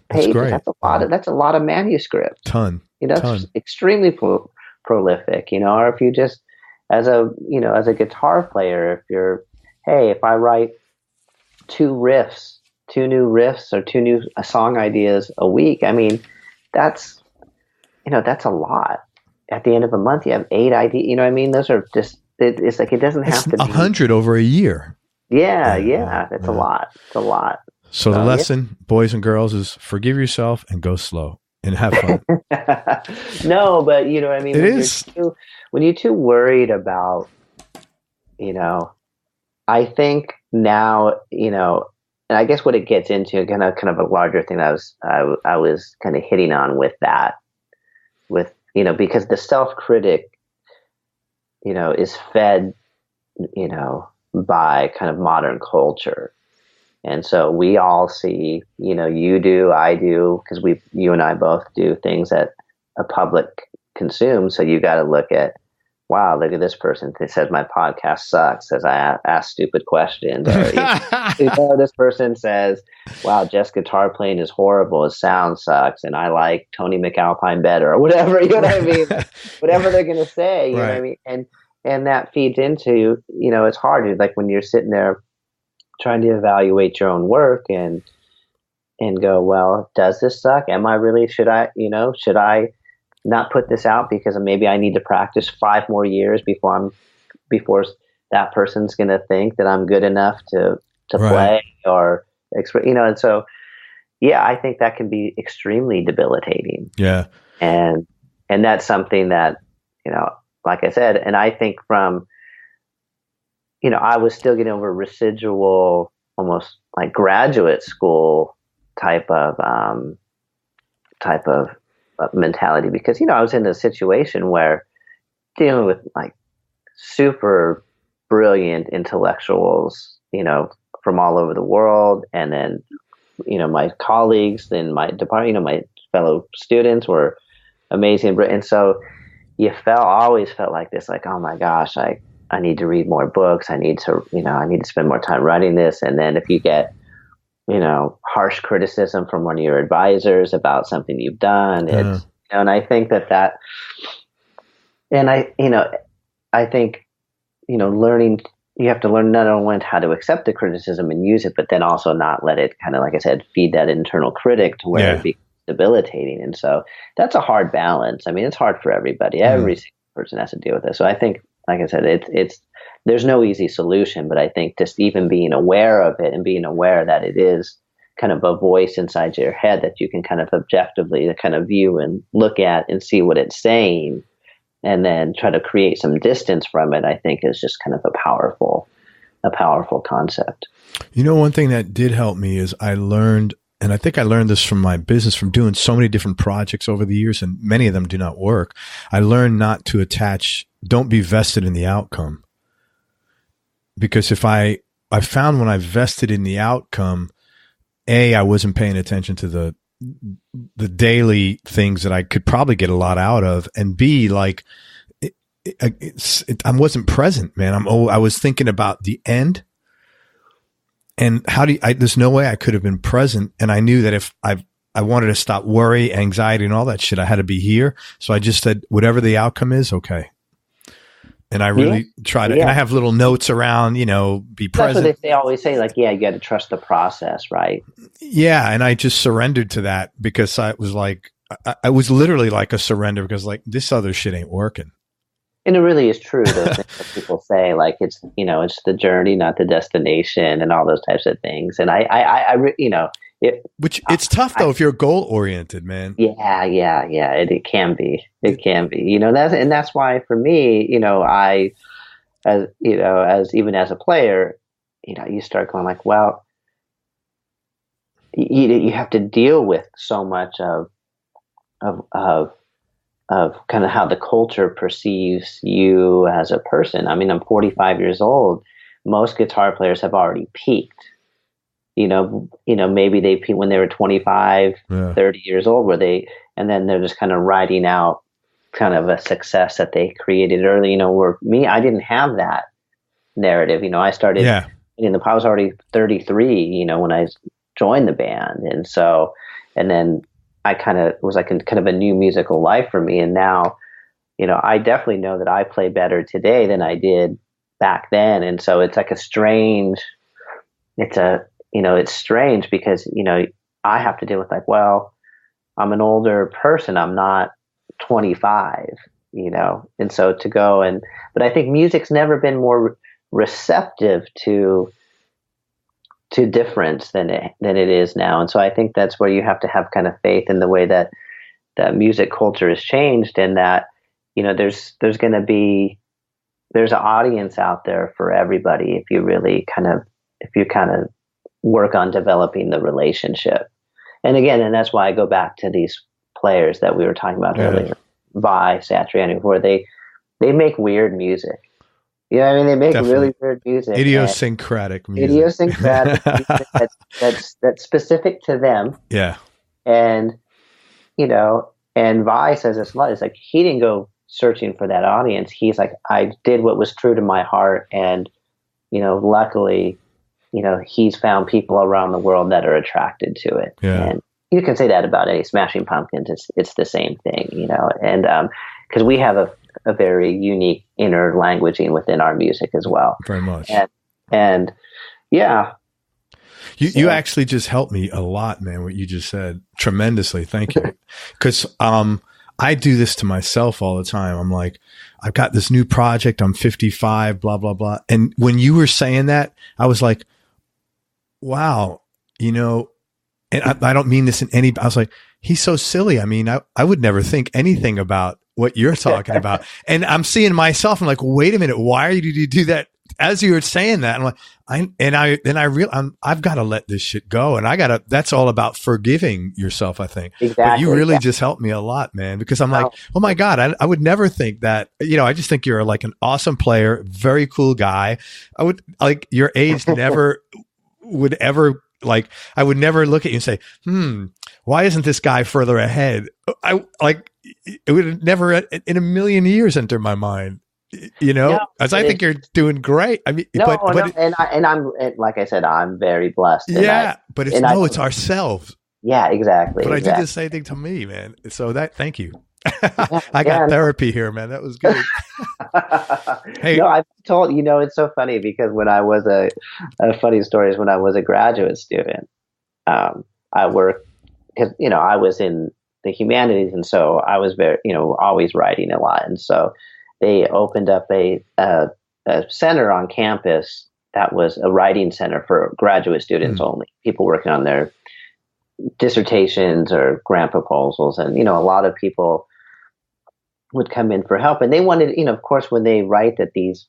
Speaker 2: pages.
Speaker 1: Great.
Speaker 2: That's a lot of manuscript.
Speaker 1: Ton.
Speaker 2: That's extremely prolific, or if you just, as a guitar player, if I write 2 new riffs or 2 new song ideas a week, I mean, that's a lot. At the end of a month, you have 8 ideas, those are just, it's like, it doesn't have to be
Speaker 1: 100 over a year.
Speaker 2: Yeah. That's a lot. It's a lot.
Speaker 1: So the lesson, boys and girls, is forgive yourself and go slow and have fun.
Speaker 2: No, but when you're too worried about, I think now, and I guess what it gets into, kind of a larger thing that I was kind of hitting on with that, because the self-critic, is fed, by kind of modern culture. And so we all see, you do, I do, because you and I both do things that a public consumes. So you got to look at, wow, look at this person that says my podcast sucks, says I ask stupid questions. Or, this person says, wow, Jeff's guitar playing is horrible, his sound sucks, and I like Tony McAlpine better, or whatever, you know what I mean? Whatever they're going to say, you know what I mean? And that feeds into, it's hard. Like when you're sitting there trying to evaluate your own work and go, well, does this suck? Am I really, should I not put this out because maybe I need to practice 5 more years before that person's going to think that I'm good enough to play or, and so, I think that can be extremely debilitating.
Speaker 1: Yeah.
Speaker 2: And that's something that, like I said, and I think from, I was still getting over residual, almost like graduate school type of mentality, because, I was in a situation where dealing with like super brilliant intellectuals, from all over the world. And then, my colleagues in my department, my fellow students were amazing. And so always felt like this, like, oh my gosh, I need to read more books. I need to spend more time writing this. And then if you get, harsh criticism from one of your advisors about something you've done, it's, and I think that, and I think, learning, you have to learn not only how to accept the criticism and use it, but then also not let it kind of, like I said, feed that internal critic to where it becomes debilitating. And so that's a hard balance. I mean, it's hard for everybody. Every single person has to deal with it. So I think, like I said, there's no easy solution, but I think just even being aware of it and being aware that it is kind of a voice inside your head that you can kind of objectively kind of view and look at and see what it's saying, and then try to create some distance from it, I think is just kind of a powerful concept.
Speaker 1: One thing that did help me is I learned, and I think I learned this from my business, from doing so many different projects over the years, and many of them do not work. I learned not to don't be vested in the outcome. Because if I found when I vested in the outcome, I wasn't paying attention to the daily things that I could probably get a lot out of, and B, like I wasn't present, man. I was thinking about the end, and there's no way I could have been present. And I knew that if I wanted to stop worry, anxiety, and all that shit, I had to be here. So I just said, whatever the outcome is, okay. And I really try to, and I have little notes around, be present.
Speaker 2: That's what they always say, like, you got to trust the process, right?
Speaker 1: Yeah. And I just surrendered to that because I was like, I was literally like a surrender because like this other shit ain't working.
Speaker 2: And it really is true, those things that people say, like it's the journey, not the destination, and all those types of things. And
Speaker 1: it's tough though if you're goal oriented, man.
Speaker 2: Yeah. It can be. It can be. That's why for me, as even as a player, you start going like, well, you have to deal with so much of kind of how the culture perceives you as a person. I mean, I'm 45 years old. Most guitar players have already peaked. Maybe they peaked when they were 25, 30 years old, and then they're just kind of riding out kind of a success that they created early. Where me, I didn't have that narrative. I started I was already 33, when I joined the band. And then I it was like kind of a new musical life for me. And now, I definitely know that I play better today than I did back then. And so it's like it's strange because, I have to deal with like, well, I'm an older person. I'm not 25, and so to go but I think music's never been more receptive to difference than it is now. And so I think that's where you have to have kind of faith in the way that music culture has changed, and that, there's an audience out there for everybody if you kind of work on developing the relationship. And that's why I go back to these players that we were talking about earlier, Vi, Satriani, where they make weird music. They make really weird music.
Speaker 1: Idiosyncratic music.
Speaker 2: Music that's specific to them.
Speaker 1: Yeah.
Speaker 2: And, and Vi says this a lot. It's like, he didn't go searching for that audience. He's like, I did what was true to my heart. And, luckily, he's found people around the world that are attracted to it.
Speaker 1: Yeah.
Speaker 2: And you can say that about any Smashing Pumpkins. It's the same thing, and because we have a very unique inner languaging within our music as well.
Speaker 1: Very much.
Speaker 2: And yeah.
Speaker 1: You actually just helped me a lot, man, what you just said. Tremendously. Thank you. Because I do this to myself all the time. I'm like, I've got this new project. I'm 55, blah, blah, blah. And when you were saying that, I was like, wow, and I don't mean this I was like, he's so silly. I mean, I would never think anything about what you're talking about. And I'm seeing myself. I'm like, wait a minute. Why did you do that? As you were saying that, I'm like, I've got to let this shit go. And that's all about forgiving yourself, I think.
Speaker 2: Exactly.
Speaker 1: But you really just helped me a lot, man, because I'm like, oh my God, I would never think that, I just think you're like an awesome player, very cool guy. I would like your age never would ever like, I would never look at you and say, why isn't this guy further ahead? It would never in a million years enter my mind, as I think you're doing great. I mean,
Speaker 2: I'm like I said, I'm very blessed.
Speaker 1: But it's ourselves.
Speaker 2: Yeah, exactly.
Speaker 1: But I did the same thing to me, man. So thank you. I got therapy here, man. That was good.
Speaker 2: Hey, I've told, it's so funny because when I was a funny story is when I was a graduate student, I worked because, I was in the humanities. And so I was very, always writing a lot. And so they opened up a center on campus that was a writing center for graduate students only, people working on their dissertations or grant proposals. And, a lot of people would come in for help, and they wanted, of course, when they write these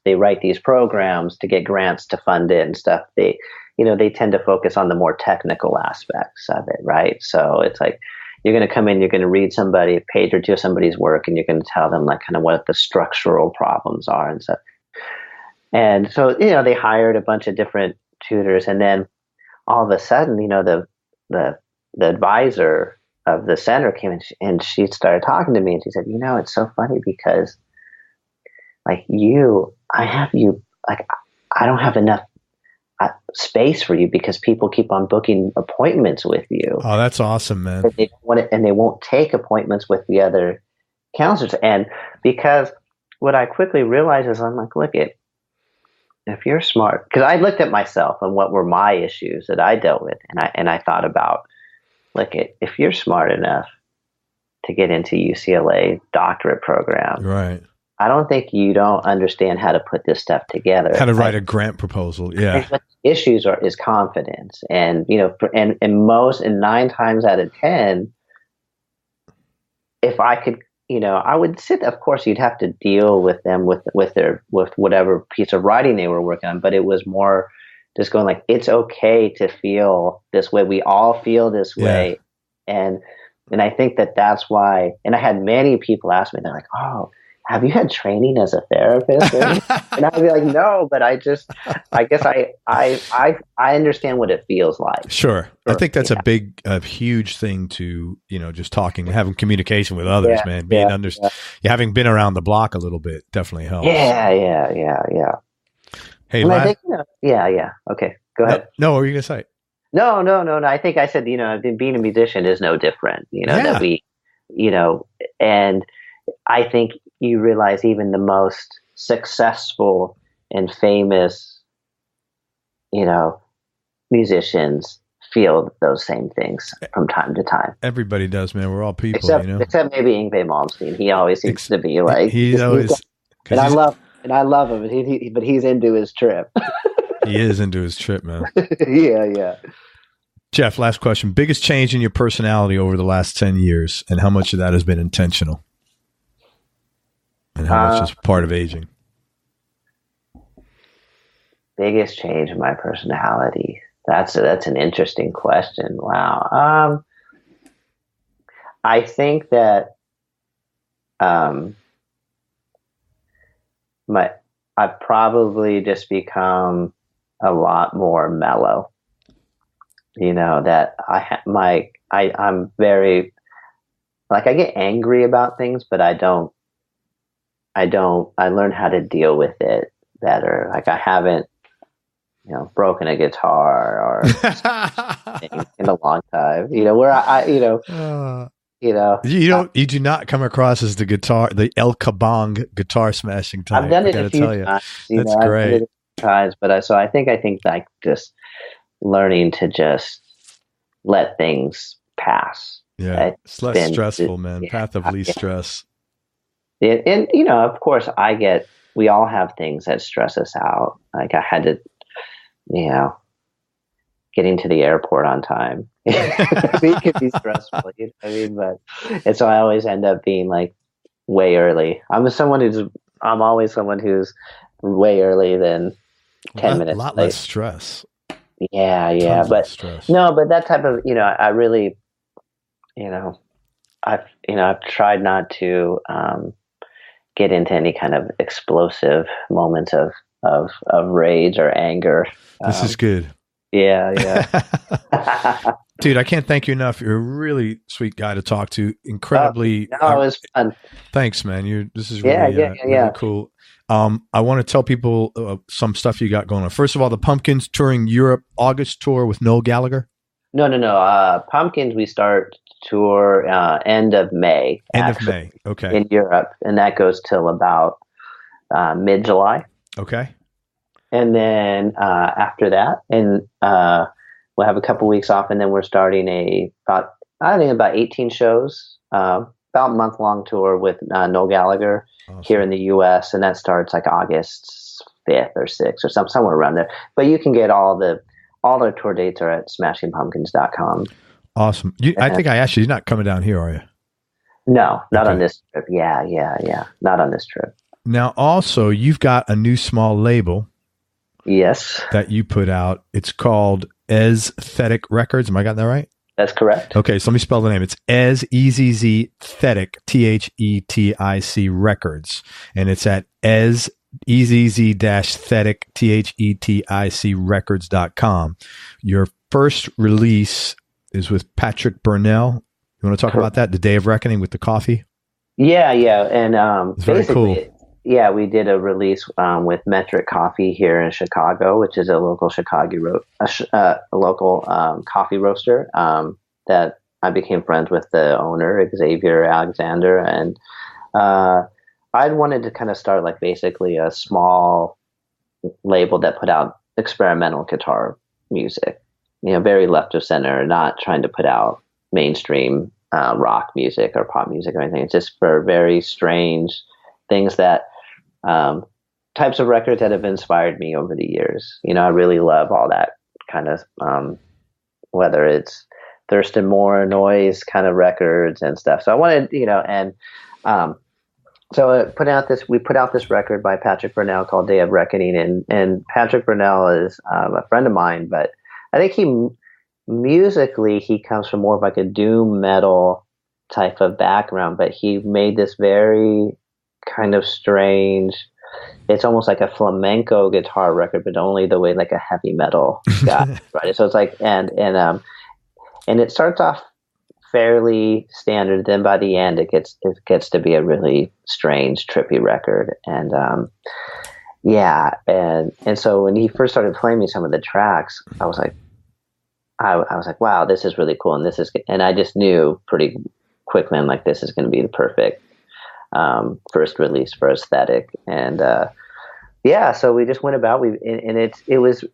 Speaker 2: programs to get grants to fund it and stuff, they tend to focus on the more technical aspects of it. Right. So it's like, you're going to come in, you're going to read a page or two of somebody's work, and you're going to tell them like kind of what the structural problems are and stuff. And so, they hired a bunch of different tutors, and then all of a sudden, the advisor of the center came in, and she started talking to me, and she said, it's so funny because like I don't have enough space for you because people keep on booking appointments with you.
Speaker 1: Oh, that's awesome, man.
Speaker 2: They won't take appointments with the other counselors. And because what I quickly realized is I'm like, look, if you're smart, because I looked at myself and what were my issues that I dealt with, and I thought about, look, if you're smart enough to get into UCLA doctorate program,
Speaker 1: right?
Speaker 2: I don't think you don't understand how to put this stuff together.
Speaker 1: How to write a grant proposal, yeah.
Speaker 2: What the issues is confidence, and and 9 times out of 10, if I could, I would sit. Of course, you'd have to deal with them with whatever piece of writing they were working on, but it was more just going like, it's okay to feel this way. We all feel this way, and I think that's why. And I had many people ask me, they're like, "Oh, have you had training as a therapist?" And I'd be like, "No, but I guess I understand what it feels like."
Speaker 1: Sure. I think that's a huge thing to, just talking, having communication with others, man. Having been around the block a little bit definitely helps.
Speaker 2: Yeah.
Speaker 1: Hey,
Speaker 2: and I think, okay, go ahead.
Speaker 1: No, what were you going to say?
Speaker 2: No. I think I said, being a musician is no different, that we, and I think you realize even the most successful and famous, musicians feel those same things from time to time.
Speaker 1: Everybody does, man. We're all people,
Speaker 2: except maybe Yngwie Malmsteen. He always seems to be like,
Speaker 1: he's always,
Speaker 2: and I love him, but he's into his trip.
Speaker 1: He is into his trip, man.
Speaker 2: Yeah.
Speaker 1: Jeff, last question. Biggest change in your personality over the last 10 years, and how much of that has been intentional? And how much is part of aging?
Speaker 2: Biggest change in my personality. That's an interesting question. Wow. I think that I've probably just become a lot more mellow. That I'm very, like, I get angry about things, but I learn how to deal with it better. Like, I haven't, broken a guitar or in a long time, where
Speaker 1: you do not come across as the El Kabong guitar smashing type.
Speaker 2: I've done it a few times.
Speaker 1: That's great.
Speaker 2: Times, but I think like just learning to just let things pass.
Speaker 1: Yeah, it's less stressful, man. Path of least stress.
Speaker 2: And of course, we all have things that stress us out. Like, I had to, getting to the airport on time. It could be stressful, and so I always end up being like way early. I'm always someone who's way early than 10 minutes. A lot
Speaker 1: less stress.
Speaker 2: Yeah, but stress. No, but that type of, I really, I've tried not to get into any kind of explosive moments of rage or anger.
Speaker 1: This is good.
Speaker 2: Yeah.
Speaker 1: Dude, I can't thank you enough. You're a really sweet guy to talk to. Incredibly.
Speaker 2: It was fun.
Speaker 1: Thanks, man. This is really, really cool. I want to tell people some stuff you got going on. First of all, the Pumpkins touring Europe, August tour with Noel Gallagher.
Speaker 2: No. Pumpkins, we start tour end of May.
Speaker 1: Okay.
Speaker 2: In Europe, and that goes till about mid-July.
Speaker 1: Okay.
Speaker 2: And then after that, and we'll have a couple weeks off, and then we're starting about 18 shows, about a month-long tour with Noel Gallagher. Awesome. Here in the U.S., and that starts like August 5th or 6th or somewhere around there. But you can get all their tour dates are at smashingpumpkins.com.
Speaker 1: Awesome. I think I asked you, you're not coming down here, are you?
Speaker 2: No, not on this trip. Yeah. Not on this trip.
Speaker 1: Now, also, you've got a new small label.
Speaker 2: Yes.
Speaker 1: That you put out. It's called Aesthetic Records. Am I getting that right?
Speaker 2: That's correct.
Speaker 1: Okay, so let me spell the name. It's Thetic, THETIC Records. And it's at Thetic, THETIC Records.com. Your first release is with Patrick Burnell. You want to talk about that? The Day of Reckoning with the coffee? Yeah.
Speaker 2: And
Speaker 1: it's very cool.
Speaker 2: Yeah, we did a release with Metric Coffee here in Chicago, which is a local coffee roaster that I became friends with the owner, Xavier Alexander, and I'd wanted to kind of start like basically a small label that put out experimental guitar music, very left of center, not trying to put out mainstream rock music or pop music or anything. It's just for very strange things that types of records that have inspired me over the years. I really love all that kind of whether it's Thurston Moore noise kind of records and stuff. So I wanted, and so we put out this record by Patrick Burnell called Day of Reckoning, and Patrick Burnell is a friend of mine, but I think musically he comes from more of like a doom metal type of background, but he made this very kind of strange, it's almost like a flamenco guitar record, but only the way like a heavy metal guy, right? So it's like, and it starts off fairly standard. Then by the end, it gets to be a really strange, trippy record. And and so when he first started playing me some of the tracks, I was like, wow, this is really cool, and I just knew pretty quickly, like, this is going to be the perfect first release for aesthetic. And so we just went about. It was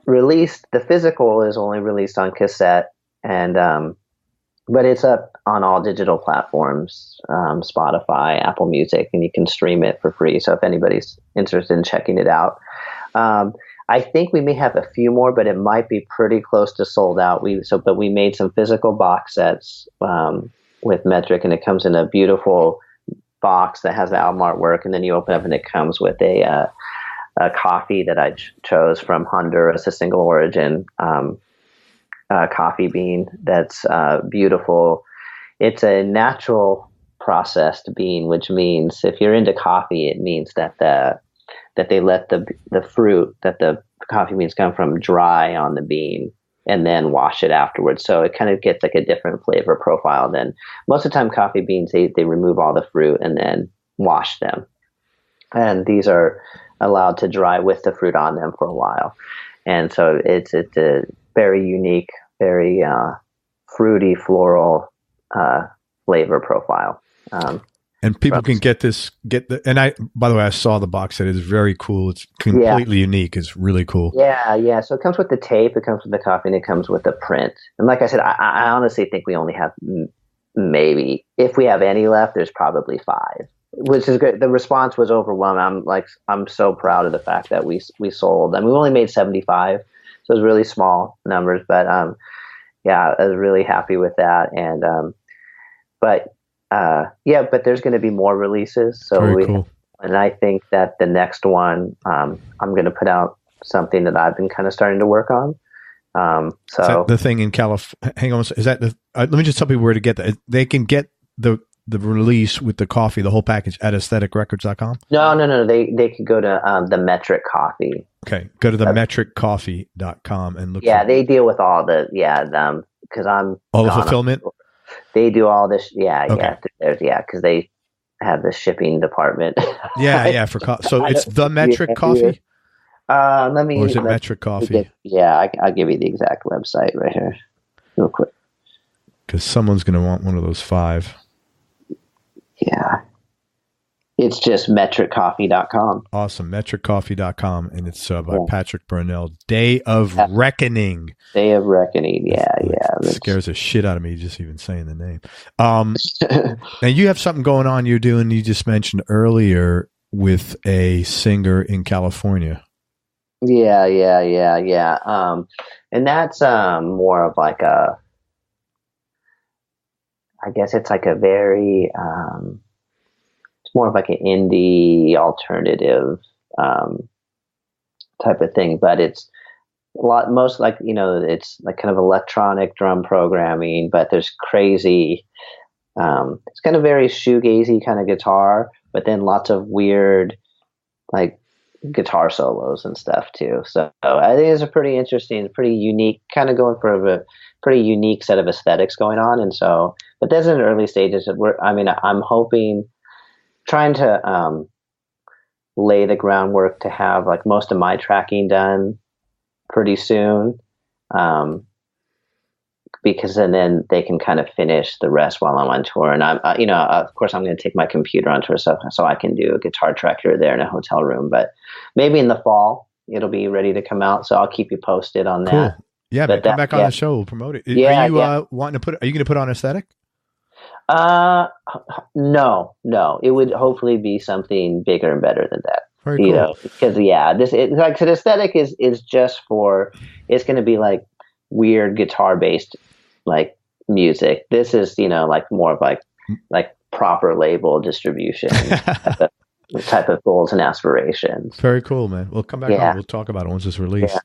Speaker 2: released. The physical is only released on cassette, and but it's up on all digital platforms, Spotify, Apple Music, and you can stream it for free. So if anybody's interested in checking it out, I think we may have a few more, but it might be pretty close to sold out. But we made some physical box sets with Metric, and it comes in a beautiful box that has the album artwork, and then you open up and it comes with a coffee that I chose from Honduras, a single origin coffee bean that's beautiful. It's a natural processed bean, which means if you're into coffee, it means that they let the fruit that the coffee beans come from dry on the bean and then wash it afterwards. So it kind of gets like a different flavor profile than most of the time coffee beans. They remove all the fruit and then wash them. And these are allowed to dry with the fruit on them for a while. And so it's a very unique, very fruity, floral flavor profile.
Speaker 1: And people can by the way, I saw the box set. It's very cool. It's completely unique. It's really cool.
Speaker 2: Yeah. So it comes with the tape, it comes with the copy, and it comes with the print. And like I said, I honestly think we only have maybe, if we have any left, there's probably 5, which is good. The response was overwhelming. I'm so proud of the fact that we sold. I mean, we only made 75, so it was really small numbers, but I was really happy with that. And but there's going to be more releases. So cool. And I think that the next one, I'm going to put out something that I've been kind of starting to work on. Is
Speaker 1: that the thing in California? Hang on, is that the? Let me just tell people where to get that. They can get the release with the coffee, the whole package, at aestheticrecords.com.
Speaker 2: No. They could go to the Metric Coffee.
Speaker 1: Okay, go to the metriccoffee.com and look.
Speaker 2: Yeah, they deal with all the because I'm
Speaker 1: all the fulfillment.
Speaker 2: They do all this,
Speaker 1: okay.
Speaker 2: Because they have the shipping department.
Speaker 1: So it's the Metric Coffee.
Speaker 2: Or
Speaker 1: is it Metric Coffee?
Speaker 2: I'll give you the exact website right here, real quick.
Speaker 1: Because someone's going to want one of those 5.
Speaker 2: Yeah, it's just metriccoffee.com.
Speaker 1: Awesome, metriccoffee.com, and it's by Patrick Burnell. Day of Reckoning.
Speaker 2: Day of Reckoning. Yeah.
Speaker 1: It scares the shit out of me just even saying the name. Now you have something going on. You just mentioned earlier with a singer in California.
Speaker 2: Yeah. And that's more of like I guess it's like a very it's more of like an indie alternative type of thing, but it's it's like kind of electronic drum programming, but there's crazy it's kind of very shoegazy kind of guitar, but then lots of weird like guitar solos and stuff too. So I think it's a pretty interesting, pretty unique, kind of going for a pretty unique set of aesthetics going on. And so, but that's in the early stages. I'm hoping, trying to lay the groundwork to have like most of my tracking done pretty soon. because then they can kind of finish the rest while I'm on tour. And I'm, of course, I'm going to take my computer on tour so I can do a guitar track here or there in a hotel room. But maybe in the fall it'll be ready to come out. So I'll keep you posted on that.
Speaker 1: Cool. Yeah, but come back on the show. We'll promote it.
Speaker 2: Yeah,
Speaker 1: are you wanting to are you going to put on Aesthetic?
Speaker 2: No. It would hopefully be something bigger and better than that.
Speaker 1: Very cool.
Speaker 2: Because like the Aesthetic is just for, it's going to be like weird guitar based like music. This is, like more of like proper label distribution type of goals and aspirations.
Speaker 1: Very cool, man. We'll come back on. We'll talk about it once it's released. Yeah.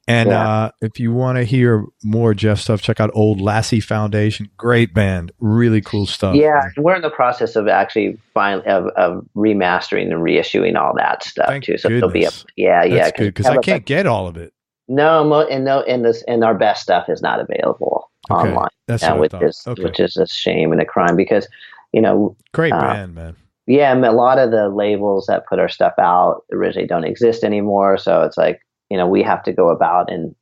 Speaker 1: And if you want to hear more Jeff stuff, check out Old Lassie Foundation. Great band. Really cool stuff.
Speaker 2: Yeah, man. We're in the process of actually of remastering and reissuing all that stuff.
Speaker 1: Thank
Speaker 2: too. So
Speaker 1: goodness.
Speaker 2: It'll be
Speaker 1: That's good, because I can't get all of it.
Speaker 2: No, and our best stuff is not available online.
Speaker 1: That's
Speaker 2: which is a shame and a crime, because
Speaker 1: great band, man.
Speaker 2: Yeah, a lot of the labels that put our stuff out originally don't exist anymore. So it's like, we have to go about and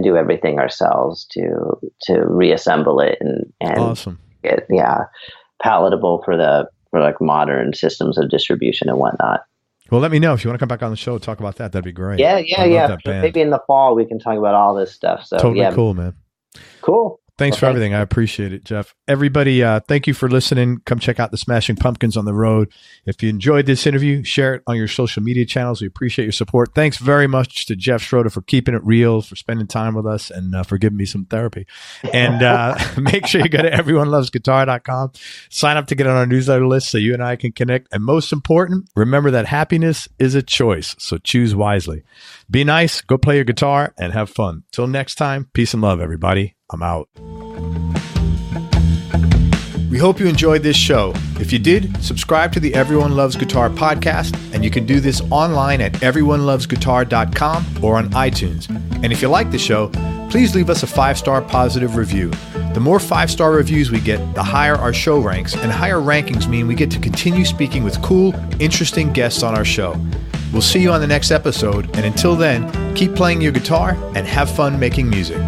Speaker 2: do everything ourselves to reassemble it and
Speaker 1: awesome.
Speaker 2: Get palatable for like modern systems of distribution and whatnot.
Speaker 1: Well, let me know if you want to come back on the show and talk about that. That'd be great.
Speaker 2: Yeah. Maybe in the fall we can talk about all this stuff. So
Speaker 1: totally cool, man.
Speaker 2: Cool.
Speaker 1: Thanks for everything. I appreciate it, Jeff. Everybody, thank you for listening. Come check out the Smashing Pumpkins on the road. If you enjoyed this interview, share it on your social media channels. We appreciate your support. Thanks very much to Jeff Schroeder for keeping it real, for spending time with us, and for giving me some therapy. And make sure you go to everyonelovesguitar.com. Sign up to get on our newsletter list so you and I can connect. And most important, remember that happiness is a choice, so choose wisely. Be nice, go play your guitar, and have fun. Till next time, peace and love, everybody. I'm out. We hope you enjoyed this show. If you did, subscribe to the Everyone Loves Guitar podcast, and you can do this online at everyonelovesguitar.com or on iTunes. And if you like the show, please leave us a 5-star positive review. The more 5-star reviews we get, the higher our show ranks, and higher rankings mean we get to continue speaking with cool, interesting guests on our show. We'll see you on the next episode, and until then, keep playing your guitar and have fun making music.